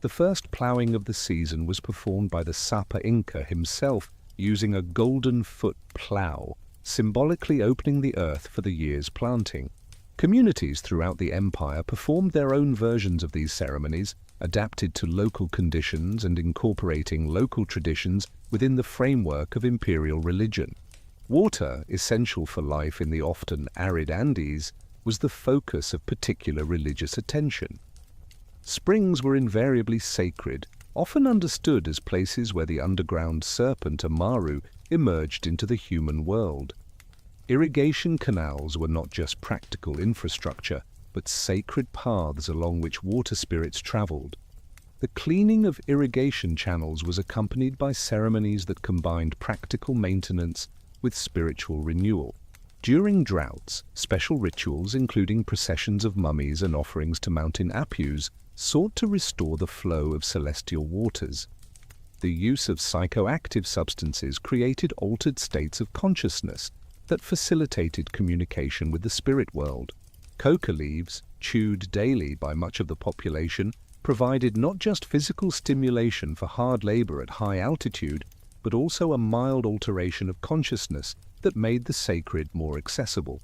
The first ploughing of the season was performed by the Sapa Inca himself using a golden foot plough, symbolically opening the earth for the year's planting. Communities throughout the empire performed their own versions of these ceremonies, adapted to local conditions and incorporating local traditions within the framework of imperial religion. Water, essential for life in the often arid Andes, was the focus of particular religious attention. Springs were invariably sacred, often understood as places where the underground serpent Amaru emerged into the human world. Irrigation canals were not just practical infrastructure, but sacred paths along which water spirits traveled. The cleaning of irrigation channels was accompanied by ceremonies that combined practical maintenance with spiritual renewal. During droughts, special rituals, including processions of mummies and offerings to Mountain Apus, sought to restore the flow of celestial waters. The use of psychoactive substances created altered states of consciousness that facilitated communication with the spirit world. Coca leaves, chewed daily by much of the population, provided not just physical stimulation for hard labor at high altitude, but also a mild alteration of consciousness that made the sacred more accessible.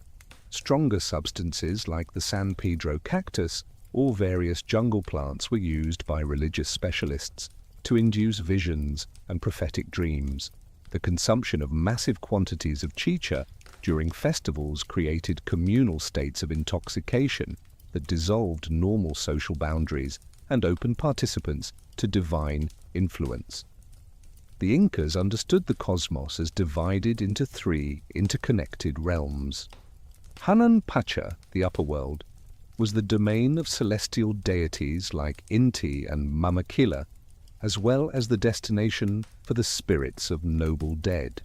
Stronger substances like the San Pedro cactus or various jungle plants were used by religious specialists to induce visions and prophetic dreams. The consumption of massive quantities of chicha during festivals created communal states of intoxication that dissolved normal social boundaries and opened participants to divine influence. The Incas understood the cosmos as divided into three interconnected realms. Hanan Pacha, the upper world, was the domain of celestial deities like Inti and Mamakila, as well as the destination for the spirits of noble dead.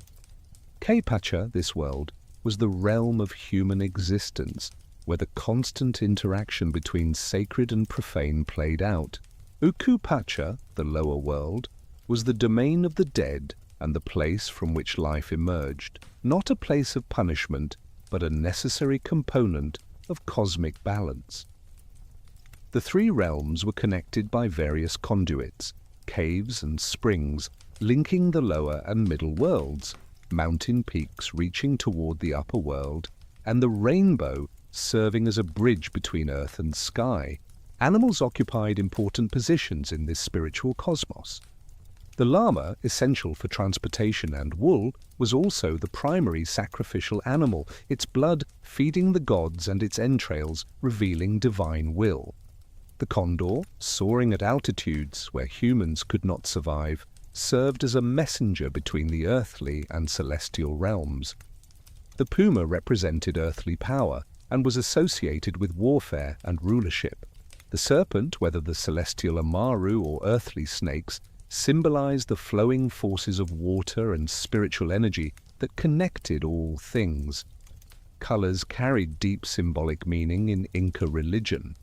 K-Pacha, this world, was the realm of human existence, where the constant interaction between sacred and profane played out. Uku-Pacha, the lower world, was the domain of the dead and the place from which life emerged, not a place of punishment, but a necessary component of cosmic balance. The three realms were connected by various conduits, caves and springs, linking the lower and middle worlds, mountain peaks reaching toward the upper world, and the rainbow serving as a bridge between earth and sky. Animals occupied important positions in this spiritual cosmos. The llama, essential for transportation and wool, was also the primary sacrificial animal, its blood feeding the gods and its entrails revealing divine will. The condor, soaring at altitudes where humans could not survive, served as a messenger between the earthly and celestial realms. The puma represented earthly power and was associated with warfare and rulership. The serpent, whether the celestial Amaru or earthly snakes, symbolized the flowing forces of water and spiritual energy that connected all things. Colors carried deep symbolic meaning in Inca religion.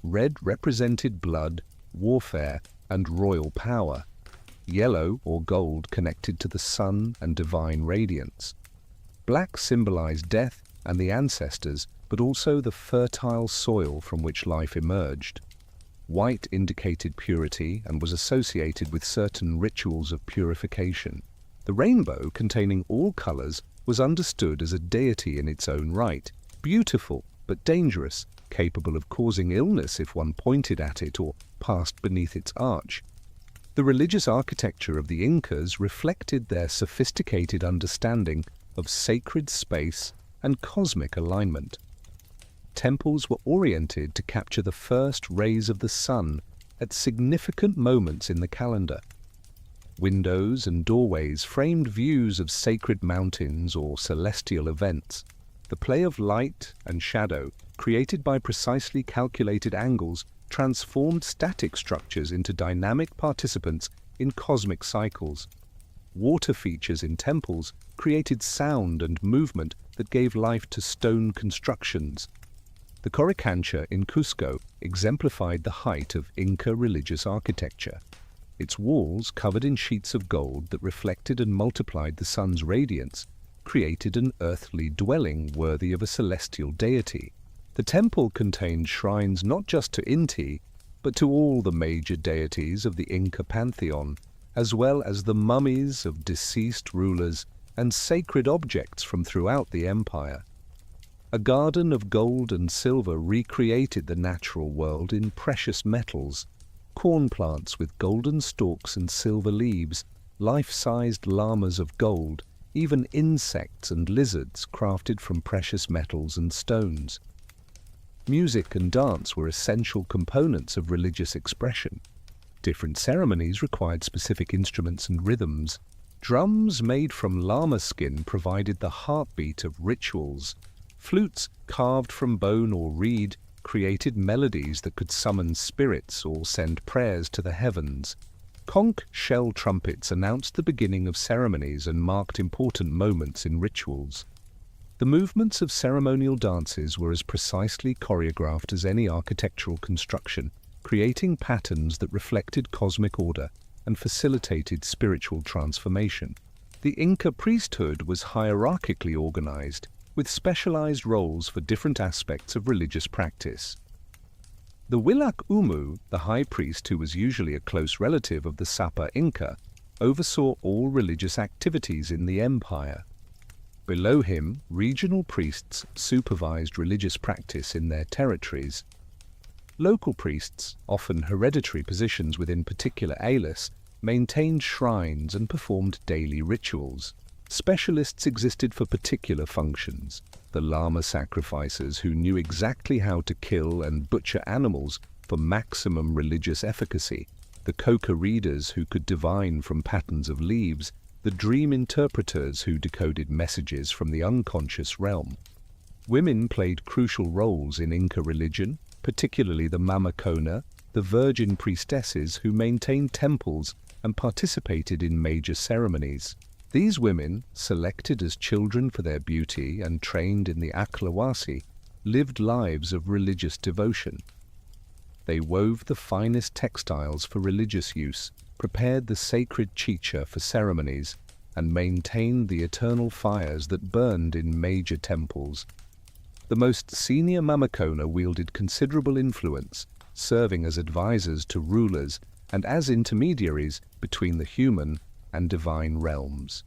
Red represented blood, warfare, and royal power. Yellow or gold connected to the sun and divine radiance. Black symbolized death and the ancestors, but also the fertile soil from which life emerged. White indicated purity and was associated with certain rituals of purification. The rainbow, containing all colors, was understood as a deity in its own right, beautiful but dangerous, capable of causing illness if one pointed at it or passed beneath its arch. The religious architecture of the Incas reflected their sophisticated understanding of sacred space and cosmic alignment. Temples were oriented to capture the first rays of the sun at significant moments in the calendar. Windows and doorways framed views of sacred mountains or celestial events. The play of light and shadow, created by precisely calculated angles, transformed static structures into dynamic participants in cosmic cycles. Water features in temples created sound and movement that gave life to stone constructions. The Coricancha in Cusco exemplified the height of Inca religious architecture. Its walls, covered in sheets of gold that reflected and multiplied the sun's radiance, created an earthly dwelling worthy of a celestial deity. The temple contained shrines not just to Inti, but to all the major deities of the Inca pantheon, as well as the mummies of deceased rulers and sacred objects from throughout the empire. A garden of gold and silver recreated the natural world in precious metals, corn plants with golden stalks and silver leaves, life-sized llamas of gold, even insects and lizards crafted from precious metals and stones. Music and dance were essential components of religious expression. Different ceremonies required specific instruments and rhythms. Drums made from llama skin provided the heartbeat of rituals. Flutes carved from bone or reed created melodies that could summon spirits or send prayers to the heavens. Conch shell trumpets announced the beginning of ceremonies and marked important moments in rituals. The movements of ceremonial dances were as precisely choreographed as any architectural construction, creating patterns that reflected cosmic order and facilitated spiritual transformation. The Inca priesthood was hierarchically organized, with specialized roles for different aspects of religious practice. The Wilak Umu, the high priest who was usually a close relative of the Sapa Inca, oversaw all religious activities in the empire. Below him, regional priests supervised religious practice in their territories. Local priests, often hereditary positions within particular ayllus, maintained shrines and performed daily rituals. Specialists existed for particular functions. The llama sacrificers, who knew exactly how to kill and butcher animals for maximum religious efficacy. The coca readers, who could divine from patterns of leaves. The dream interpreters, who decoded messages from the unconscious realm. Women played crucial roles in Inca religion, particularly the Mamacona, the virgin priestesses who maintained temples and participated in major ceremonies. These women, selected as children for their beauty and trained in the Aklawasi, lived lives of religious devotion. They wove the finest textiles for religious use, prepared the sacred chicha for ceremonies, and maintained the eternal fires that burned in major temples. The most senior Mamacona wielded considerable influence, serving as advisors to rulers and as intermediaries between the human and divine realms.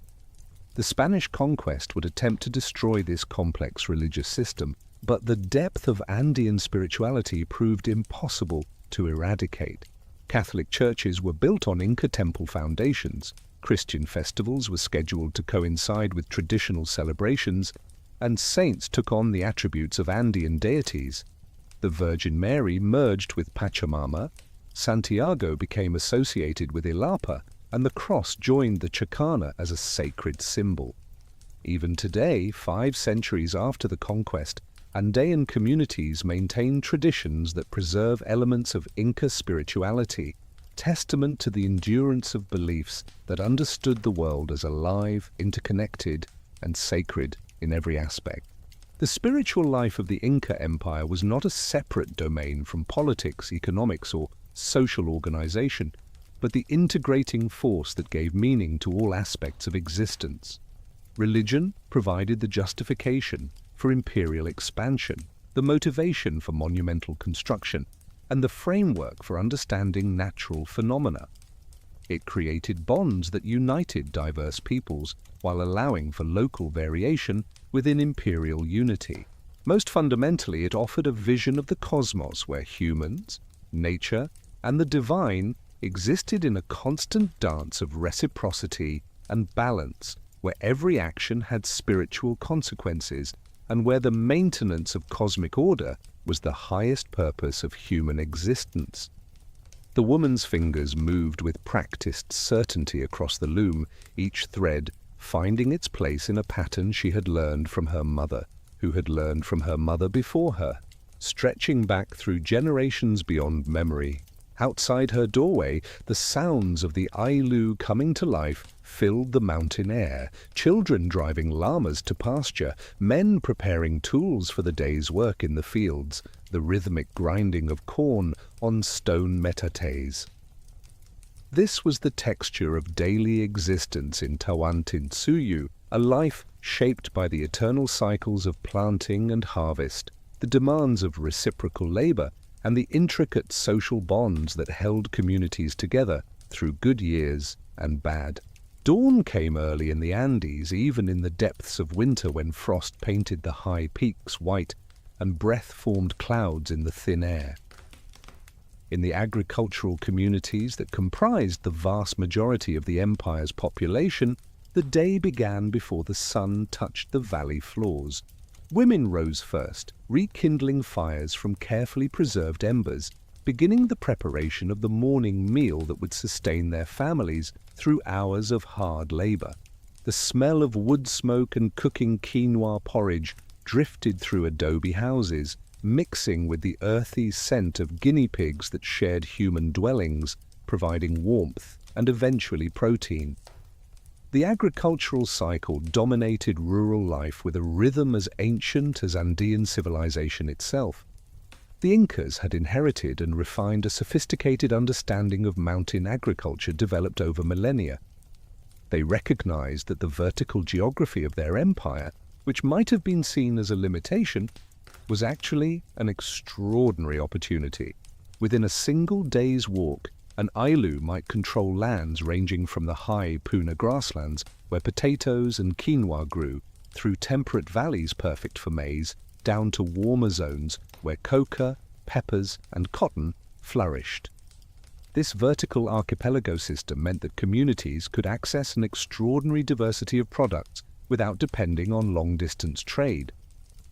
The Spanish conquest would attempt to destroy this complex religious system, but the depth of Andean spirituality proved impossible to eradicate. Catholic churches were built on Inca temple foundations, Christian festivals were scheduled to coincide with traditional celebrations, and saints took on the attributes of Andean deities. The Virgin Mary merged with Pachamama, Santiago became associated with Ilapa, and the cross joined the Chacana as a sacred symbol. Even today, 5 centuries after the conquest, Andean communities maintain traditions that preserve elements of Inca spirituality, testament to the endurance of beliefs that understood the world as alive, interconnected, and sacred in every aspect. The spiritual life of the Inca Empire was not a separate domain from politics, economics, or social organization, but the integrating force that gave meaning to all aspects of existence. Religion provided the justification for imperial expansion, the motivation for monumental construction, and the framework for understanding natural phenomena. It created bonds that united diverse peoples while allowing for local variation within imperial unity. Most fundamentally, it offered a vision of the cosmos where humans, nature, and the divine existed in a constant dance of reciprocity and balance, where every action had spiritual consequences, and where the maintenance of cosmic order was the highest purpose of human existence. The woman's fingers moved with practiced certainty across the loom, each thread finding its place in a pattern she had learned from her mother, who had learned from her mother before her, stretching back through generations beyond memory. Outside her doorway, the sounds of the Ailu coming to life filled the mountain air, children driving llamas to pasture, men preparing tools for the day's work in the fields, the rhythmic grinding of corn on stone metates. This was the texture of daily existence in Tawantinsuyu, a life shaped by the eternal cycles of planting and harvest, the demands of reciprocal labor, and the intricate social bonds that held communities together through good years and bad. Dawn came early in the Andes, even in the depths of winter when frost painted the high peaks white and breath formed clouds in the thin air. In the agricultural communities that comprised the vast majority of the empire's population, the day began before the sun touched the valley floors. Women rose first, rekindling fires from carefully preserved embers, beginning the preparation of the morning meal that would sustain their families through hours of hard labor. The smell of wood smoke and cooking quinoa porridge drifted through adobe houses, mixing with the earthy scent of guinea pigs that shared human dwellings, providing warmth and eventually protein. The agricultural cycle dominated rural life with a rhythm as ancient as Andean civilization itself. The Incas had inherited and refined a sophisticated understanding of mountain agriculture developed over millennia. They recognized that the vertical geography of their empire, which might have been seen as a limitation, was actually an extraordinary opportunity. Within a single day's walk, an Ailu might control lands ranging from the high Puna grasslands, where potatoes and quinoa grew, through temperate valleys perfect for maize, down to warmer zones where coca, peppers, and cotton flourished. This vertical archipelago system meant that communities could access an extraordinary diversity of products without depending on long-distance trade.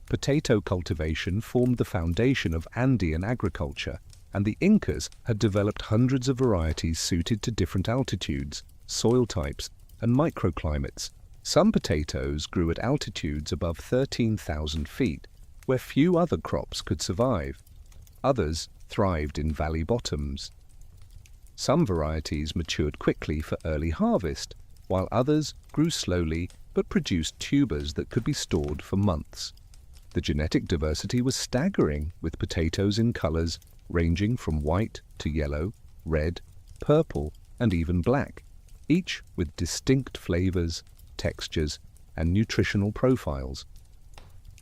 Potato cultivation formed the foundation of Andean agriculture, and the Incas had developed hundreds of varieties suited to different altitudes, soil types, and microclimates. Some potatoes grew at altitudes above 13,000 feet, where few other crops could survive. Others thrived in valley bottoms. Some varieties matured quickly for early harvest, while others grew slowly but produced tubers that could be stored for months. The genetic diversity was staggering, with potatoes in colors ranging from white to yellow, red, purple, and even black, each with distinct flavors, textures, and nutritional profiles.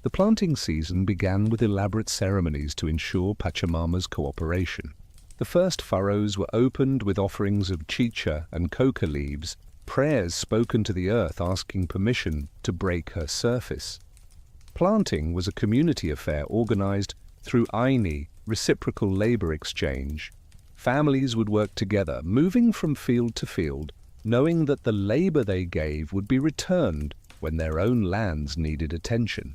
The planting season began with elaborate ceremonies to ensure Pachamama's cooperation. The first furrows were opened with offerings of chicha and coca leaves, prayers spoken to the earth asking permission to break her surface. Planting was a community affair organized through aini, reciprocal labor exchange. Families would work together, moving from field to field, knowing that the labor they gave would be returned when their own lands needed attention.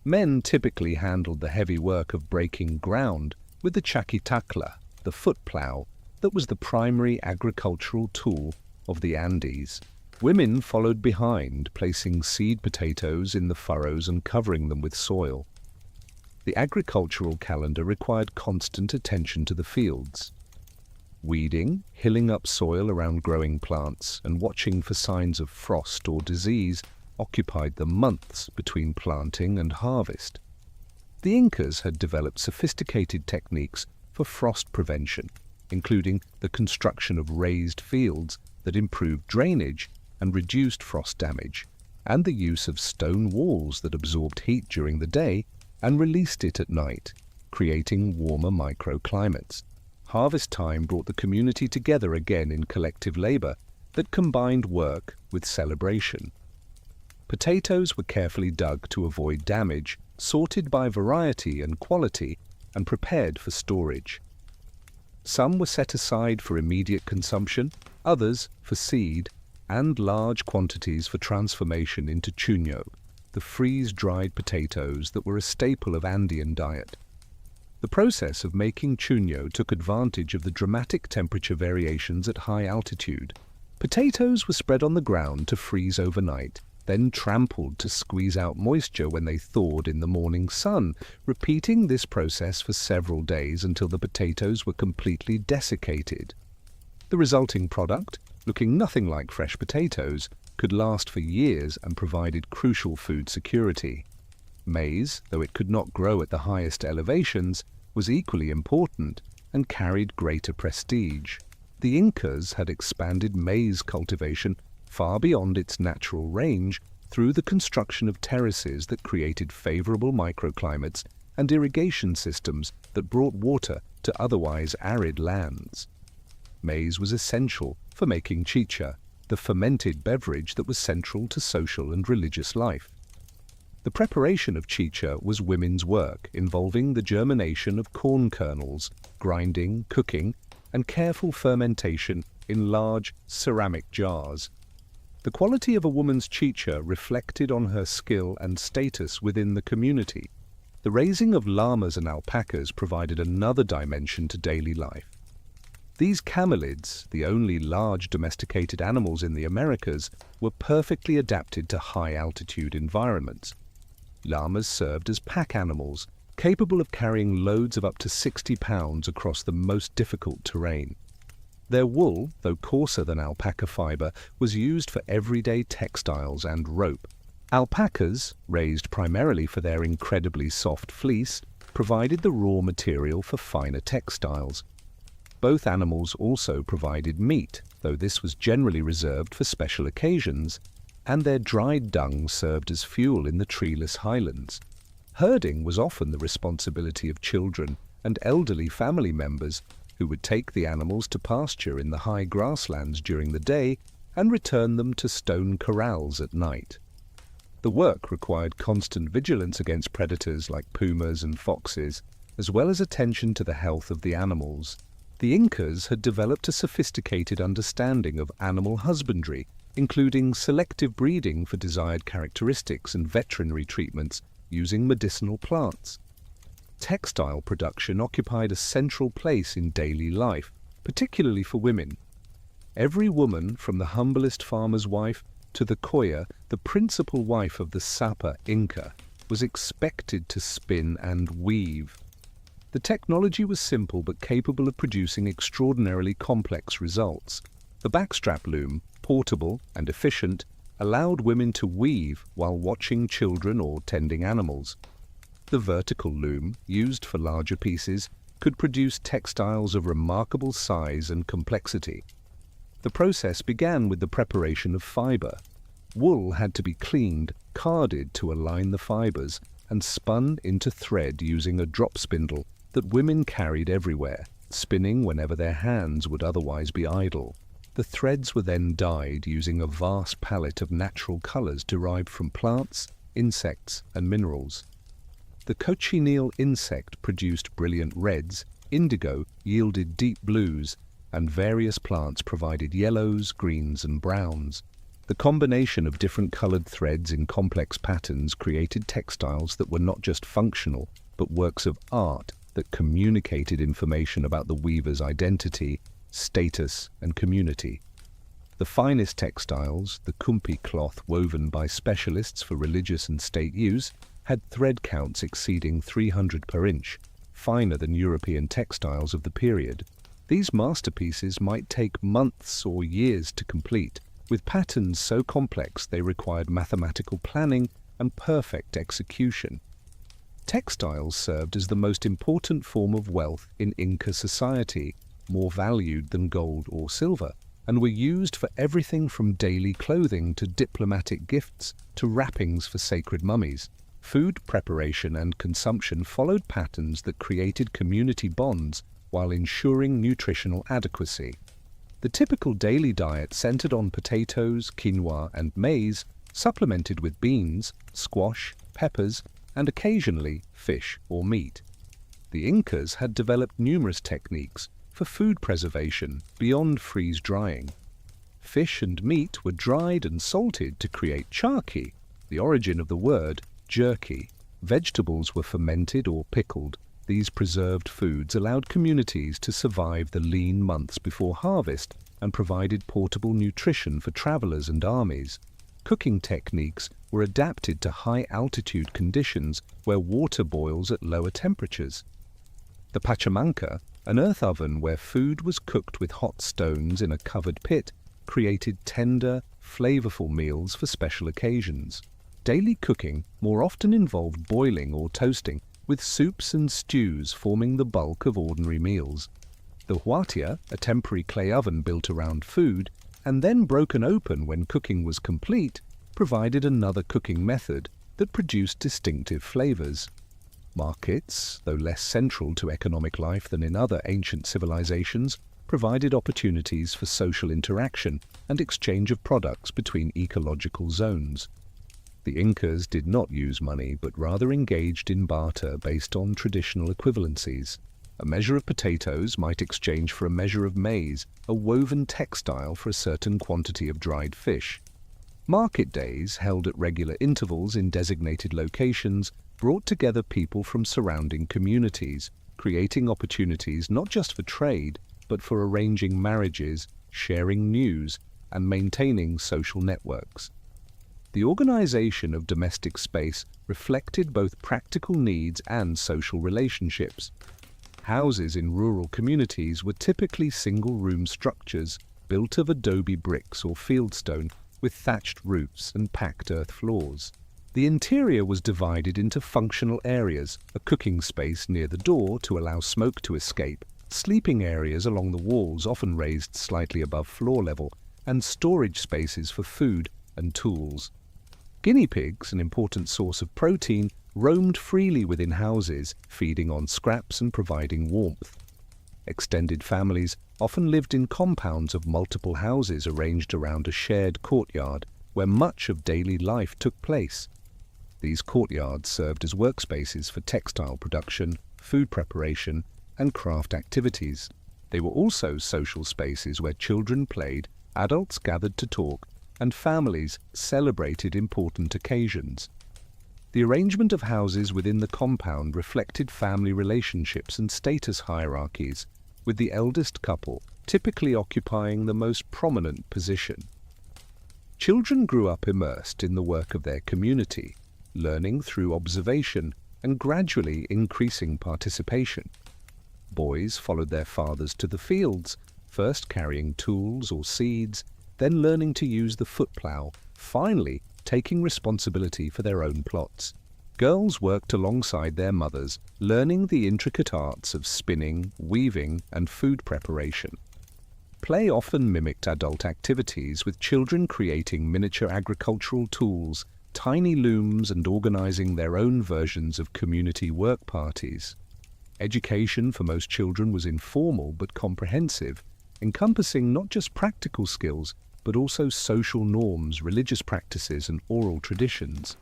Men typically handled the heavy work of breaking ground with the chaquitakla, the foot plow, that was the primary agricultural tool of the Andes. Women followed behind, placing seed potatoes in the furrows and covering them with soil. The agricultural calendar required constant attention to the fields. Weeding, hilling up soil around growing plants, and watching for signs of frost or disease occupied the months between planting and harvest. The Incas had developed sophisticated techniques for frost prevention, including the construction of raised fields that improved drainage and reduced frost damage, and the use of stone walls that absorbed heat during the day and released it at night, creating warmer microclimates. Harvest time brought the community together again in collective labor that combined work with celebration. Potatoes were carefully dug to avoid damage, sorted by variety and quality, and prepared for storage. Some were set aside for immediate consumption, others for seed, and large quantities for transformation into chuño, the freeze-dried potatoes that were a staple of Andean diet. The process of making chuño took advantage of the dramatic temperature variations at high altitude. Potatoes were spread on the ground to freeze overnight, then trampled to squeeze out moisture when they thawed in the morning sun, repeating this process for several days until the potatoes were completely desiccated. The resulting product, looking nothing like fresh potatoes, could last for years and provided crucial food security. Maize, though it could not grow at the highest elevations, was equally important and carried greater prestige. The Incas had expanded maize cultivation far beyond its natural range through the construction of terraces that created favorable microclimates and irrigation systems that brought water to otherwise arid lands. Maize was essential for making chicha, the fermented beverage that was central to social and religious life. The preparation of chicha was women's work, involving the germination of corn kernels, grinding, cooking, and careful fermentation in large ceramic jars. The quality of a woman's chicha reflected on her skill and status within the community. The raising of llamas and alpacas provided another dimension to daily life. These camelids, the only large domesticated animals in the Americas, were perfectly adapted to high-altitude environments. Llamas served as pack animals, capable of carrying loads of up to 60 pounds across the most difficult terrain. Their wool, though coarser than alpaca fiber, was used for everyday textiles and rope. Alpacas, raised primarily for their incredibly soft fleece, provided the raw material for finer textiles. Both animals also provided meat, though this was generally reserved for special occasions, and their dried dung served as fuel in the treeless highlands. Herding was often the responsibility of children and elderly family members who would take the animals to pasture in the high grasslands during the day and return them to stone corrals at night. The work required constant vigilance against predators like pumas and foxes, as well as attention to the health of the animals. The Incas had developed a sophisticated understanding of animal husbandry, including selective breeding for desired characteristics and veterinary treatments using medicinal plants. Textile production occupied a central place in daily life, particularly for women. Every woman, from the humblest farmer's wife to the coya, the principal wife of the Sapa Inca, was expected to spin and weave. The technology was simple but capable of producing extraordinarily complex results. The backstrap loom, portable and efficient, allowed women to weave while watching children or tending animals. The vertical loom, used for larger pieces, could produce textiles of remarkable size and complexity. The process began with the preparation of fiber. Wool had to be cleaned, carded to align the fibers, and spun into thread using a drop spindle that women carried everywhere, spinning whenever their hands would otherwise be idle. The threads were then dyed using a vast palette of natural colors derived from plants, insects, and minerals. The cochineal insect produced brilliant reds, indigo yielded deep blues, and various plants provided yellows, greens, and browns. The combination of different colored threads in complex patterns created textiles that were not just functional, but works of art that communicated information about the weaver's identity, status, and community. The finest textiles, the kumpi cloth woven by specialists for religious and state use, had thread counts exceeding 300 per inch, finer than European textiles of the period. These masterpieces might take months or years to complete, with patterns so complex they required mathematical planning and perfect execution. Textiles served as the most important form of wealth in Inca society, more valued than gold or silver, and were used for everything from daily clothing to diplomatic gifts to wrappings for sacred mummies. Food preparation and consumption followed patterns that created community bonds while ensuring nutritional adequacy. The typical daily diet centered on potatoes, quinoa, and maize, supplemented with beans, squash, peppers, and occasionally fish or meat. The Incas had developed numerous techniques for food preservation beyond freeze-drying. Fish and meat were dried and salted to create charqui, the origin of the word jerky. Vegetables were fermented or pickled. These preserved foods allowed communities to survive the lean months before harvest and provided portable nutrition for travelers and armies. Cooking techniques were adapted to high-altitude conditions where water boils at lower temperatures. The Cajamarca, an earth oven where food was cooked with hot stones in a covered pit, created tender, flavorful meals for special occasions. Daily cooking more often involved boiling or toasting, with soups and stews forming the bulk of ordinary meals. The huatia, a temporary clay oven built around food, and then broken open when cooking was complete, provided another cooking method that produced distinctive flavors. Markets, though less central to economic life than in other ancient civilizations, provided opportunities for social interaction and exchange of products between ecological zones. The Incas did not use money, but rather engaged in barter based on traditional equivalencies. A measure of potatoes might exchange for a measure of maize, a woven textile for a certain quantity of dried fish. Market days, held at regular intervals in designated locations, brought together people from surrounding communities, creating opportunities not just for trade, but for arranging marriages, sharing news, and maintaining social networks. The organization of domestic space reflected both practical needs and social relationships. Houses in rural communities were typically single-room structures built of adobe bricks or fieldstone with thatched roofs and packed earth floors. The interior was divided into functional areas, a cooking space near the door to allow smoke to escape, sleeping areas along the walls often raised slightly above floor level, and storage spaces for food and tools. Guinea pigs, an important source of protein, roamed freely within houses, feeding on scraps and providing warmth. Extended families often lived in compounds of multiple houses arranged around a shared courtyard where much of daily life took place. These courtyards served as workspaces for textile production, food preparation, and craft activities. They were also social spaces where children played, adults gathered to talk, and families celebrated important occasions. The arrangement of houses within the compound reflected family relationships and status hierarchies, with the eldest couple typically occupying the most prominent position. Children grew up immersed in the work of their community, learning through observation and gradually increasing participation. Boys followed their fathers to the fields, first carrying tools or seeds, then learning to use the footplow, finally taking responsibility for their own plots. Girls worked alongside their mothers, learning the intricate arts of spinning, weaving, and food preparation. Play often mimicked adult activities, with children creating miniature agricultural tools, tiny looms, and organizing their own versions of community work parties. Education for most children was informal but comprehensive, encompassing not just practical skills, but also social norms, religious practices, and oral traditions.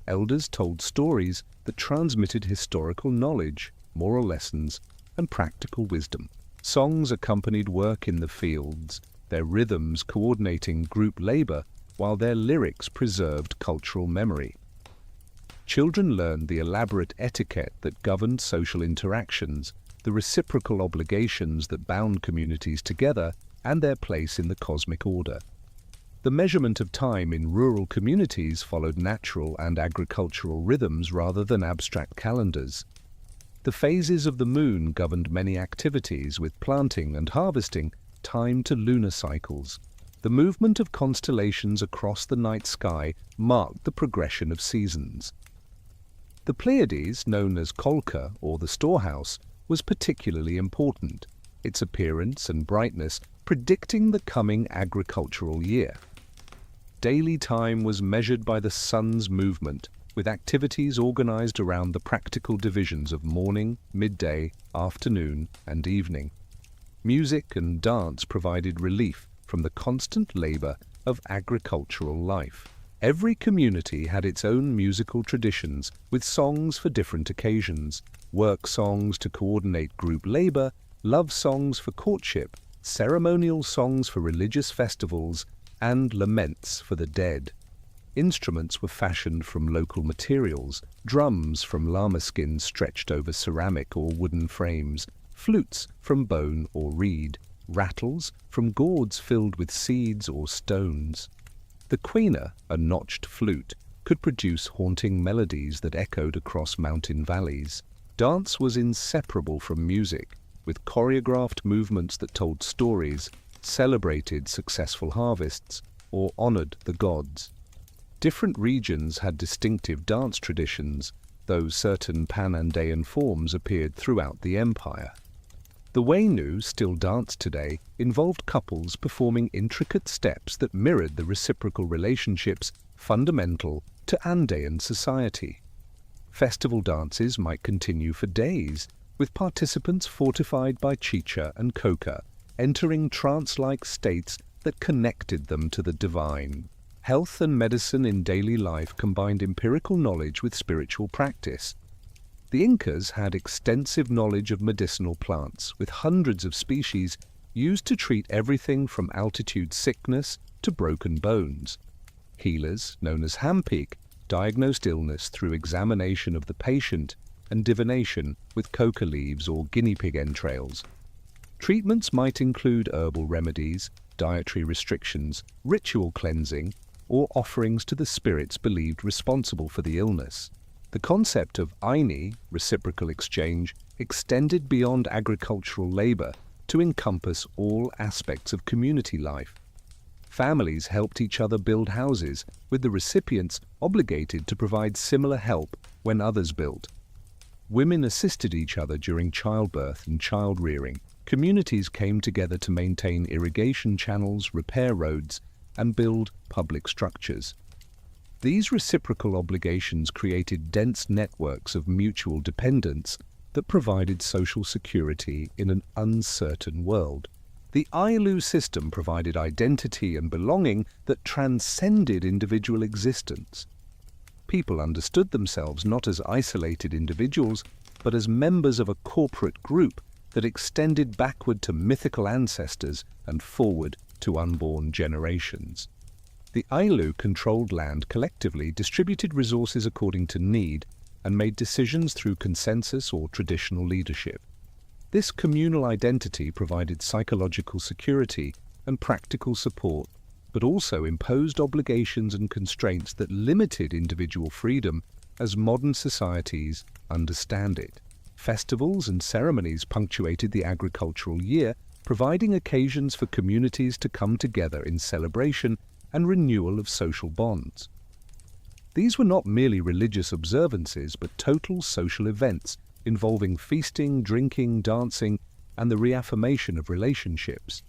Elders told stories that transmitted historical knowledge, moral lessons, and practical wisdom. Songs accompanied work in the fields, their rhythms coordinating group labor, while their lyrics preserved cultural memory. Children learned the elaborate etiquette that governed social interactions, the reciprocal obligations that bound communities together, and their place in the cosmic order. The measurement of time in rural communities followed natural and agricultural rhythms rather than abstract calendars. The phases of the moon governed many activities, with planting and harvesting timed to lunar cycles. The movement of constellations across the night sky marked the progression of seasons. The Pleiades, known as Kolka, or the storehouse, was particularly important, its appearance and brightness predicting the coming agricultural year. Daily time was measured by the sun's movement, with activities organized around the practical divisions of morning, midday, afternoon, and evening. Music and dance provided relief from the constant labor of agricultural life. Every community had its own musical traditions, with songs for different occasions, work songs to coordinate group labor, love songs for courtship, ceremonial songs for religious festivals, and laments for the dead. Instruments were fashioned from local materials, drums from llama skins stretched over ceramic or wooden frames, flutes from bone or reed, rattles from gourds filled with seeds or stones. The quena, a notched flute, could produce haunting melodies that echoed across mountain valleys. Dance was inseparable from music, with choreographed movements that told stories, celebrated successful harvests, or honored the gods. Different regions had distinctive dance traditions, though certain Pan-Andean forms appeared throughout the empire. The Wainu, still danced today, involved couples performing intricate steps that mirrored the reciprocal relationships fundamental to Andean society. Festival dances might continue for days, with participants fortified by chicha and coca, entering trance-like states that connected them to the divine. Health and medicine in daily life combined empirical knowledge with spiritual practice. The Incas had extensive knowledge of medicinal plants, with hundreds of species used to treat everything from altitude sickness to broken bones. Healers, known as Hampik, diagnosed illness through examination of the patient and divination with coca leaves or guinea pig entrails. Treatments might include herbal remedies, dietary restrictions, ritual cleansing, or offerings to the spirits believed responsible for the illness. The concept of aini, reciprocal exchange, extended beyond agricultural labor to encompass all aspects of community life. Families helped each other build houses, with the recipients obligated to provide similar help when others built. Women assisted each other during childbirth and child-rearing. Communities came together to maintain irrigation channels, repair roads, and build public structures. These reciprocal obligations created dense networks of mutual dependence that provided social security in an uncertain world. The Ailu system provided identity and belonging that transcended individual existence. People understood themselves not as isolated individuals, but as members of a corporate group that extended backward to mythical ancestors and forward to unborn generations. The Ailu controlled land collectively, distributed resources according to need, and made decisions through consensus or traditional leadership. This communal identity provided psychological security and practical support, but also imposed obligations and constraints that limited individual freedom as modern societies understand it. Festivals and ceremonies punctuated the agricultural year, providing occasions for communities to come together in celebration and renewal of social bonds. These were not merely religious observances, but total social events involving feasting, drinking, dancing, and the reaffirmation of relationships.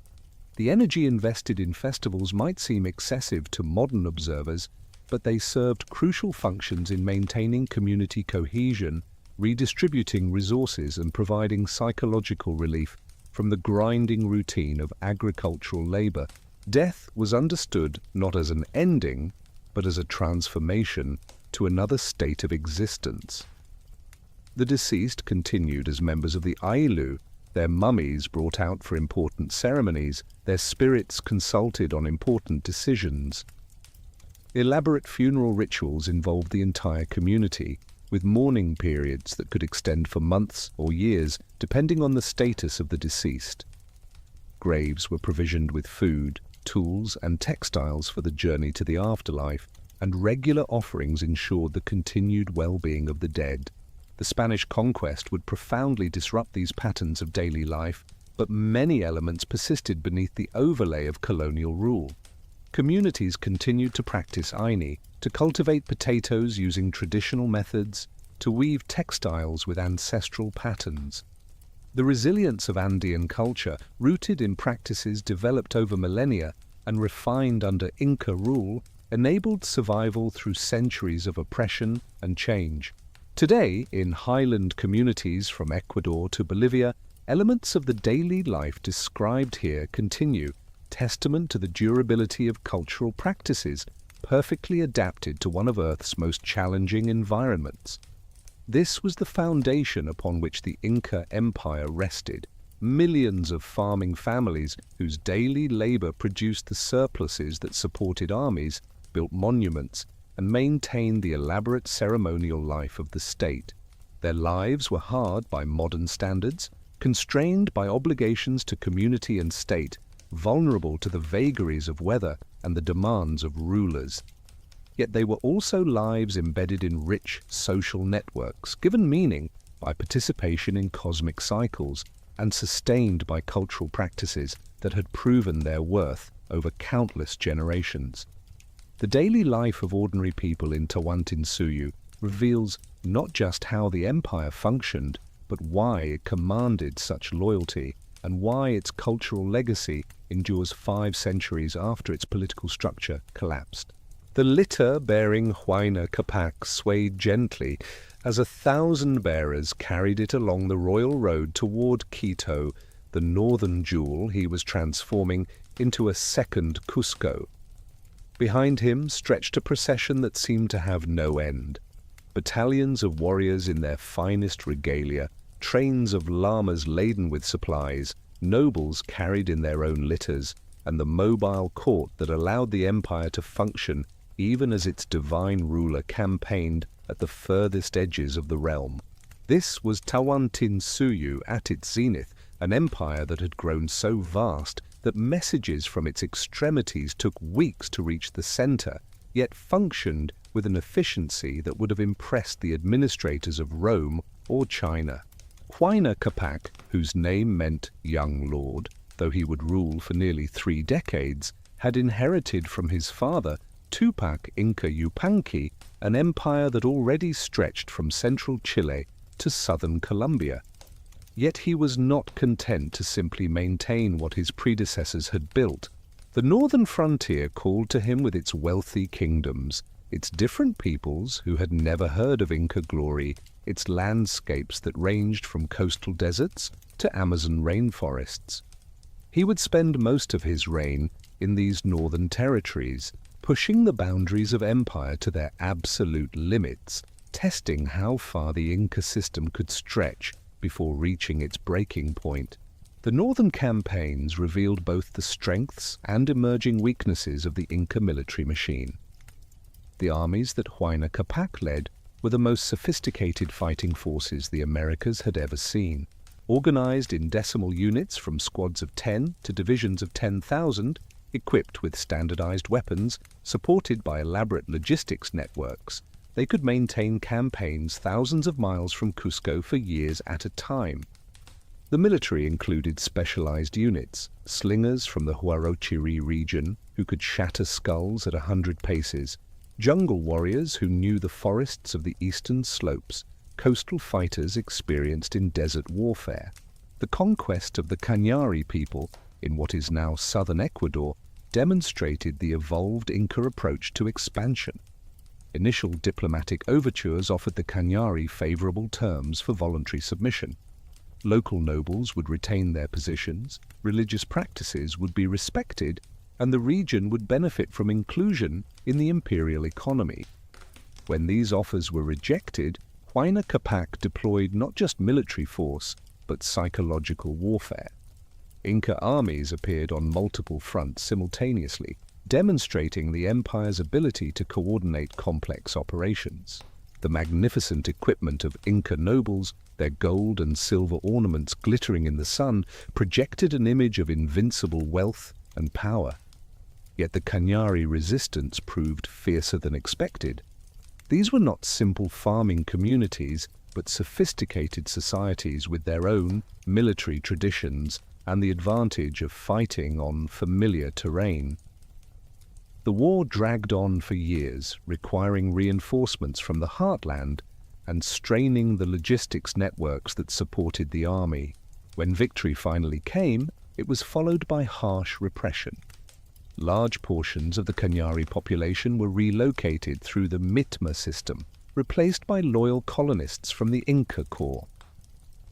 The energy invested in festivals might seem excessive to modern observers, but they served crucial functions in maintaining community cohesion, redistributing resources, and providing psychological relief from the grinding routine of agricultural labor. Death was understood not as an ending, but as a transformation to another state of existence. The deceased continued as members of the Ailu, their mummies brought out for important ceremonies, their spirits consulted on important decisions. Elaborate funeral rituals involved the entire community, with mourning periods that could extend for months or years, depending on the status of the deceased. Graves were provisioned with food, tools, and textiles for the journey to the afterlife, and regular offerings ensured the continued well-being of the dead. The Spanish conquest would profoundly disrupt these patterns of daily life, but many elements persisted beneath the overlay of colonial rule. Communities continued to practice aini, to cultivate potatoes using traditional methods, to weave textiles with ancestral patterns. The resilience of Andean culture, rooted in practices developed over millennia and refined under Inca rule, enabled survival through centuries of oppression and change. Today, in highland communities from Ecuador to Bolivia, elements of the daily life described here continue, testament to the durability of cultural practices perfectly adapted to one of Earth's most challenging environments. This was the foundation upon which the Inca Empire rested. Millions of farming families whose daily labor produced the surpluses that supported armies, built monuments, and maintained the elaborate ceremonial life of the state. Their lives were hard by modern standards, constrained by obligations to community and state, vulnerable to the vagaries of weather and the demands of rulers. Yet they were also lives embedded in rich social networks, given meaning by participation in cosmic cycles, and sustained by cultural practices that had proven their worth over countless generations. The daily life of ordinary people in Tawantinsuyu reveals not just how the empire functioned, but why it commanded such loyalty and why its cultural legacy endures 5 centuries after its political structure collapsed. The litter bearing Huayna Capac swayed gently as 1,000 bearers carried it along the royal road toward Quito, the northern jewel he was transforming into a second Cusco. Behind him stretched a procession that seemed to have no end. Battalions of warriors in their finest regalia, trains of llamas laden with supplies, nobles carried in their own litters, and the mobile court that allowed the empire to function even as its divine ruler campaigned at the furthest edges of the realm. This was Tawantinsuyu at its zenith, an empire that had grown so vast that messages from its extremities took weeks to reach the center, yet functioned with an efficiency that would have impressed the administrators of Rome or China. Huayna Capac, whose name meant young lord, though he would rule for nearly 3 decades, had inherited from his father Tupac Inca Yupanqui, an empire that already stretched from central Chile to southern Colombia. Yet he was not content to simply maintain what his predecessors had built. The northern frontier called to him with its wealthy kingdoms, its different peoples who had never heard of Inca glory, its landscapes that ranged from coastal deserts to Amazon rainforests. He would spend most of his reign in these northern territories, pushing the boundaries of empire to their absolute limits, testing how far the Inca system could stretch before reaching its breaking point. The northern campaigns revealed both the strengths and emerging weaknesses of the Inca military machine. The armies that Huayna Capac led were the most sophisticated fighting forces the Americas had ever seen. Organized in decimal units from squads of 10 to divisions of 10,000, equipped with standardized weapons, supported by elaborate logistics networks, they could maintain campaigns thousands of miles from Cusco for years at a time. The military included specialized units, slingers from the Huarochiri region who could shatter skulls at 100 paces, jungle warriors who knew the forests of the eastern slopes, coastal fighters experienced in desert warfare. The conquest of the Cañari people in what is now southern Ecuador demonstrated the evolved Inca approach to expansion. Initial diplomatic overtures offered the Cañari favorable terms for voluntary submission. Local nobles would retain their positions, religious practices would be respected, and the region would benefit from inclusion in the imperial economy. When these offers were rejected, Huayna Capac deployed not just military force, but psychological warfare. Inca armies appeared on multiple fronts simultaneously, demonstrating the empire's ability to coordinate complex operations. The magnificent equipment of Inca nobles, their gold and silver ornaments glittering in the sun, projected an image of invincible wealth and power. Yet the Cañari resistance proved fiercer than expected. These were not simple farming communities, but sophisticated societies with their own military traditions and the advantage of fighting on familiar terrain. The war dragged on for years, requiring reinforcements from the heartland and straining the logistics networks that supported the army. When victory finally came, it was followed by harsh repression. Large portions of the Cañari population were relocated through the Mitma system, replaced by loyal colonists from the Inca Corps.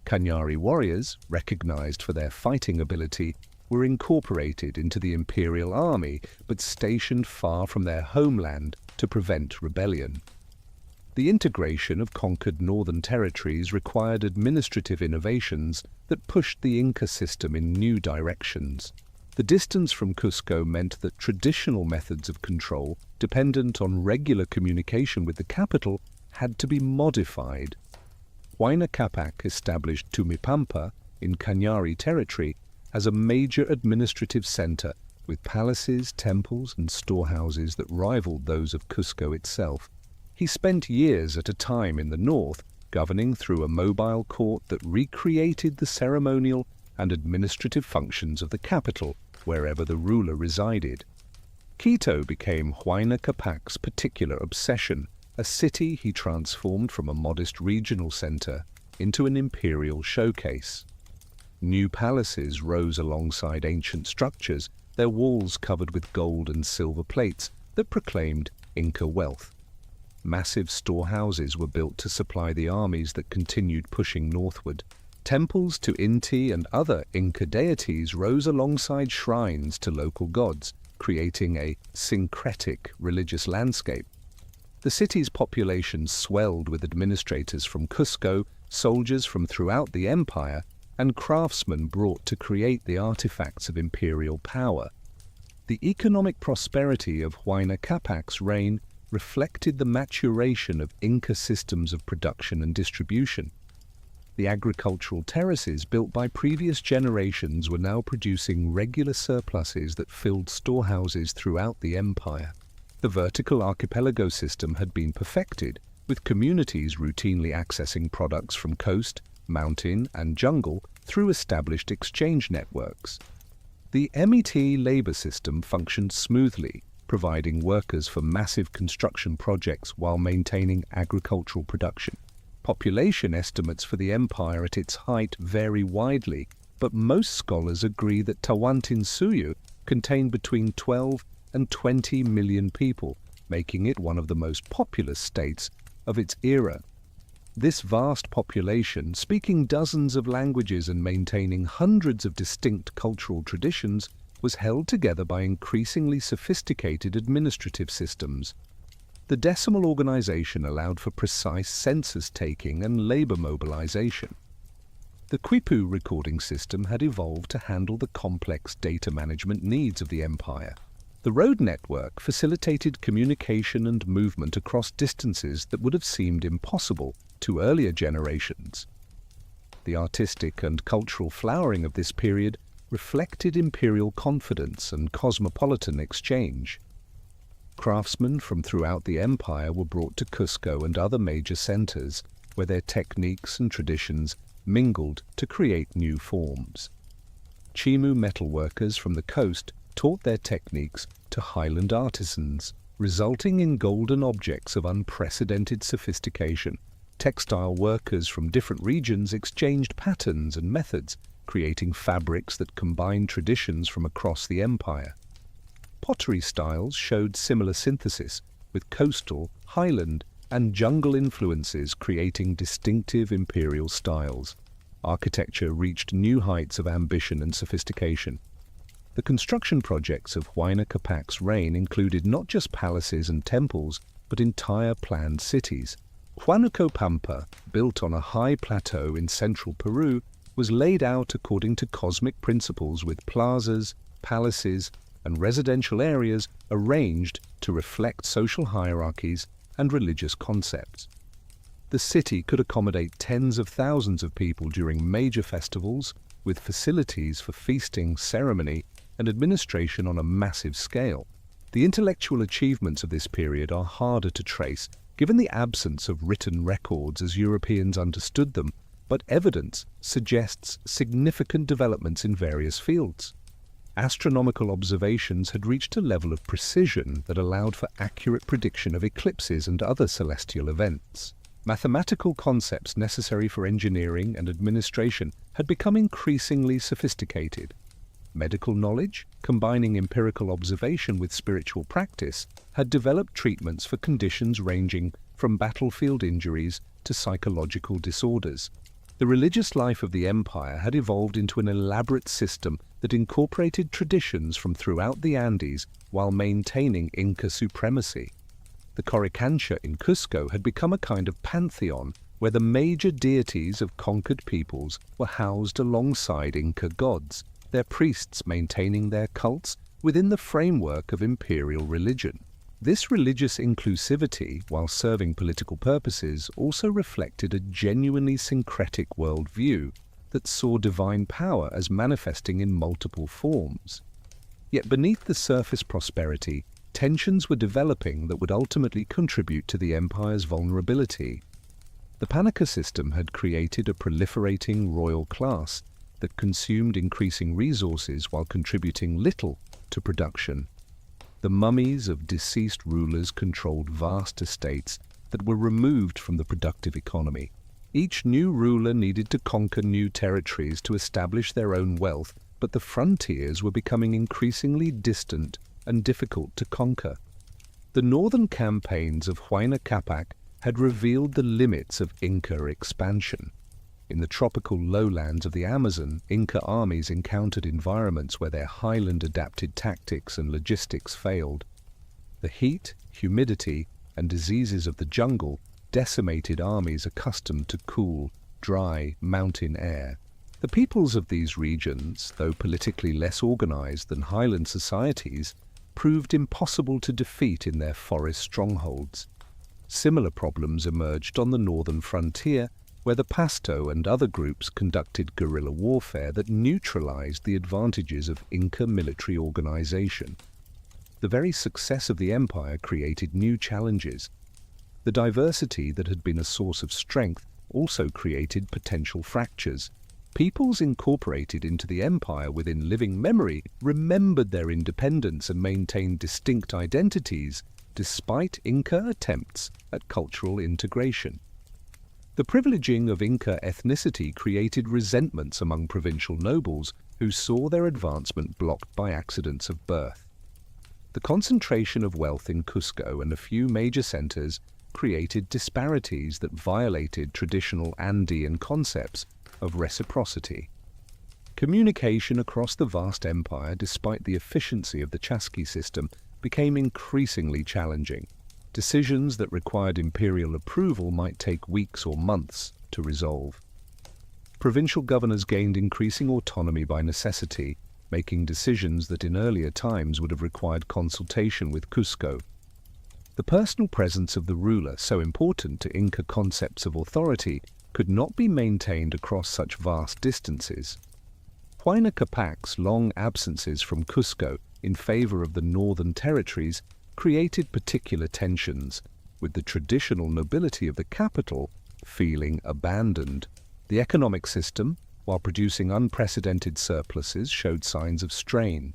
Cañari warriors, recognized for their fighting ability, were incorporated into the imperial army but stationed far from their homeland to prevent rebellion. The integration of conquered northern territories required administrative innovations that pushed the Inca system in new directions. The distance from Cusco meant that traditional methods of control, dependent on regular communication with the capital, had to be modified. Huayna Capac established Tumipampa in Cañari territory as a major administrative center with palaces, temples, and storehouses that rivaled those of Cusco itself. He spent years at a time in the north, governing through a mobile court that recreated the ceremonial and administrative functions of the capital wherever the ruler resided. Quito became Huayna Capac's particular obsession, a city he transformed from a modest regional center into an imperial showcase. New palaces rose alongside ancient structures, their walls covered with gold and silver plates that proclaimed Inca wealth. Massive storehouses were built to supply the armies that continued pushing northward. Temples to Inti and other Inca deities rose alongside shrines to local gods, creating a syncretic religious landscape. The city's population swelled with administrators from Cusco, soldiers from throughout the empire, and craftsmen brought to create the artifacts of imperial power. The economic prosperity of Huayna Capac's reign reflected the maturation of Inca systems of production and distribution. The agricultural terraces built by previous generations were now producing regular surpluses that filled storehouses throughout the empire. The vertical archipelago system had been perfected, with communities routinely accessing products from coast, mountain, and jungle through established exchange networks. The MET labor system functioned smoothly, providing workers for massive construction projects while maintaining agricultural production. Population estimates for the empire at its height vary widely, but most scholars agree that Tawantinsuyu contained between 12 and 20 million people, making it one of the most populous states of its era. This vast population, speaking dozens of languages and maintaining hundreds of distinct cultural traditions, was held together by increasingly sophisticated administrative systems. The decimal organization allowed for precise census-taking and labor mobilization. The Quipu recording system had evolved to handle the complex data management needs of the empire. The road network facilitated communication and movement across distances that would have seemed impossible to earlier generations. The artistic and cultural flowering of this period reflected imperial confidence and cosmopolitan exchange. Craftsmen from throughout the empire were brought to Cusco and other major centers, where their techniques and traditions mingled to create new forms. Chimu metalworkers from the coast taught their techniques to highland artisans, resulting in golden objects of unprecedented sophistication. Textile workers from different regions exchanged patterns and methods, creating fabrics that combined traditions from across the empire. Pottery styles showed similar synthesis, with coastal, highland, and jungle influences creating distinctive imperial styles. Architecture reached new heights of ambition and sophistication. The construction projects of Huayna Capac's reign included not just palaces and temples, but entire planned cities. Huánuco Pampa, built on a high plateau in central Peru, was laid out according to cosmic principles with plazas, palaces, and residential areas arranged to reflect social hierarchies and religious concepts. The city could accommodate tens of thousands of people during major festivals, with facilities for feasting, ceremony, and administration on a massive scale. The intellectual achievements of this period are harder to trace, given the absence of written records as Europeans understood them, but evidence suggests significant developments in various fields. Astronomical observations had reached a level of precision that allowed for accurate prediction of eclipses and other celestial events. Mathematical concepts necessary for engineering and administration had become increasingly sophisticated. Medical knowledge, combining empirical observation with spiritual practice, had developed treatments for conditions ranging from battlefield injuries to psychological disorders. The religious life of the empire had evolved into an elaborate system that incorporated traditions from throughout the Andes while maintaining Inca supremacy. The Coricancha in Cusco had become a kind of pantheon where the major deities of conquered peoples were housed alongside Inca gods, their priests maintaining their cults within the framework of imperial religion. This religious inclusivity, while serving political purposes, also reflected a genuinely syncretic worldview that saw divine power as manifesting in multiple forms. Yet beneath the surface prosperity, tensions were developing that would ultimately contribute to the empire's vulnerability. The Panica system had created a proliferating royal class that consumed increasing resources while contributing little to production. The mummies of deceased rulers controlled vast estates that were removed from the productive economy. Each new ruler needed to conquer new territories to establish their own wealth, but the frontiers were becoming increasingly distant and difficult to conquer. The northern campaigns of Huayna Capac had revealed the limits of Inca expansion. In the tropical lowlands of the Amazon, Inca armies encountered environments where their highland-adapted tactics and logistics failed. The heat, humidity, and diseases of the jungle decimated armies accustomed to cool, dry, mountain air. The peoples of these regions, though politically less organized than highland societies, proved impossible to defeat in their forest strongholds. Similar problems emerged on the northern frontier, where the Pasto and other groups conducted guerrilla warfare that neutralized the advantages of Inca military organization. The very success of the empire created new challenges. The diversity that had been a source of strength also created potential fractures. Peoples incorporated into the empire within living memory remembered their independence and maintained distinct identities despite Inca attempts at cultural integration. The privileging of Inca ethnicity created resentments among provincial nobles who saw their advancement blocked by accidents of birth. The concentration of wealth in Cusco and a few major centers created disparities that violated traditional Andean concepts of reciprocity. Communication across the vast empire, despite the efficiency of the Chasqui system, became increasingly challenging. Decisions that required imperial approval might take weeks or months to resolve. Provincial governors gained increasing autonomy by necessity, making decisions that in earlier times would have required consultation with Cusco. The personal presence of the ruler, so important to Inca concepts of authority, could not be maintained across such vast distances. Huayna Capac's long absences from Cusco in favor of the northern territories created particular tensions, with the traditional nobility of the capital feeling abandoned. The economic system, while producing unprecedented surpluses, showed signs of strain.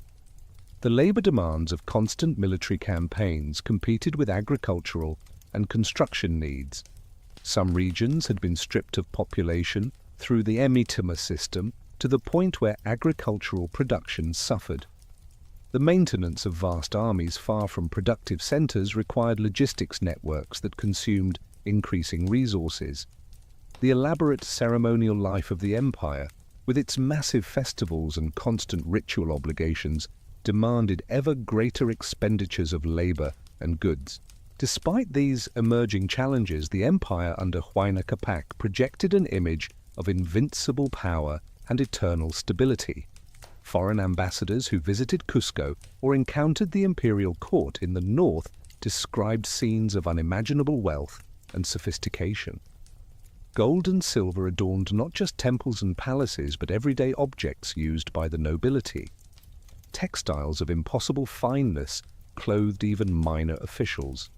The labor demands of constant military campaigns competed with agricultural and construction needs. Some regions had been stripped of population through the emitema system to the point where agricultural production suffered. The maintenance of vast armies far from productive centers required logistics networks that consumed increasing resources. The elaborate ceremonial life of the empire, with its massive festivals and constant ritual obligations, demanded ever greater expenditures of labor and goods. Despite these emerging challenges, the empire under Huayna Capac projected an image of invincible power and eternal stability. Foreign ambassadors who visited Cusco or encountered the imperial court in the north described scenes of unimaginable wealth and sophistication. Gold and silver adorned not just temples and palaces, but everyday objects used by the nobility. Textiles of impossible fineness clothed even minor officials.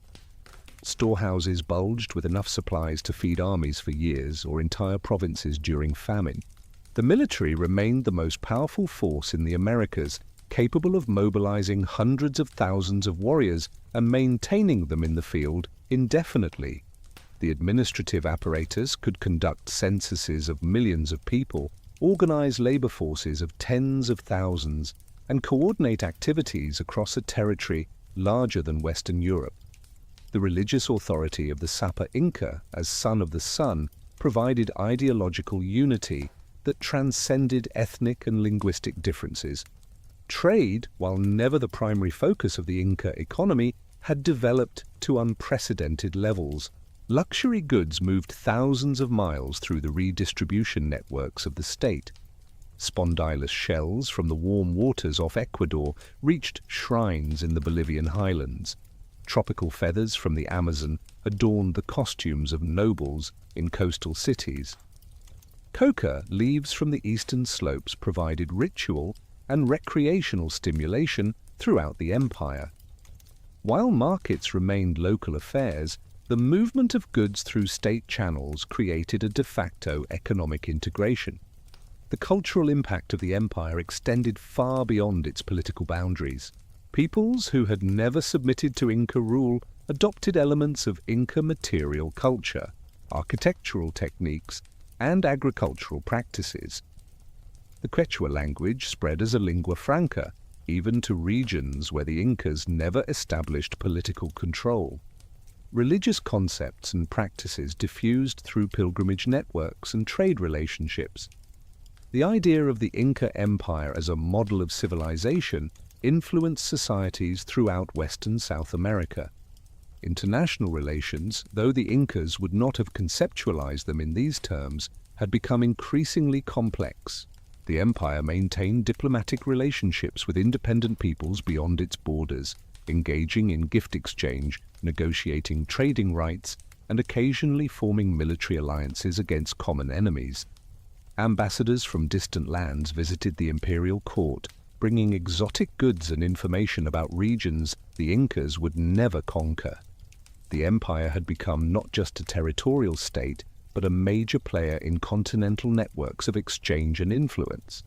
Storehouses bulged with enough supplies to feed armies for years or entire provinces during famine. The military remained the most powerful force in the Americas, capable of mobilizing hundreds of thousands of warriors and maintaining them in the field indefinitely. The administrative apparatus could conduct censuses of millions of people, organize labor forces of tens of thousands, and coordinate activities across a territory larger than Western Europe. The religious authority of the Sapa Inca, as son of the sun, provided ideological unity that transcended ethnic and linguistic differences. Trade, while never the primary focus of the Inca economy, had developed to unprecedented levels. Luxury goods moved thousands of miles through the redistribution networks of the state. Spondylus shells from the warm waters off Ecuador reached shrines in the Bolivian highlands. Tropical feathers from the Amazon adorned the costumes of nobles in coastal cities. Coca leaves from the eastern slopes provided ritual and recreational stimulation throughout the empire. While markets remained local affairs, the movement of goods through state channels created a de facto economic integration. The cultural impact of the empire extended far beyond its political boundaries. Peoples who had never submitted to Inca rule adopted elements of Inca material culture, architectural techniques, and agricultural practices. The Quechua language spread as a lingua franca, even to regions where the Incas never established political control. Religious concepts and practices diffused through pilgrimage networks and trade relationships. The idea of the Inca Empire as a model of civilization influenced societies throughout Western South America. International relations, though the Incas would not have conceptualized them in these terms, had become increasingly complex. The empire maintained diplomatic relationships with independent peoples beyond its borders, engaging in gift exchange, negotiating trading rights, and occasionally forming military alliances against common enemies. Ambassadors from distant lands visited the imperial court, bringing exotic goods and information about regions the Incas would never conquer. The empire had become not just a territorial state, but a major player in continental networks of exchange and influence.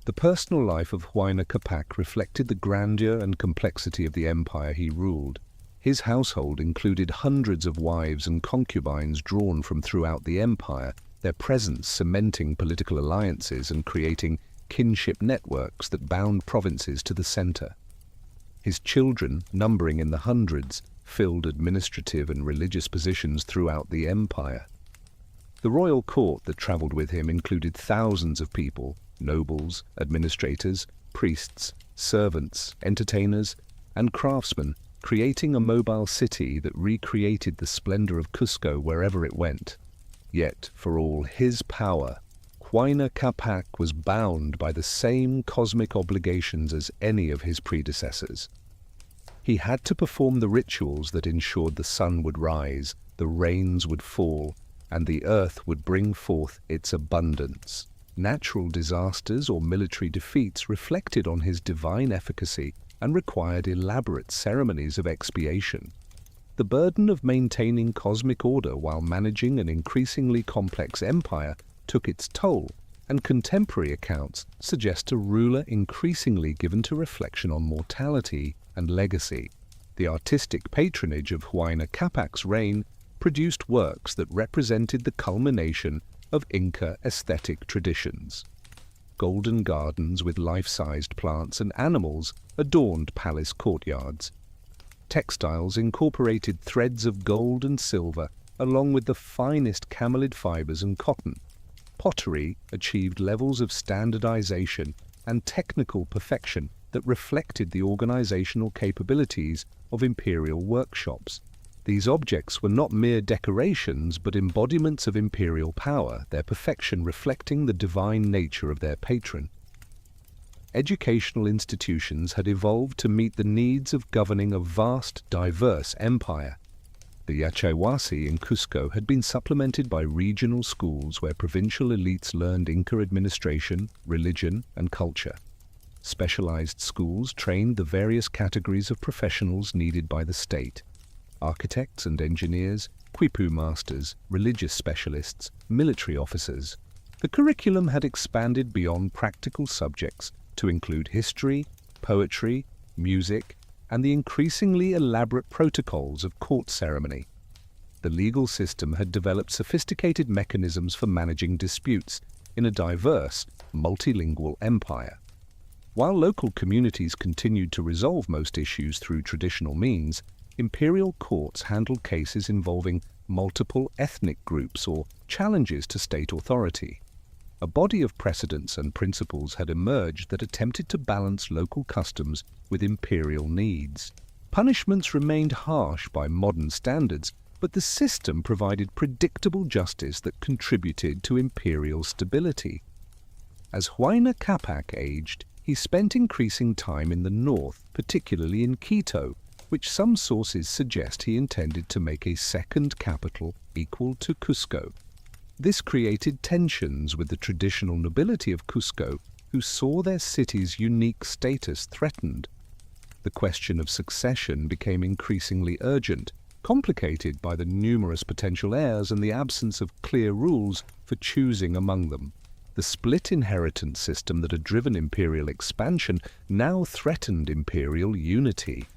The personal life of Huayna Capac reflected the grandeur and complexity of the empire he ruled. His household included hundreds of wives and concubines drawn from throughout the empire, their presence cementing political alliances and creating kinship networks that bound provinces to the center. His children, numbering in the hundreds, filled administrative and religious positions throughout the empire. The royal court that traveled with him included thousands of people, nobles, administrators, priests, servants, entertainers, and craftsmen, creating a mobile city that recreated the splendor of Cusco wherever it went. Yet, for all his power, Huayna Capac was bound by the same cosmic obligations as any of his predecessors. He had to perform the rituals that ensured the sun would rise, the rains would fall, and the earth would bring forth its abundance. Natural disasters or military defeats reflected on his divine efficacy and required elaborate ceremonies of expiation. The burden of maintaining cosmic order while managing an increasingly complex empire took its toll, and contemporary accounts suggest a ruler increasingly given to reflection on mortality and legacy. The artistic patronage of Huayna Capac's reign produced works that represented the culmination of Inca aesthetic traditions. Golden gardens with life-sized plants and animals adorned palace courtyards. Textiles incorporated threads of gold and silver along with the finest camelid fibers and cotton. Pottery achieved levels of standardization and technical perfection that reflected the organizational capabilities of imperial workshops. These objects were not mere decorations but embodiments of imperial power, their perfection reflecting the divine nature of their patron. Educational institutions had evolved to meet the needs of governing a vast, diverse empire. The Yachaywasi in Cusco had been supplemented by regional schools where provincial elites learned Inca administration, religion, and culture. Specialized schools trained the various categories of professionals needed by the state: architects and engineers, quipu masters, religious specialists, military officers. The curriculum had expanded beyond practical subjects to include history, poetry, music, and the increasingly elaborate protocols of court ceremony. The legal system had developed sophisticated mechanisms for managing disputes in a diverse, multilingual empire. While local communities continued to resolve most issues through traditional means, imperial courts handled cases involving multiple ethnic groups or challenges to state authority. a body of precedents and principles had emerged that attempted to balance local customs with imperial needs. Punishments remained harsh by modern standards, but the system provided predictable justice that contributed to imperial stability. As Huayna Capac aged, he spent increasing time in the north, particularly in Quito, which some sources suggest he intended to make a second capital equal to Cusco. This created tensions with the traditional nobility of Cusco, who saw their city's unique status threatened. The question of succession became increasingly urgent, complicated by the numerous potential heirs and the absence of clear rules for choosing among them. The split inheritance system that had driven imperial expansion now threatened imperial unity.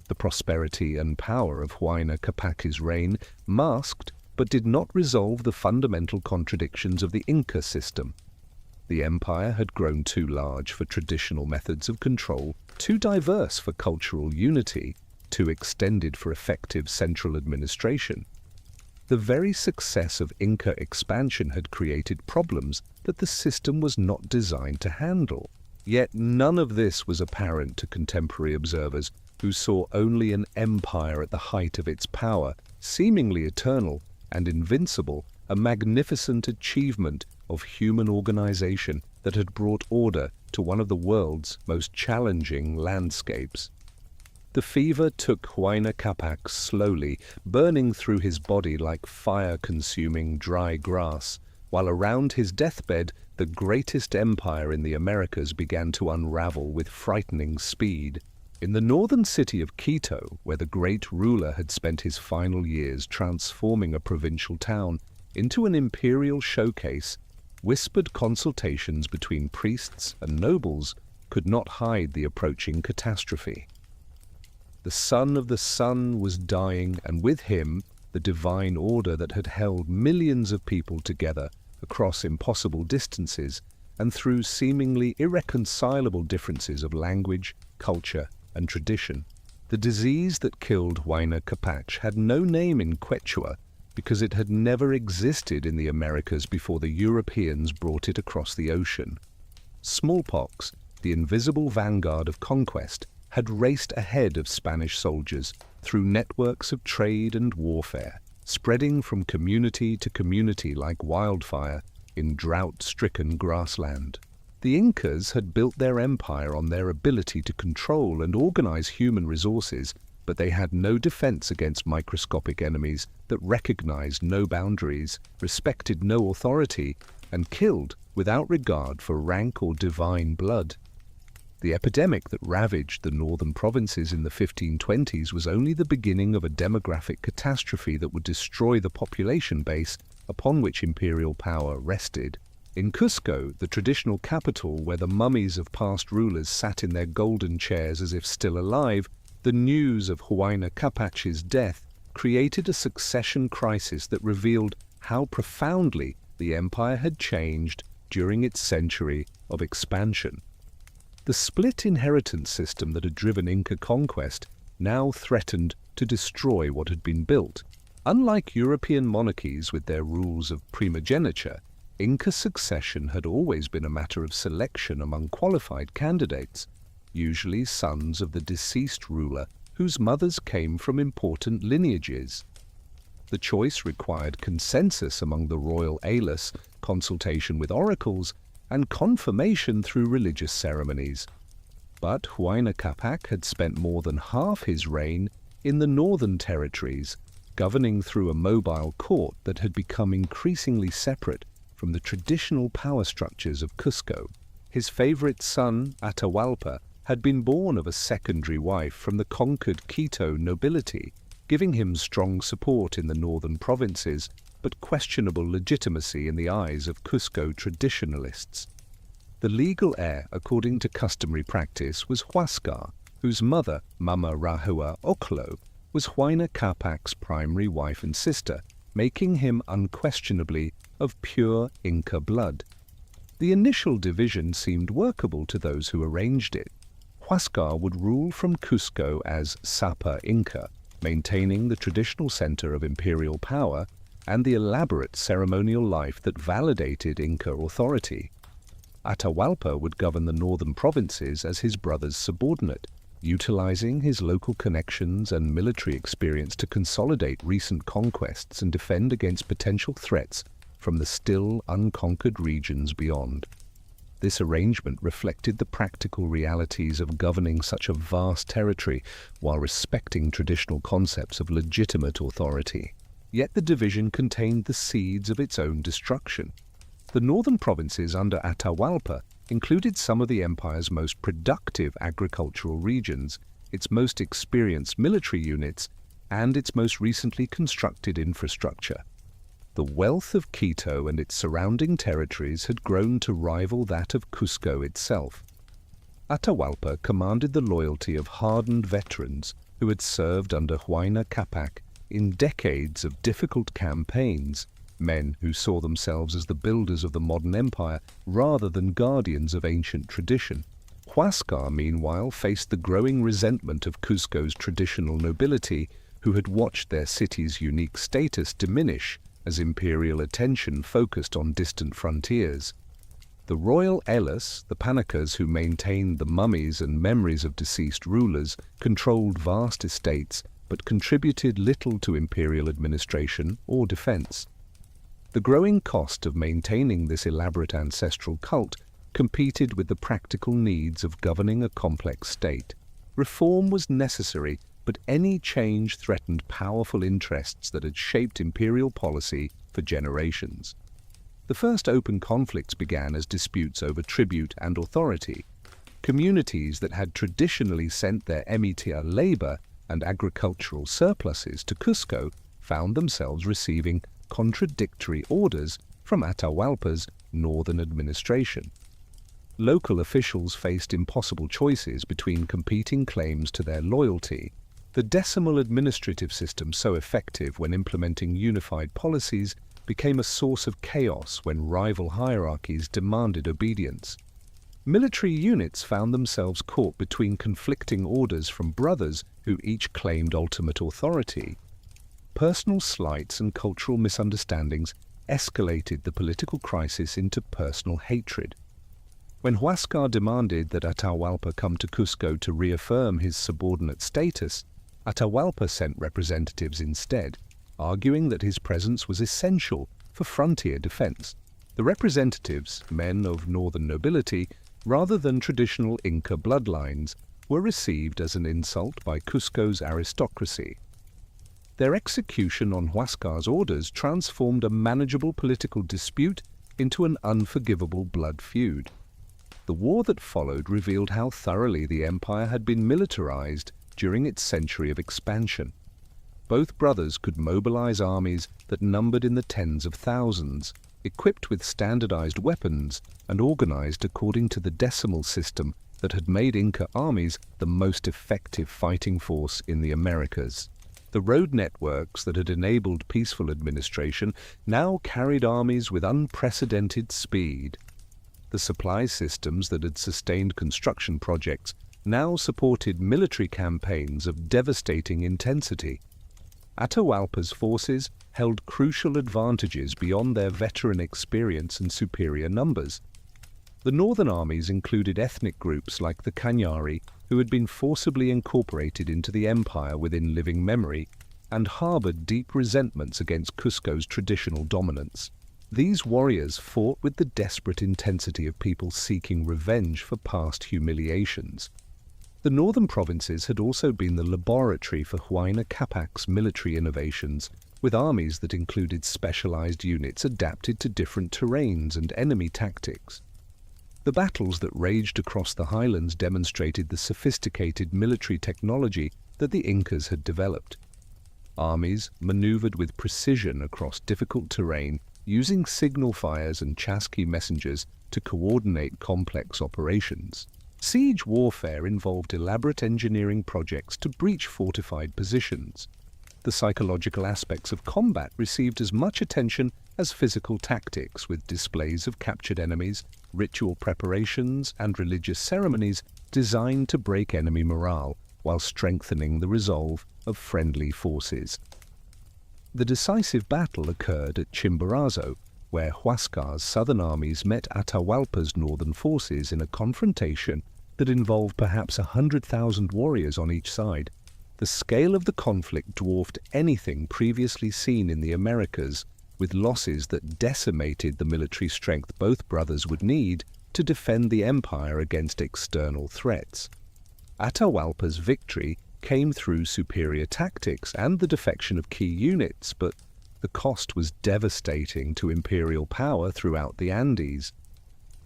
The prosperity and power of Huayna Capac's reign masked but did not resolve the fundamental contradictions of the Inca system. The empire had grown too large for traditional methods of control, too diverse for cultural unity, too extended for effective central administration. The very success of Inca expansion had created problems that the system was not designed to handle. Yet none of this was apparent to contemporary observers, who saw only an empire at the height of its power, seemingly eternal and invincible, a magnificent achievement of human organization that had brought order to one of the world's most challenging landscapes. The fever took Huayna Capac slowly, burning through his body like fire-consuming dry grass, while around his deathbed the greatest empire in the Americas began to unravel with frightening speed. In the northern city of Quito, where the great ruler had spent his final years transforming a provincial town into an imperial showcase, whispered consultations between priests and nobles could not hide the approaching catastrophe. The son of the sun was dying, and with him the divine order that had held millions of people together across impossible distances and through seemingly irreconcilable differences of language, culture, and tradition. The disease that killed Huayna Capac had no name in Quechua because it had never existed in the Americas before the Europeans brought it across the ocean. Smallpox, the invisible vanguard of conquest, had raced ahead of Spanish soldiers through networks of trade and warfare, spreading from community to community like wildfire in drought-stricken grassland. The Incas had built their empire on their ability to control and organize human resources, but they had no defense against microscopic enemies that recognized no boundaries, respected no authority, and killed without regard for rank or divine blood. The epidemic that ravaged the northern provinces in the 1520s was only the beginning of a demographic catastrophe that would destroy the population base upon which imperial power rested. In Cusco, the traditional capital where the mummies of past rulers sat in their golden chairs as if still alive, the news of Huayna Capac's death created a succession crisis that revealed how profoundly the empire had changed during its century of expansion. The split inheritance system that had driven Inca conquest now threatened to destroy what had been built. Unlike European monarchies with their rules of primogeniture, Inca succession had always been a matter of selection among qualified candidates, usually sons of the deceased ruler whose mothers came from important lineages. The choice required consensus among the royal élite, consultation with oracles, and confirmation through religious ceremonies. But Huayna Capac had spent more than half his reign in the northern territories, governing through a mobile court that had become increasingly separate from the traditional power structures of Cusco. His favorite son, Atahualpa, had been born of a secondary wife from the conquered Quito nobility, giving him strong support in the northern provinces, but questionable legitimacy in the eyes of Cusco traditionalists. The legal heir, according to customary practice, was Huascar, whose mother, Mama Rahua Oclo, was Huayna Capac's primary wife and sister, making him unquestionably of pure Inca blood. The initial division seemed workable to those who arranged it. Huascar would rule from Cusco as Sapa Inca, maintaining the traditional center of imperial power, and the elaborate ceremonial life that validated Inca authority. Atahualpa would govern the northern provinces as his brother's subordinate, utilizing his local connections and military experience to consolidate recent conquests and defend against potential threats from the still unconquered regions beyond. This arrangement reflected the practical realities of governing such a vast territory while respecting traditional concepts of legitimate authority. Yet the division contained the seeds of its own destruction. The northern provinces under Atahualpa included some of the empire's most productive agricultural regions, its most experienced military units, and its most recently constructed infrastructure. The wealth of Quito and its surrounding territories had grown to rival that of Cusco itself. Atahualpa commanded the loyalty of hardened veterans who had served under Huayna Capac in decades of difficult campaigns, men who saw themselves as the builders of the modern empire rather than guardians of ancient tradition. Huáscar, meanwhile, faced the growing resentment of Cusco's traditional nobility, who had watched their city's unique status diminish as imperial attention focused on distant frontiers. The royal Elas, the Panacas who maintained the mummies and memories of deceased rulers, controlled vast estates but contributed little to imperial administration or defense. The growing cost of maintaining this elaborate ancestral cult competed with the practical needs of governing a complex state. Reform was necessary, but any change threatened powerful interests that had shaped imperial policy for generations. The first open conflicts began as disputes over tribute and authority. Communities that had traditionally sent their emitia labor and agricultural surpluses to Cusco found themselves receiving contradictory orders from Atahualpa's northern administration. Local officials faced impossible choices between competing claims to their loyalty. The decimal administrative system, so effective when implementing unified policies, became a source of chaos when rival hierarchies demanded obedience. Military units found themselves caught between conflicting orders from brothers who each claimed ultimate authority. Personal slights and cultural misunderstandings escalated the political crisis into personal hatred. When Huáscar demanded that Atahualpa come to Cusco to reaffirm his subordinate status, Atahualpa sent representatives instead, arguing that his presence was essential for frontier defense. The representatives, men of northern nobility, rather than traditional Inca bloodlines, were received as an insult by Cusco's aristocracy. Their execution on Huáscar's orders transformed a manageable political dispute into an unforgivable blood feud. The war that followed revealed how thoroughly the empire had been militarized during its century of expansion. Both brothers could mobilize armies that numbered in the tens of thousands, equipped with standardized weapons and organized according to the decimal system that had made Inca armies the most effective fighting force in the Americas. The road networks that had enabled peaceful administration now carried armies with unprecedented speed. The supply systems that had sustained construction projects now supported military campaigns of devastating intensity. Atahualpa's forces held crucial advantages beyond their veteran experience and superior numbers. The northern armies included ethnic groups like the Cañari, who had been forcibly incorporated into the empire within living memory, and harbored deep resentments against Cusco's traditional dominance. These warriors fought with the desperate intensity of people seeking revenge for past humiliations. The northern provinces had also been the laboratory for Huayna Capac's military innovations, with armies that included specialized units adapted to different terrains and enemy tactics. The battles that raged across the highlands demonstrated the sophisticated military technology that the Incas had developed. Armies maneuvered with precision across difficult terrain, using signal fires and chasqui messengers to coordinate complex operations. Siege warfare involved elaborate engineering projects to breach fortified positions. The psychological aspects of combat received as much attention as physical tactics, with displays of captured enemies, ritual preparations, and religious ceremonies designed to break enemy morale while strengthening the resolve of friendly forces. The decisive battle occurred at Chimborazo, where Huascar's southern armies met Atahualpa's northern forces in a confrontation that involved perhaps 100,000 warriors on each side. The scale of the conflict dwarfed anything previously seen in the Americas, with losses that decimated the military strength both brothers would need to defend the empire against external threats. Atahualpa's victory came through superior tactics and the defection of key units, but the cost was devastating to imperial power throughout the Andes.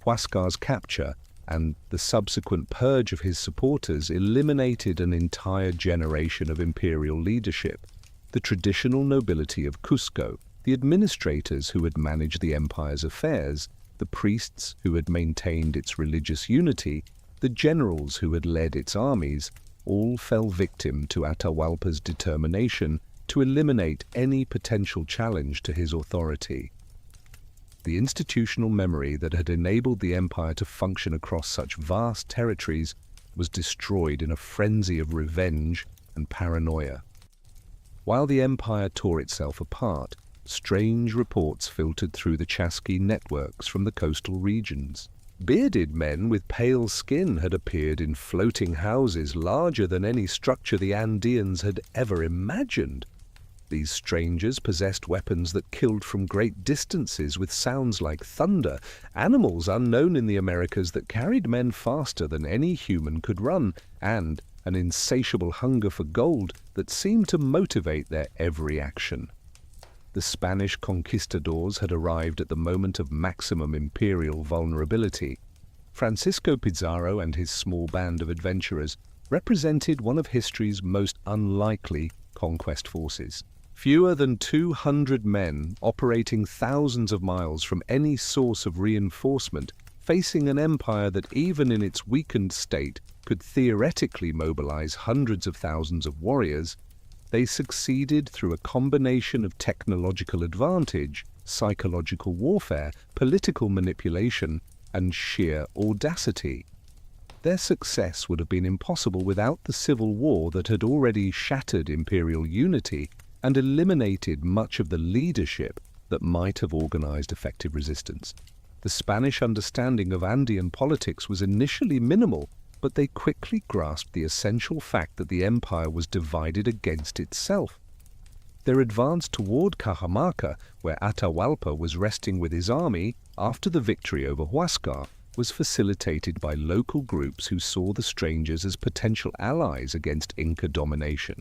Huascar's capture and the subsequent purge of his supporters eliminated an entire generation of imperial leadership. The traditional nobility of Cusco, the administrators who had managed the empire's affairs, the priests who had maintained its religious unity, the generals who had led its armies, all fell victim to Atahualpa's determination to eliminate any potential challenge to his authority. The institutional memory that had enabled the empire to function across such vast territories was destroyed in a frenzy of revenge and paranoia. While the empire tore itself apart, strange reports filtered through the Chasqui networks from the coastal regions. Bearded men with pale skin had appeared in floating houses larger than any structure the Andeans had ever imagined. These strangers possessed weapons that killed from great distances with sounds like thunder, animals unknown in the Americas that carried men faster than any human could run, and an insatiable hunger for gold that seemed to motivate their every action. The Spanish conquistadors had arrived at the moment of maximum imperial vulnerability. Francisco Pizarro and his small band of adventurers represented one of history's most unlikely conquest forces. Fewer than 200 men operating thousands of miles from any source of reinforcement, facing an empire that even in its weakened state could theoretically mobilize hundreds of thousands of warriors, they succeeded through a combination of technological advantage, psychological warfare, political manipulation, and sheer audacity. Their success would have been impossible without the civil war that had already shattered imperial unity and eliminated much of the leadership that might have organized effective resistance. The Spanish understanding of Andean politics was initially minimal, but they quickly grasped the essential fact that the empire was divided against itself. Their advance toward Cajamarca, where Atahualpa was resting with his army after the victory over Huascar, was facilitated by local groups who saw the strangers as potential allies against Inca domination.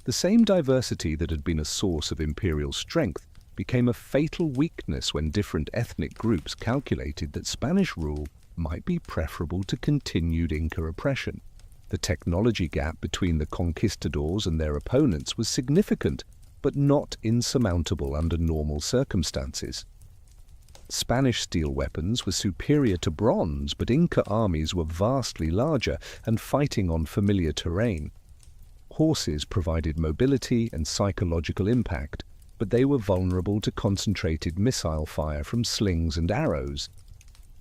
The same diversity that had been a source of imperial strength became a fatal weakness when different ethnic groups calculated that Spanish rule might be preferable to continued Inca oppression. The technology gap between the conquistadors and their opponents was significant, but not insurmountable under normal circumstances. Spanish steel weapons were superior to bronze, but Inca armies were vastly larger and fighting on familiar terrain. Horses provided mobility and psychological impact, but they were vulnerable to concentrated missile fire from slings and arrows.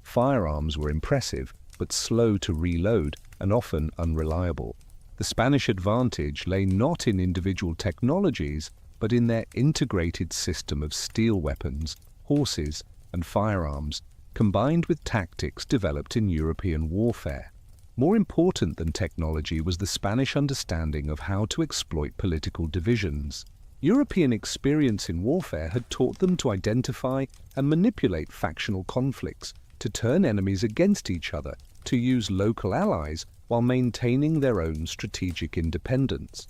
Firearms were impressive, but slow to reload and often unreliable. The Spanish advantage lay not in individual technologies, but in their integrated system of steel weapons, horses, and firearms, combined with tactics developed in European warfare. More important than technology was the Spanish understanding of how to exploit political divisions. European experience in warfare had taught them to identify and manipulate factional conflicts, to turn enemies against each other, to use local allies while maintaining their own strategic independence.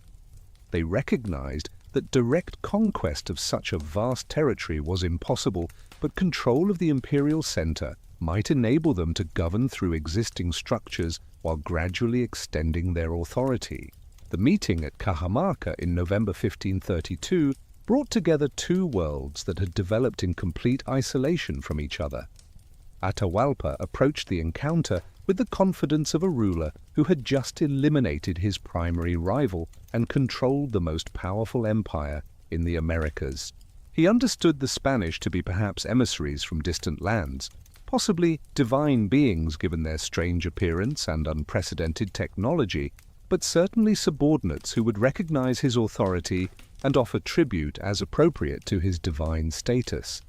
They recognized that direct conquest of such a vast territory was impossible, but control of the imperial center might enable them to govern through existing structures while gradually extending their authority. The meeting at Cajamarca in November 1532 brought together two worlds that had developed in complete isolation from each other. Atahualpa approached the encounter with the confidence of a ruler who had just eliminated his primary rival and controlled the most powerful empire in the Americas. He understood the Spanish to be perhaps emissaries from distant lands, possibly divine beings given their strange appearance and unprecedented technology, but certainly subordinates who would recognize his authority and offer tribute as appropriate to his divine status.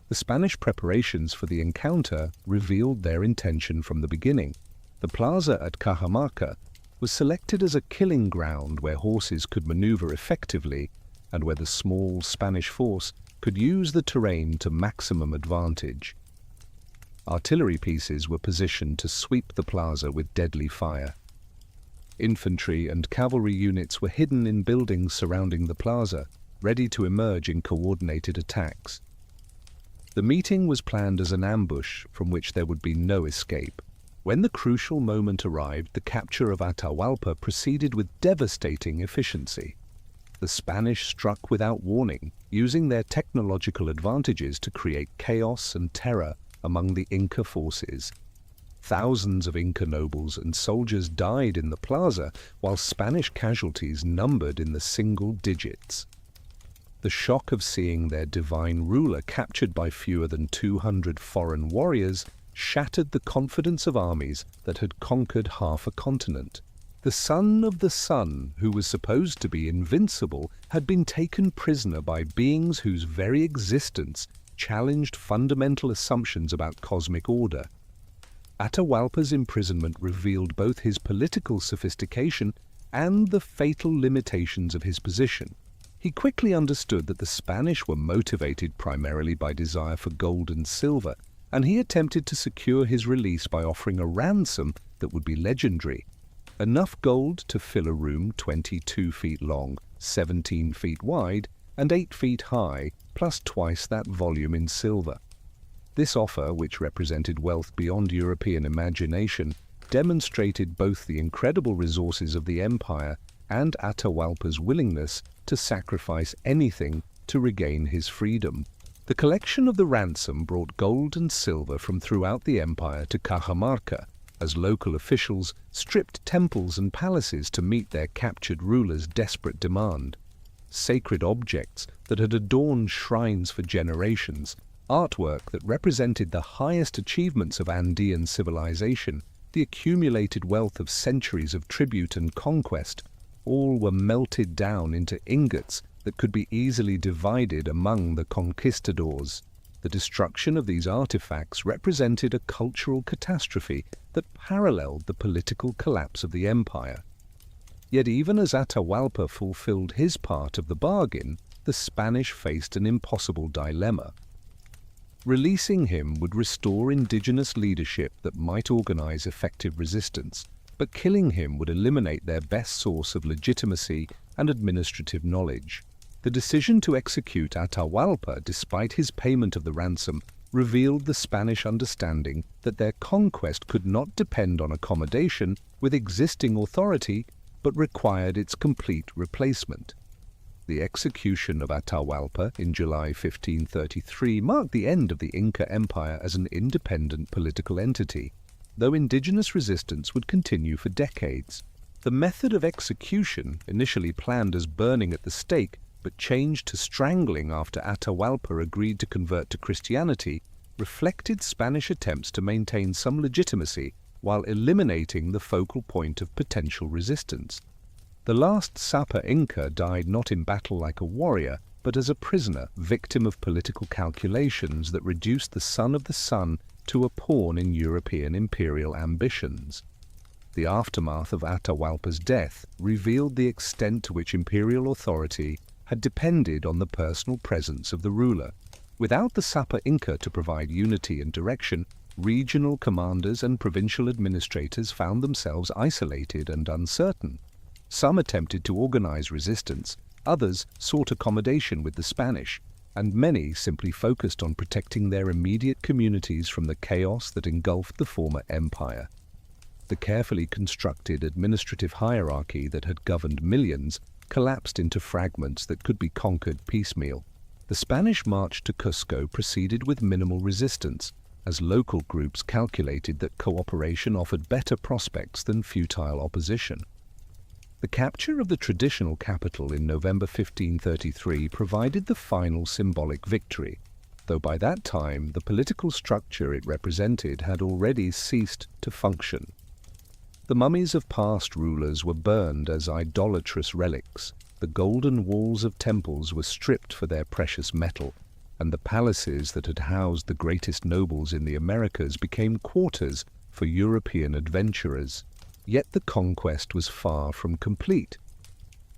The Spanish preparations for the encounter revealed their intention from the beginning. The plaza at Cajamarca was selected as a killing ground where horses could maneuver effectively and where the small Spanish force could use the terrain to maximum advantage. Artillery pieces were positioned to sweep the plaza with deadly fire. Infantry and cavalry units were hidden in buildings surrounding the plaza, ready to emerge in coordinated attacks. The meeting was planned as an ambush from which there would be no escape. When the crucial moment arrived, the capture of Atahualpa proceeded with devastating efficiency. The Spanish struck without warning, using their technological advantages to create chaos and terror among the Inca forces. Thousands of Inca nobles and soldiers died in the plaza, while Spanish casualties numbered in the single digits. The shock of seeing their divine ruler captured by fewer than 200 foreign warriors shattered the confidence of armies that had conquered half a continent. The son of the sun, who was supposed to be invincible, had been taken prisoner by beings whose very existence challenged fundamental assumptions about cosmic order. Atahualpa's imprisonment revealed both his political sophistication and the fatal limitations of his position. He quickly understood that the Spanish were motivated primarily by desire for gold and silver, and he attempted to secure his release by offering a ransom that would be legendary. Enough gold to fill a room 22 feet long, 17 feet wide, and 8 feet high, plus twice that volume in silver. This offer, which represented wealth beyond European imagination, demonstrated both the incredible resources of the empire and Atahualpa's willingness to sacrifice anything to regain his freedom. The collection of the ransom brought gold and silver from throughout the empire to Cajamarca, as local officials stripped temples and palaces to meet their captured ruler's desperate demand. Sacred objects that had adorned shrines for generations, artwork that represented the highest achievements of Andean civilization, the accumulated wealth of centuries of tribute and conquest, all were melted down into ingots that could be easily divided among the conquistadors. The destruction of these artifacts represented a cultural catastrophe that paralleled the political collapse of the empire. Yet even as Atahualpa fulfilled his part of the bargain, the Spanish faced an impossible dilemma. Releasing him would restore indigenous leadership that might organize effective resistance, but killing him would eliminate their best source of legitimacy and administrative knowledge. The decision to execute Atahualpa, despite his payment of the ransom, revealed the Spanish understanding that their conquest could not depend on accommodation with existing authority, but required its complete replacement. The execution of Atahualpa in July 1533 marked the end of the Inca Empire as an independent political entity, though indigenous resistance would continue for decades. The method of execution, initially planned as burning at the stake, but changed to strangling after Atahualpa agreed to convert to Christianity, reflected Spanish attempts to maintain some legitimacy while eliminating the focal point of potential resistance. The last Sapa Inca died not in battle like a warrior, but as a prisoner, victim of political calculations that reduced the son of the sun to a pawn in European imperial ambitions. The aftermath of Atahualpa's death revealed the extent to which imperial authority had depended on the personal presence of the ruler. Without the Sapa Inca to provide unity and direction, regional commanders and provincial administrators found themselves isolated and uncertain. Some attempted to organize resistance, others sought accommodation with the Spanish, and many simply focused on protecting their immediate communities from the chaos that engulfed the former empire. The carefully constructed administrative hierarchy that had governed millions collapsed into fragments that could be conquered piecemeal. The Spanish march to Cusco proceeded with minimal resistance, as local groups calculated that cooperation offered better prospects than futile opposition. The capture of the traditional capital in November 1533 provided the final symbolic victory, though by that time the political structure it represented had already ceased to function. The mummies of past rulers were burned as idolatrous relics, the golden walls of temples were stripped for their precious metal, and the palaces that had housed the greatest nobles in the Americas became quarters for European adventurers. Yet the conquest was far from complete.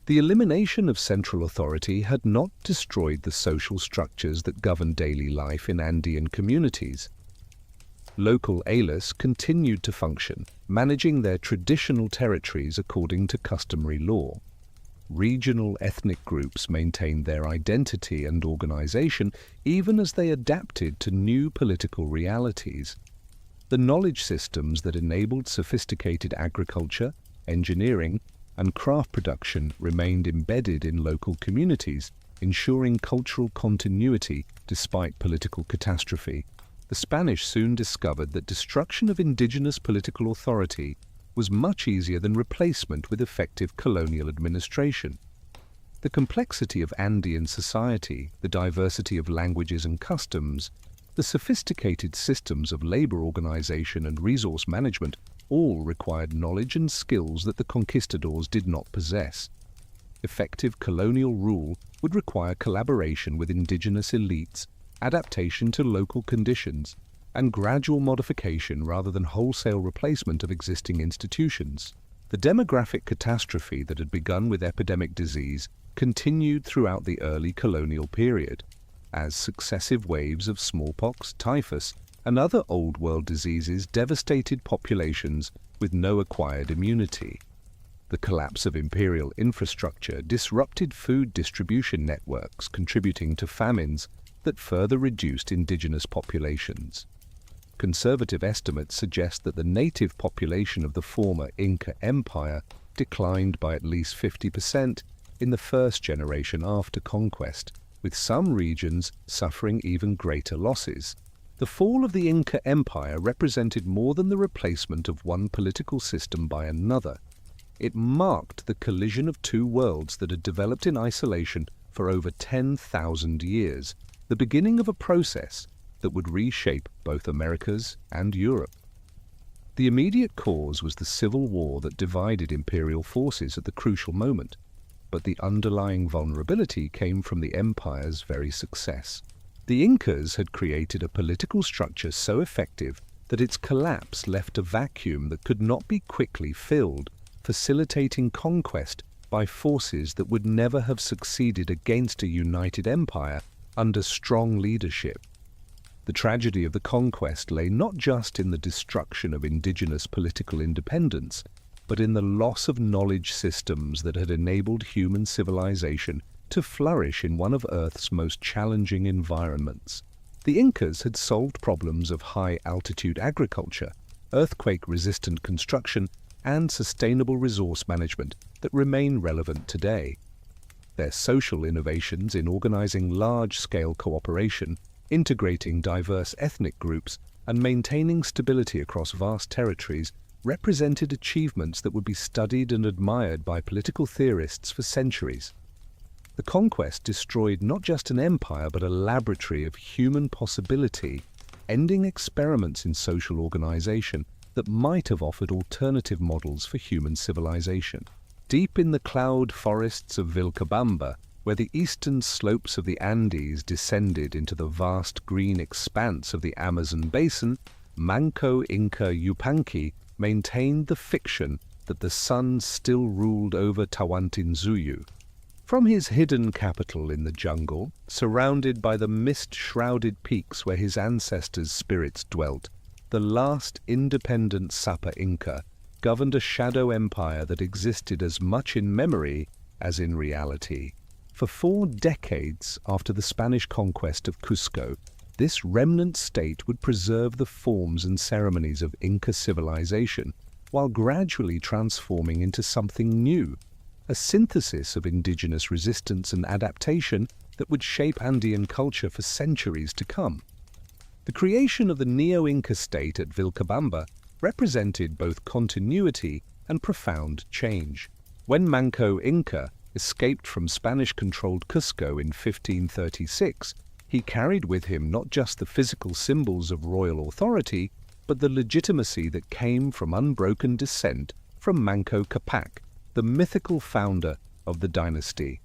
The elimination of central authority had not destroyed the social structures that govern daily life in Andean communities. Local ayllus continued to function, managing their traditional territories according to customary law. Regional ethnic groups maintained their identity and organization even as they adapted to new political realities. The knowledge systems that enabled sophisticated agriculture, engineering, and craft production remained embedded in local communities, ensuring cultural continuity despite political catastrophe. The Spanish soon discovered that destruction of indigenous political authority was much easier than replacement with effective colonial administration. The complexity of Andean society, the diversity of languages and customs, the sophisticated systems of labor organization and resource management all required knowledge and skills that the conquistadors did not possess. Effective colonial rule would require collaboration with indigenous elites, adaptation to local conditions, and gradual modification rather than wholesale replacement of existing institutions. The demographic catastrophe that had begun with epidemic disease continued throughout the early colonial period, as successive waves of smallpox, typhus, and other Old World diseases devastated populations with no acquired immunity. The collapse of imperial infrastructure disrupted food distribution networks, contributing to famines that further reduced indigenous populations. Conservative estimates suggest that the native population of the former Inca Empire declined by at least 50% in the first generation after conquest, with some regions suffering even greater losses. The fall of the Inca Empire represented more than the replacement of one political system by another. It marked the collision of two worlds that had developed in isolation for over 10,000 years, the beginning of a process that would reshape both Americas and Europe. The immediate cause was the civil war that divided imperial forces at the crucial moment, but the underlying vulnerability came from the empire's very success. The Incas had created a political structure so effective that its collapse left a vacuum that could not be quickly filled, facilitating conquest by forces that would never have succeeded against a united empire under strong leadership. The tragedy of the conquest lay not just in the destruction of indigenous political independence, but in the loss of knowledge systems that had enabled human civilization to flourish in one of Earth's most challenging environments. The Incas had solved problems of high-altitude agriculture, earthquake-resistant construction, and sustainable resource management that remain relevant today. Their social innovations in organizing large-scale cooperation, integrating diverse ethnic groups, and maintaining stability across vast territories represented achievements that would be studied and admired by political theorists for centuries. The conquest destroyed not just an empire but a laboratory of human possibility, ending experiments in social organization that might have offered alternative models for human civilization. Deep in the cloud forests of Vilcabamba, where the eastern slopes of the Andes descended into the vast green expanse of the Amazon basin, Manco Inca Yupanqui maintained the fiction that the sun still ruled over Tawantinsuyu. From his hidden capital in the jungle, surrounded by the mist-shrouded peaks where his ancestors' spirits dwelt, the last independent Sapa Inca governed a shadow empire that existed as much in memory as in reality. For 4 decades after the Spanish conquest of Cusco, this remnant state would preserve the forms and ceremonies of Inca civilization while gradually transforming into something new, a synthesis of indigenous resistance and adaptation that would shape Andean culture for centuries to come. The creation of the Neo-Inca state at Vilcabamba represented both continuity and profound change. When Manco Inca escaped from Spanish-controlled Cusco in 1536, he carried with him not just the physical symbols of royal authority, but the legitimacy that came from unbroken descent from Manco Capac, the mythical founder of the dynasty.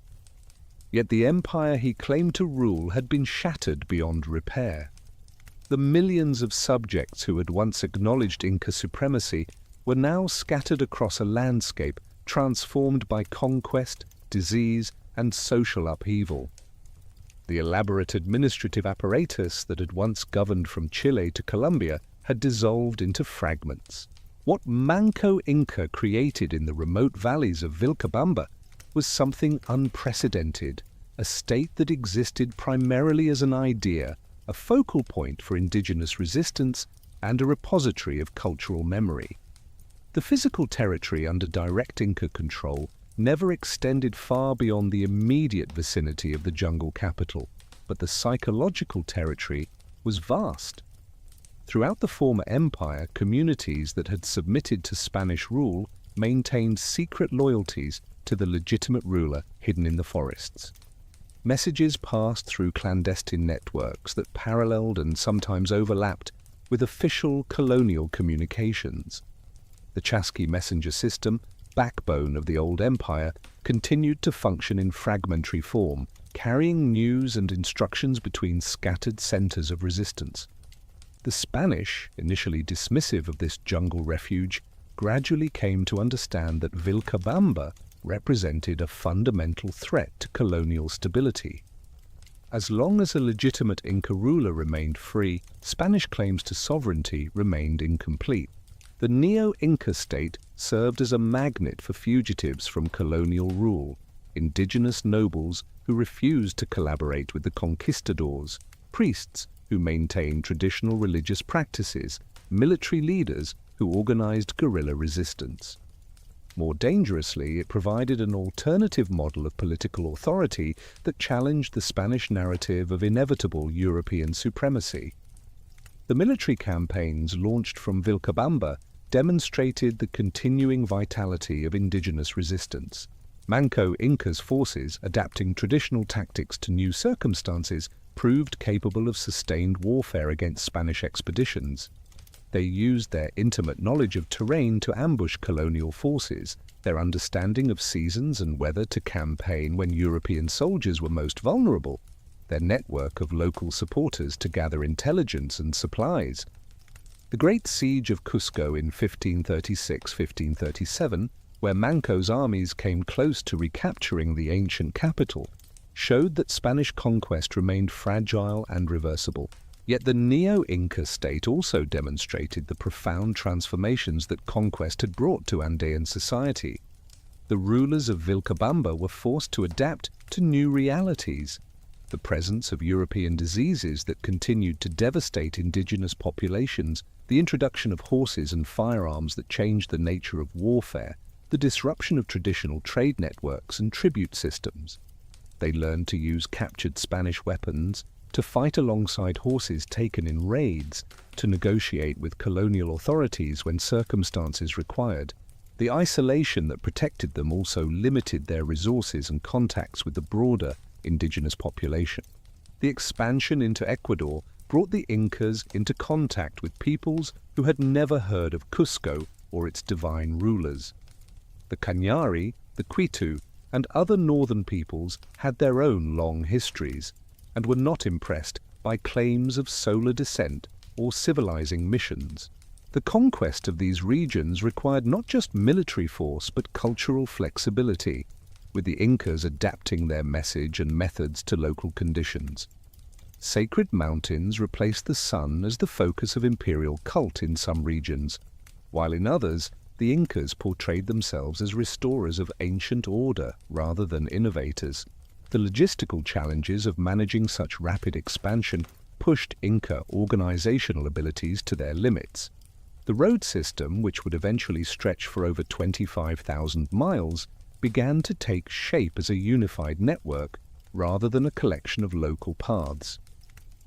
Yet the empire he claimed to rule had been shattered beyond repair. The millions of subjects who had once acknowledged Inca supremacy were now scattered across a landscape transformed by conquest, disease, and social upheaval. The elaborate administrative apparatus that had once governed from Chile to Colombia had dissolved into fragments. What Manco Inca created in the remote valleys of Vilcabamba was something unprecedented, a state that existed primarily as an idea, a focal point for indigenous resistance, and a repository of cultural memory. The physical territory under direct Inca control never extended far beyond the immediate vicinity of the jungle capital, but the psychological territory was vast. Throughout the former empire, communities that had submitted to Spanish rule maintained secret loyalties to the legitimate ruler hidden in the forests. Messages passed through clandestine networks that paralleled and sometimes overlapped with official colonial communications. The Chasqui messenger system, backbone of the old empire, continued to function in fragmentary form, carrying news and instructions between scattered centers of resistance. The Spanish, initially dismissive of this jungle refuge, gradually came to understand that Vilcabamba represented a fundamental threat to colonial stability. As long as a legitimate Inca ruler remained free, Spanish claims to sovereignty remained incomplete. The neo-Inca state served as a magnet for fugitives from colonial rule, indigenous nobles who refused to collaborate with the conquistadors, priests who maintained traditional religious practices, military leaders who organized guerrilla resistance. More dangerously, it provided an alternative model of political authority that challenged the Spanish narrative of inevitable European supremacy. The military campaigns launched from Vilcabamba demonstrated the continuing vitality of indigenous resistance. Manco Inca's forces, adapting traditional tactics to new circumstances, proved capable of sustained warfare against Spanish expeditions. They used their intimate knowledge of terrain to ambush colonial forces, their understanding of seasons and weather to campaign when European soldiers were most vulnerable, their network of local supporters to gather intelligence and supplies. The Great Siege of Cusco in 1536-1537, where Manco's armies came close to recapturing the ancient capital, showed that Spanish conquest remained fragile and reversible. Yet the neo-Inca state also demonstrated the profound transformations that conquest had brought to Andean society. The rulers of Vilcabamba were forced to adapt to new realities. The presence of European diseases that continued to devastate indigenous populations, the introduction of horses and firearms that changed the nature of warfare, the disruption of traditional trade networks and tribute systems. They learned to use captured Spanish weapons, to fight alongside horses taken in raids, to negotiate with colonial authorities when circumstances required. The isolation that protected them also limited their resources and contacts with the broader indigenous population. The expansion into Ecuador brought the Incas into contact with peoples who had never heard of Cusco or its divine rulers. The Cañari, the Quitu, and other northern peoples had their own long histories, and were not impressed by claims of solar descent or civilizing missions. The conquest of these regions required not just military force but cultural flexibility, with the Incas adapting their message and methods to local conditions. Sacred mountains replaced the sun as the focus of imperial cult in some regions, while in others, the Incas portrayed themselves as restorers of ancient order rather than innovators. The logistical challenges of managing such rapid expansion pushed Inca organizational abilities to their limits. The road system, which would eventually stretch for over 25,000 miles, began to take shape as a unified network rather than a collection of local paths.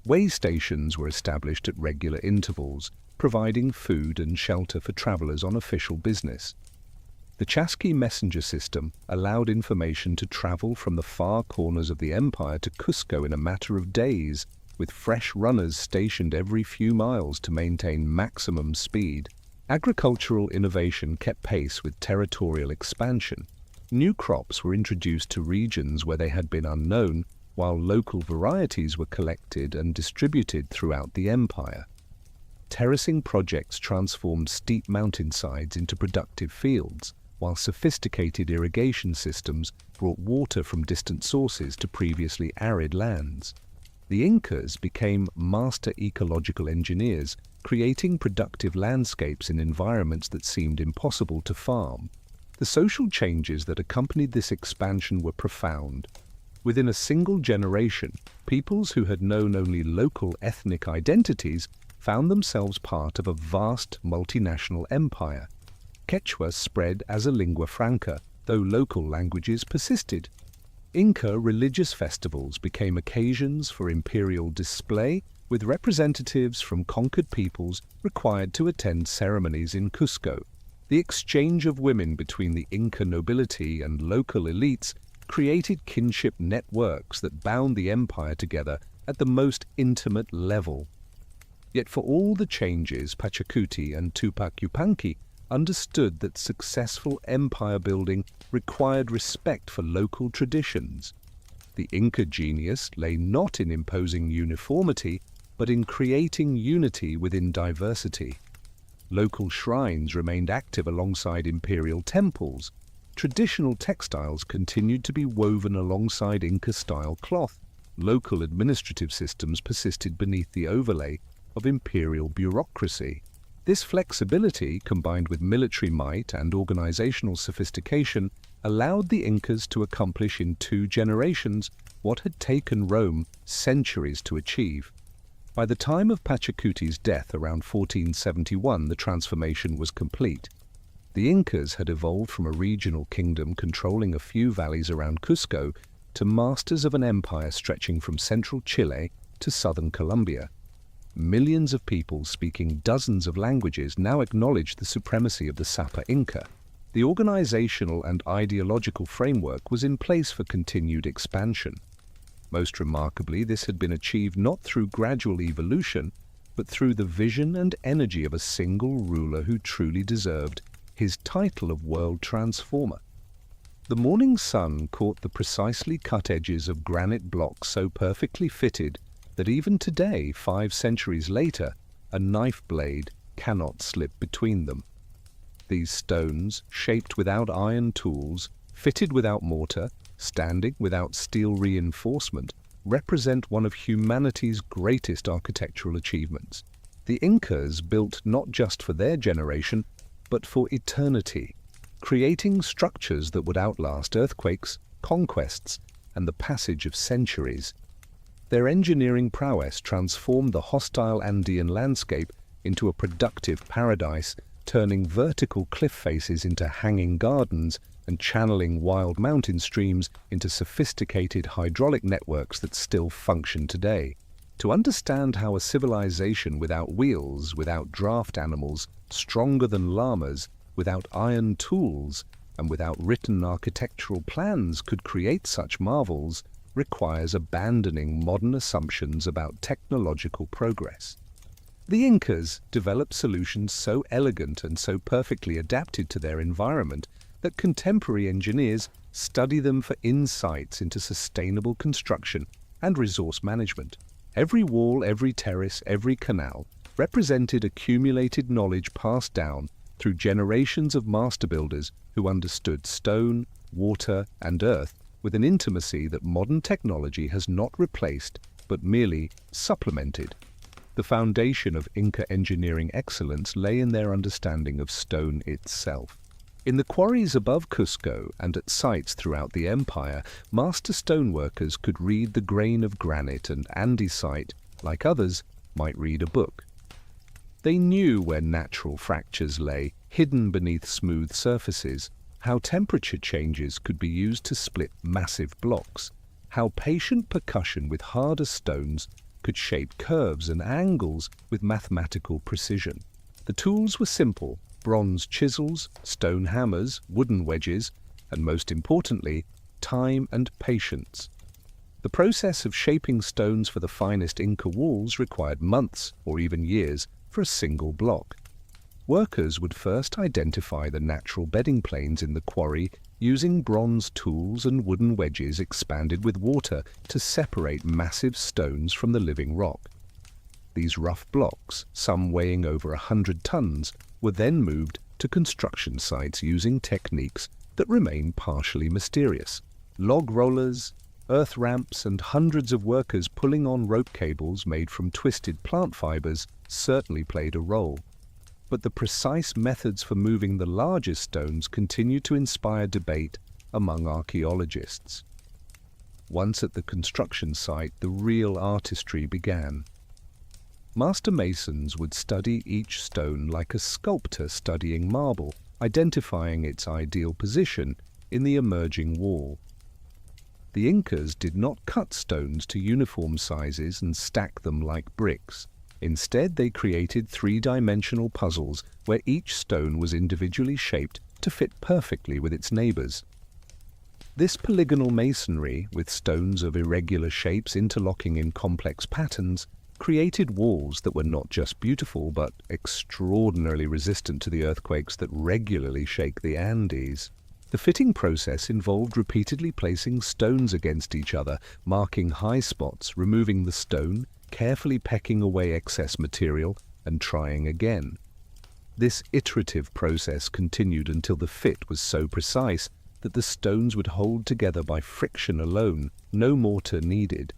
Way stations were established at regular intervals, providing food and shelter for travelers on official business. The Chasqui messenger system allowed information to travel from the far corners of the empire to Cusco in a matter of days, with fresh runners stationed every few miles to maintain maximum speed. Agricultural innovation kept pace with territorial expansion. New crops were introduced to regions where they had been unknown, while local varieties were collected and distributed throughout the empire. Terracing projects transformed steep mountainsides into productive fields, while sophisticated irrigation systems brought water from distant sources to previously arid lands. The Incas became master ecological engineers, creating productive landscapes in environments that seemed impossible to farm. The social changes that accompanied this expansion were profound. Within a single generation, peoples who had known only local ethnic identities found themselves part of a vast multinational empire. Quechua spread as a lingua franca, though local languages persisted. Inca religious festivals became occasions for imperial display, with representatives from conquered peoples required to attend ceremonies in Cusco. The exchange of women between the Inca nobility and local elites created kinship networks that bound the empire together at the most intimate level. Yet for all the changes, Pachacuti and Tupac Yupanqui understood that successful empire building required respect for local traditions. The Inca genius lay not in imposing uniformity, but in creating unity within diversity. Local shrines remained active alongside imperial temples. Traditional textiles continued to be woven alongside Inca-style cloth. Local administrative systems persisted beneath the overlay of imperial bureaucracy. This flexibility, combined with military might and organizational sophistication, allowed the Incas to accomplish in 2 generations what had taken Rome centuries to achieve. By the time of Pachacuti's death around 1471, the transformation was complete. The Incas had evolved from a regional kingdom controlling a few valleys around Cusco to masters of an empire stretching from central Chile to southern Colombia. Millions of people speaking dozens of languages now acknowledged the supremacy of the Sapa Inca. The organizational and ideological framework was in place for continued expansion. Most remarkably, this had been achieved not through gradual evolution, but through the vision and energy of a single ruler who truly deserved his title of world transformer. The morning sun caught the precisely cut edges of granite blocks so perfectly fitted that even today, 5 centuries later, a knife blade cannot slip between them. These stones, shaped without iron tools, fitted without mortar, standing without steel reinforcement, represent one of humanity's greatest architectural achievements. The Incas built not just for their generation, but for eternity, creating structures that would outlast earthquakes, conquests, and the passage of centuries. Their engineering prowess transformed the hostile Andean landscape into a productive paradise, turning vertical cliff faces into hanging gardens and channeling wild mountain streams into sophisticated hydraulic networks that still function today. To understand how a civilization without wheels, without draft animals, stronger than llamas, without iron tools, and without written architectural plans could create such marvels, requires abandoning modern assumptions about technological progress. The Incas developed solutions so elegant and so perfectly adapted to their environment that contemporary engineers study them for insights into sustainable construction and resource management. Every wall, every terrace, every canal represented accumulated knowledge passed down through generations of master builders who understood stone, water, and earth with an intimacy that modern technology has not replaced but merely supplemented. The foundation of Inca engineering excellence lay in their understanding of stone itself. In the quarries above Cusco and at sites throughout the empire, master stoneworkers could read the grain of granite, and andesite, like others, might read a book. They knew where natural fractures lay, hidden beneath smooth surfaces, how temperature changes could be used to split massive blocks, how patient percussion with harder stones could shape curves and angles with mathematical precision. The tools were simple: bronze chisels, stone hammers, wooden wedges, and most importantly, time and patience. The process of shaping stones for the finest Inca walls required months or even years for a single block. Workers would first identify the natural bedding planes in the quarry using bronze tools and wooden wedges expanded with water to separate massive stones from the living rock. These rough blocks, some weighing over 100 tons, were then moved to construction sites using techniques that remain partially mysterious. Log rollers, earth ramps, and hundreds of workers pulling on rope cables made from twisted plant fibers certainly played a role. But the precise methods for moving the largest stones continue to inspire debate among archaeologists. Once at the construction site, the real artistry began. Master masons would study each stone like a sculptor studying marble, identifying its ideal position in the emerging wall. The Incas did not cut stones to uniform sizes and stack them like bricks. Instead, they created three-dimensional puzzles where each stone was individually shaped to fit perfectly with its neighbors. This polygonal masonry, with stones of irregular shapes interlocking in complex patterns, created walls that were not just beautiful but extraordinarily resistant to the earthquakes that regularly shake the Andes. The fitting process involved repeatedly placing stones against each other, marking high spots, removing the stone, carefully pecking away excess material, and trying again. This iterative process continued until the fit was so precise that the stones would hold together by friction alone, no mortar needed.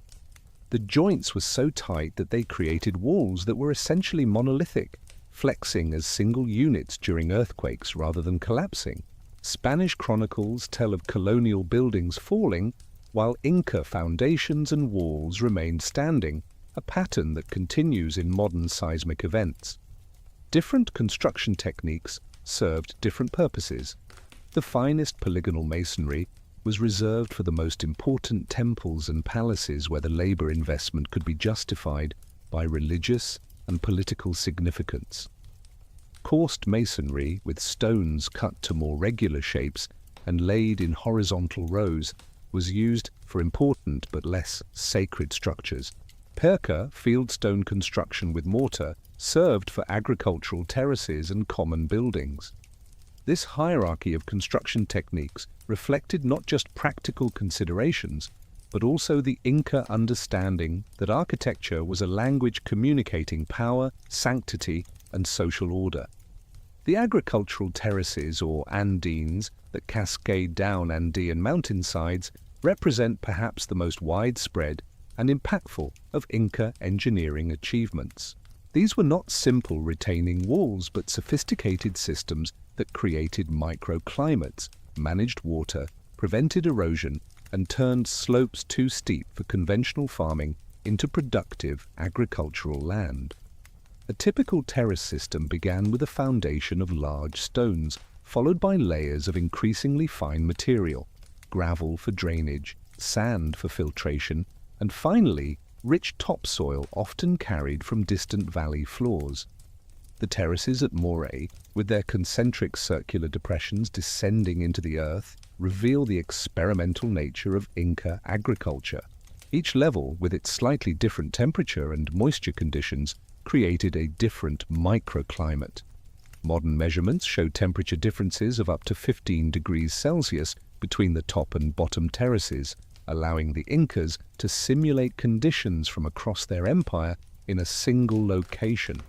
The joints were so tight that they created walls that were essentially monolithic, flexing as single units during earthquakes rather than collapsing. Spanish chronicles tell of colonial buildings falling, while Inca foundations and walls remained standing, a pattern that continues in modern seismic events. Different construction techniques served different purposes. The finest polygonal masonry was reserved for the most important temples and palaces where the labor investment could be justified by religious and political significance. Coursed masonry, with stones cut to more regular shapes and laid in horizontal rows, was used for important but less sacred structures. Perca, fieldstone construction with mortar, served for agricultural terraces and common buildings. This hierarchy of construction techniques reflected not just practical considerations, but also the Inca understanding that architecture was a language communicating power, sanctity, and social order. The agricultural terraces, or andines, that cascade down Andean mountainsides represent perhaps the most widespread and impactful of Inca engineering achievements. These were not simple retaining walls, but sophisticated systems that created microclimates, managed water, prevented erosion, and turned slopes too steep for conventional farming into productive agricultural land. A typical terrace system began with a foundation of large stones, followed by layers of increasingly fine material, gravel for drainage, sand for filtration, and finally, rich topsoil often carried from distant valley floors. The terraces at Moray, with their concentric circular depressions descending into the earth, reveal the experimental nature of Inca agriculture. Each level, with its slightly different temperature and moisture conditions, created a different microclimate. Modern measurements show temperature differences of up to 15 degrees Celsius between the top and bottom terraces, allowing the Incas to simulate conditions from across their empire in a single location.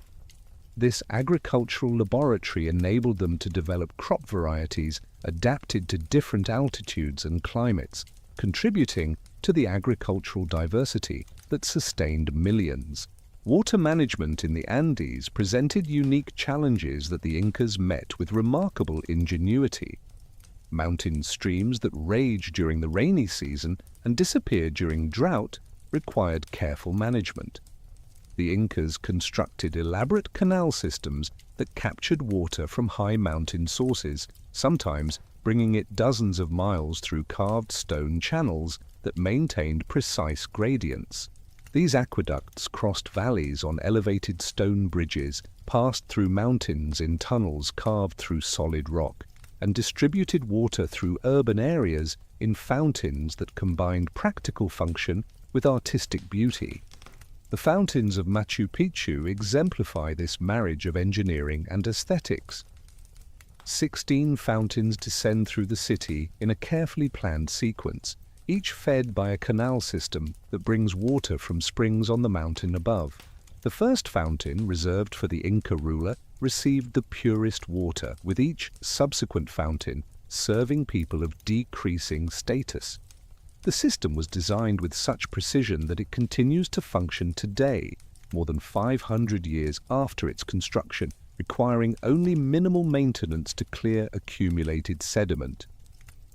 This agricultural laboratory enabled them to develop crop varieties adapted to different altitudes and climates, contributing to the agricultural diversity that sustained millions. Water management in the Andes presented unique challenges that the Incas met with remarkable ingenuity. Mountain streams that rage during the rainy season and disappear during drought required careful management. The Incas constructed elaborate canal systems that captured water from high mountain sources, sometimes bringing it dozens of miles through carved stone channels that maintained precise gradients. These aqueducts crossed valleys on elevated stone bridges, passed through mountains in tunnels carved through solid rock, and distributed water through urban areas in fountains that combined practical function with artistic beauty. The fountains of Machu Picchu exemplify this marriage of engineering and aesthetics. 16 fountains descend through the city in a carefully planned sequence, each fed by a canal system that brings water from springs on the mountain above. The first fountain, reserved for the Inca ruler, received the purest water, with each subsequent fountain serving people of decreasing status. The system was designed with such precision that it continues to function today, more than 500 years after its construction, requiring only minimal maintenance to clear accumulated sediment.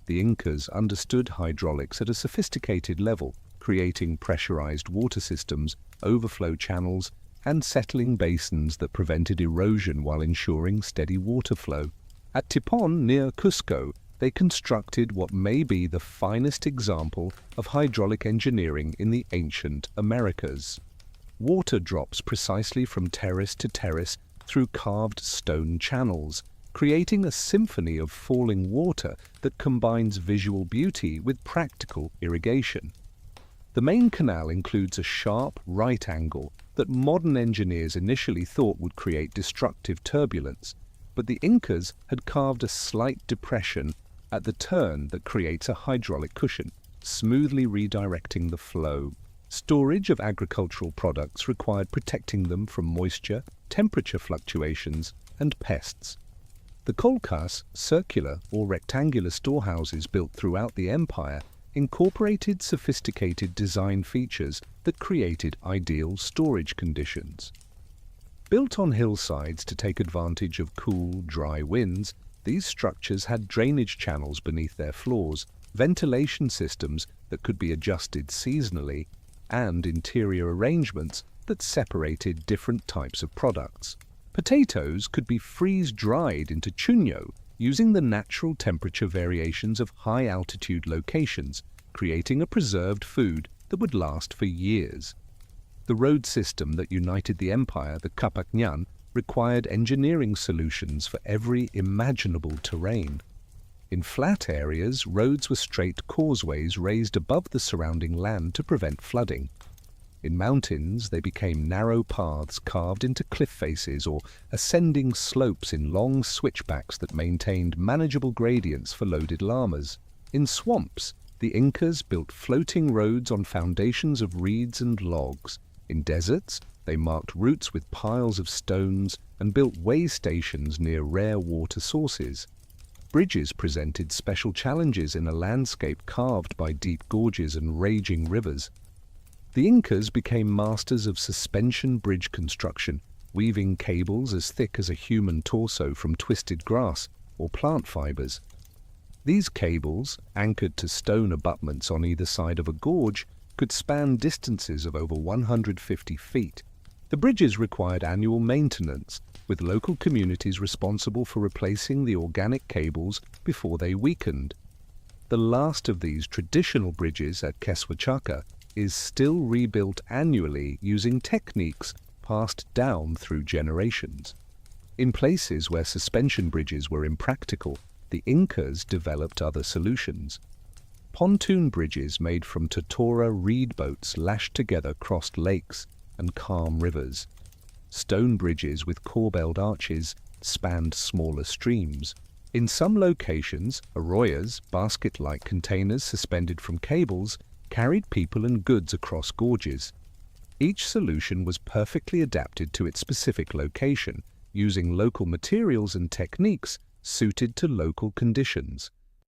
The Incas understood hydraulics at a sophisticated level, creating pressurized water systems, overflow channels, and settling basins that prevented erosion while ensuring steady water flow. At Tipon, near Cusco, they constructed what may be the finest example of hydraulic engineering in the ancient Americas. Water drops precisely from terrace to terrace through carved stone channels, creating a symphony of falling water that combines visual beauty with practical irrigation. The main canal includes a sharp right angle that modern engineers initially thought would create destructive turbulence, but the Incas had carved a slight depression at the turn that creates a hydraulic cushion, smoothly redirecting the flow. Storage of agricultural products required protecting them from moisture, temperature fluctuations, and pests. The kolkhoz, circular or rectangular storehouses built throughout the empire, incorporated sophisticated design features that created ideal storage conditions. Built on hillsides to take advantage of cool, dry winds, these structures had drainage channels beneath their floors, ventilation systems that could be adjusted seasonally, and interior arrangements that separated different types of products. Potatoes could be freeze-dried into chuño using the natural temperature variations of high-altitude locations, creating a preserved food that would last for years. The road system that united the empire, the Capacñan, required engineering solutions for every imaginable terrain. In flat areas, roads were straight causeways raised above the surrounding land to prevent flooding. In mountains, they became narrow paths carved into cliff faces or ascending slopes in long switchbacks that maintained manageable gradients for loaded llamas. In swamps, the Incas built floating roads on foundations of reeds and logs. In deserts, they marked routes with piles of stones and built way stations near rare water sources. Bridges presented special challenges in a landscape carved by deep gorges and raging rivers. The Incas became masters of suspension bridge construction, weaving cables as thick as a human torso from twisted grass or plant fibers. These cables, anchored to stone abutments on either side of a gorge, could span distances of over 150 feet. The bridges required annual maintenance, with local communities responsible for replacing the organic cables before they weakened. The last of these traditional bridges at Cajamarca is still rebuilt annually using techniques passed down through generations. In places where suspension bridges were impractical, the Incas developed other solutions. Pontoon bridges made from totora reed boats lashed together crossed lakes and calm rivers. Stone bridges with corbelled arches spanned smaller streams. In some locations, arroyas, basket-like containers suspended from cables, carried people and goods across gorges. Each solution was perfectly adapted to its specific location, using local materials and techniques suited to local conditions.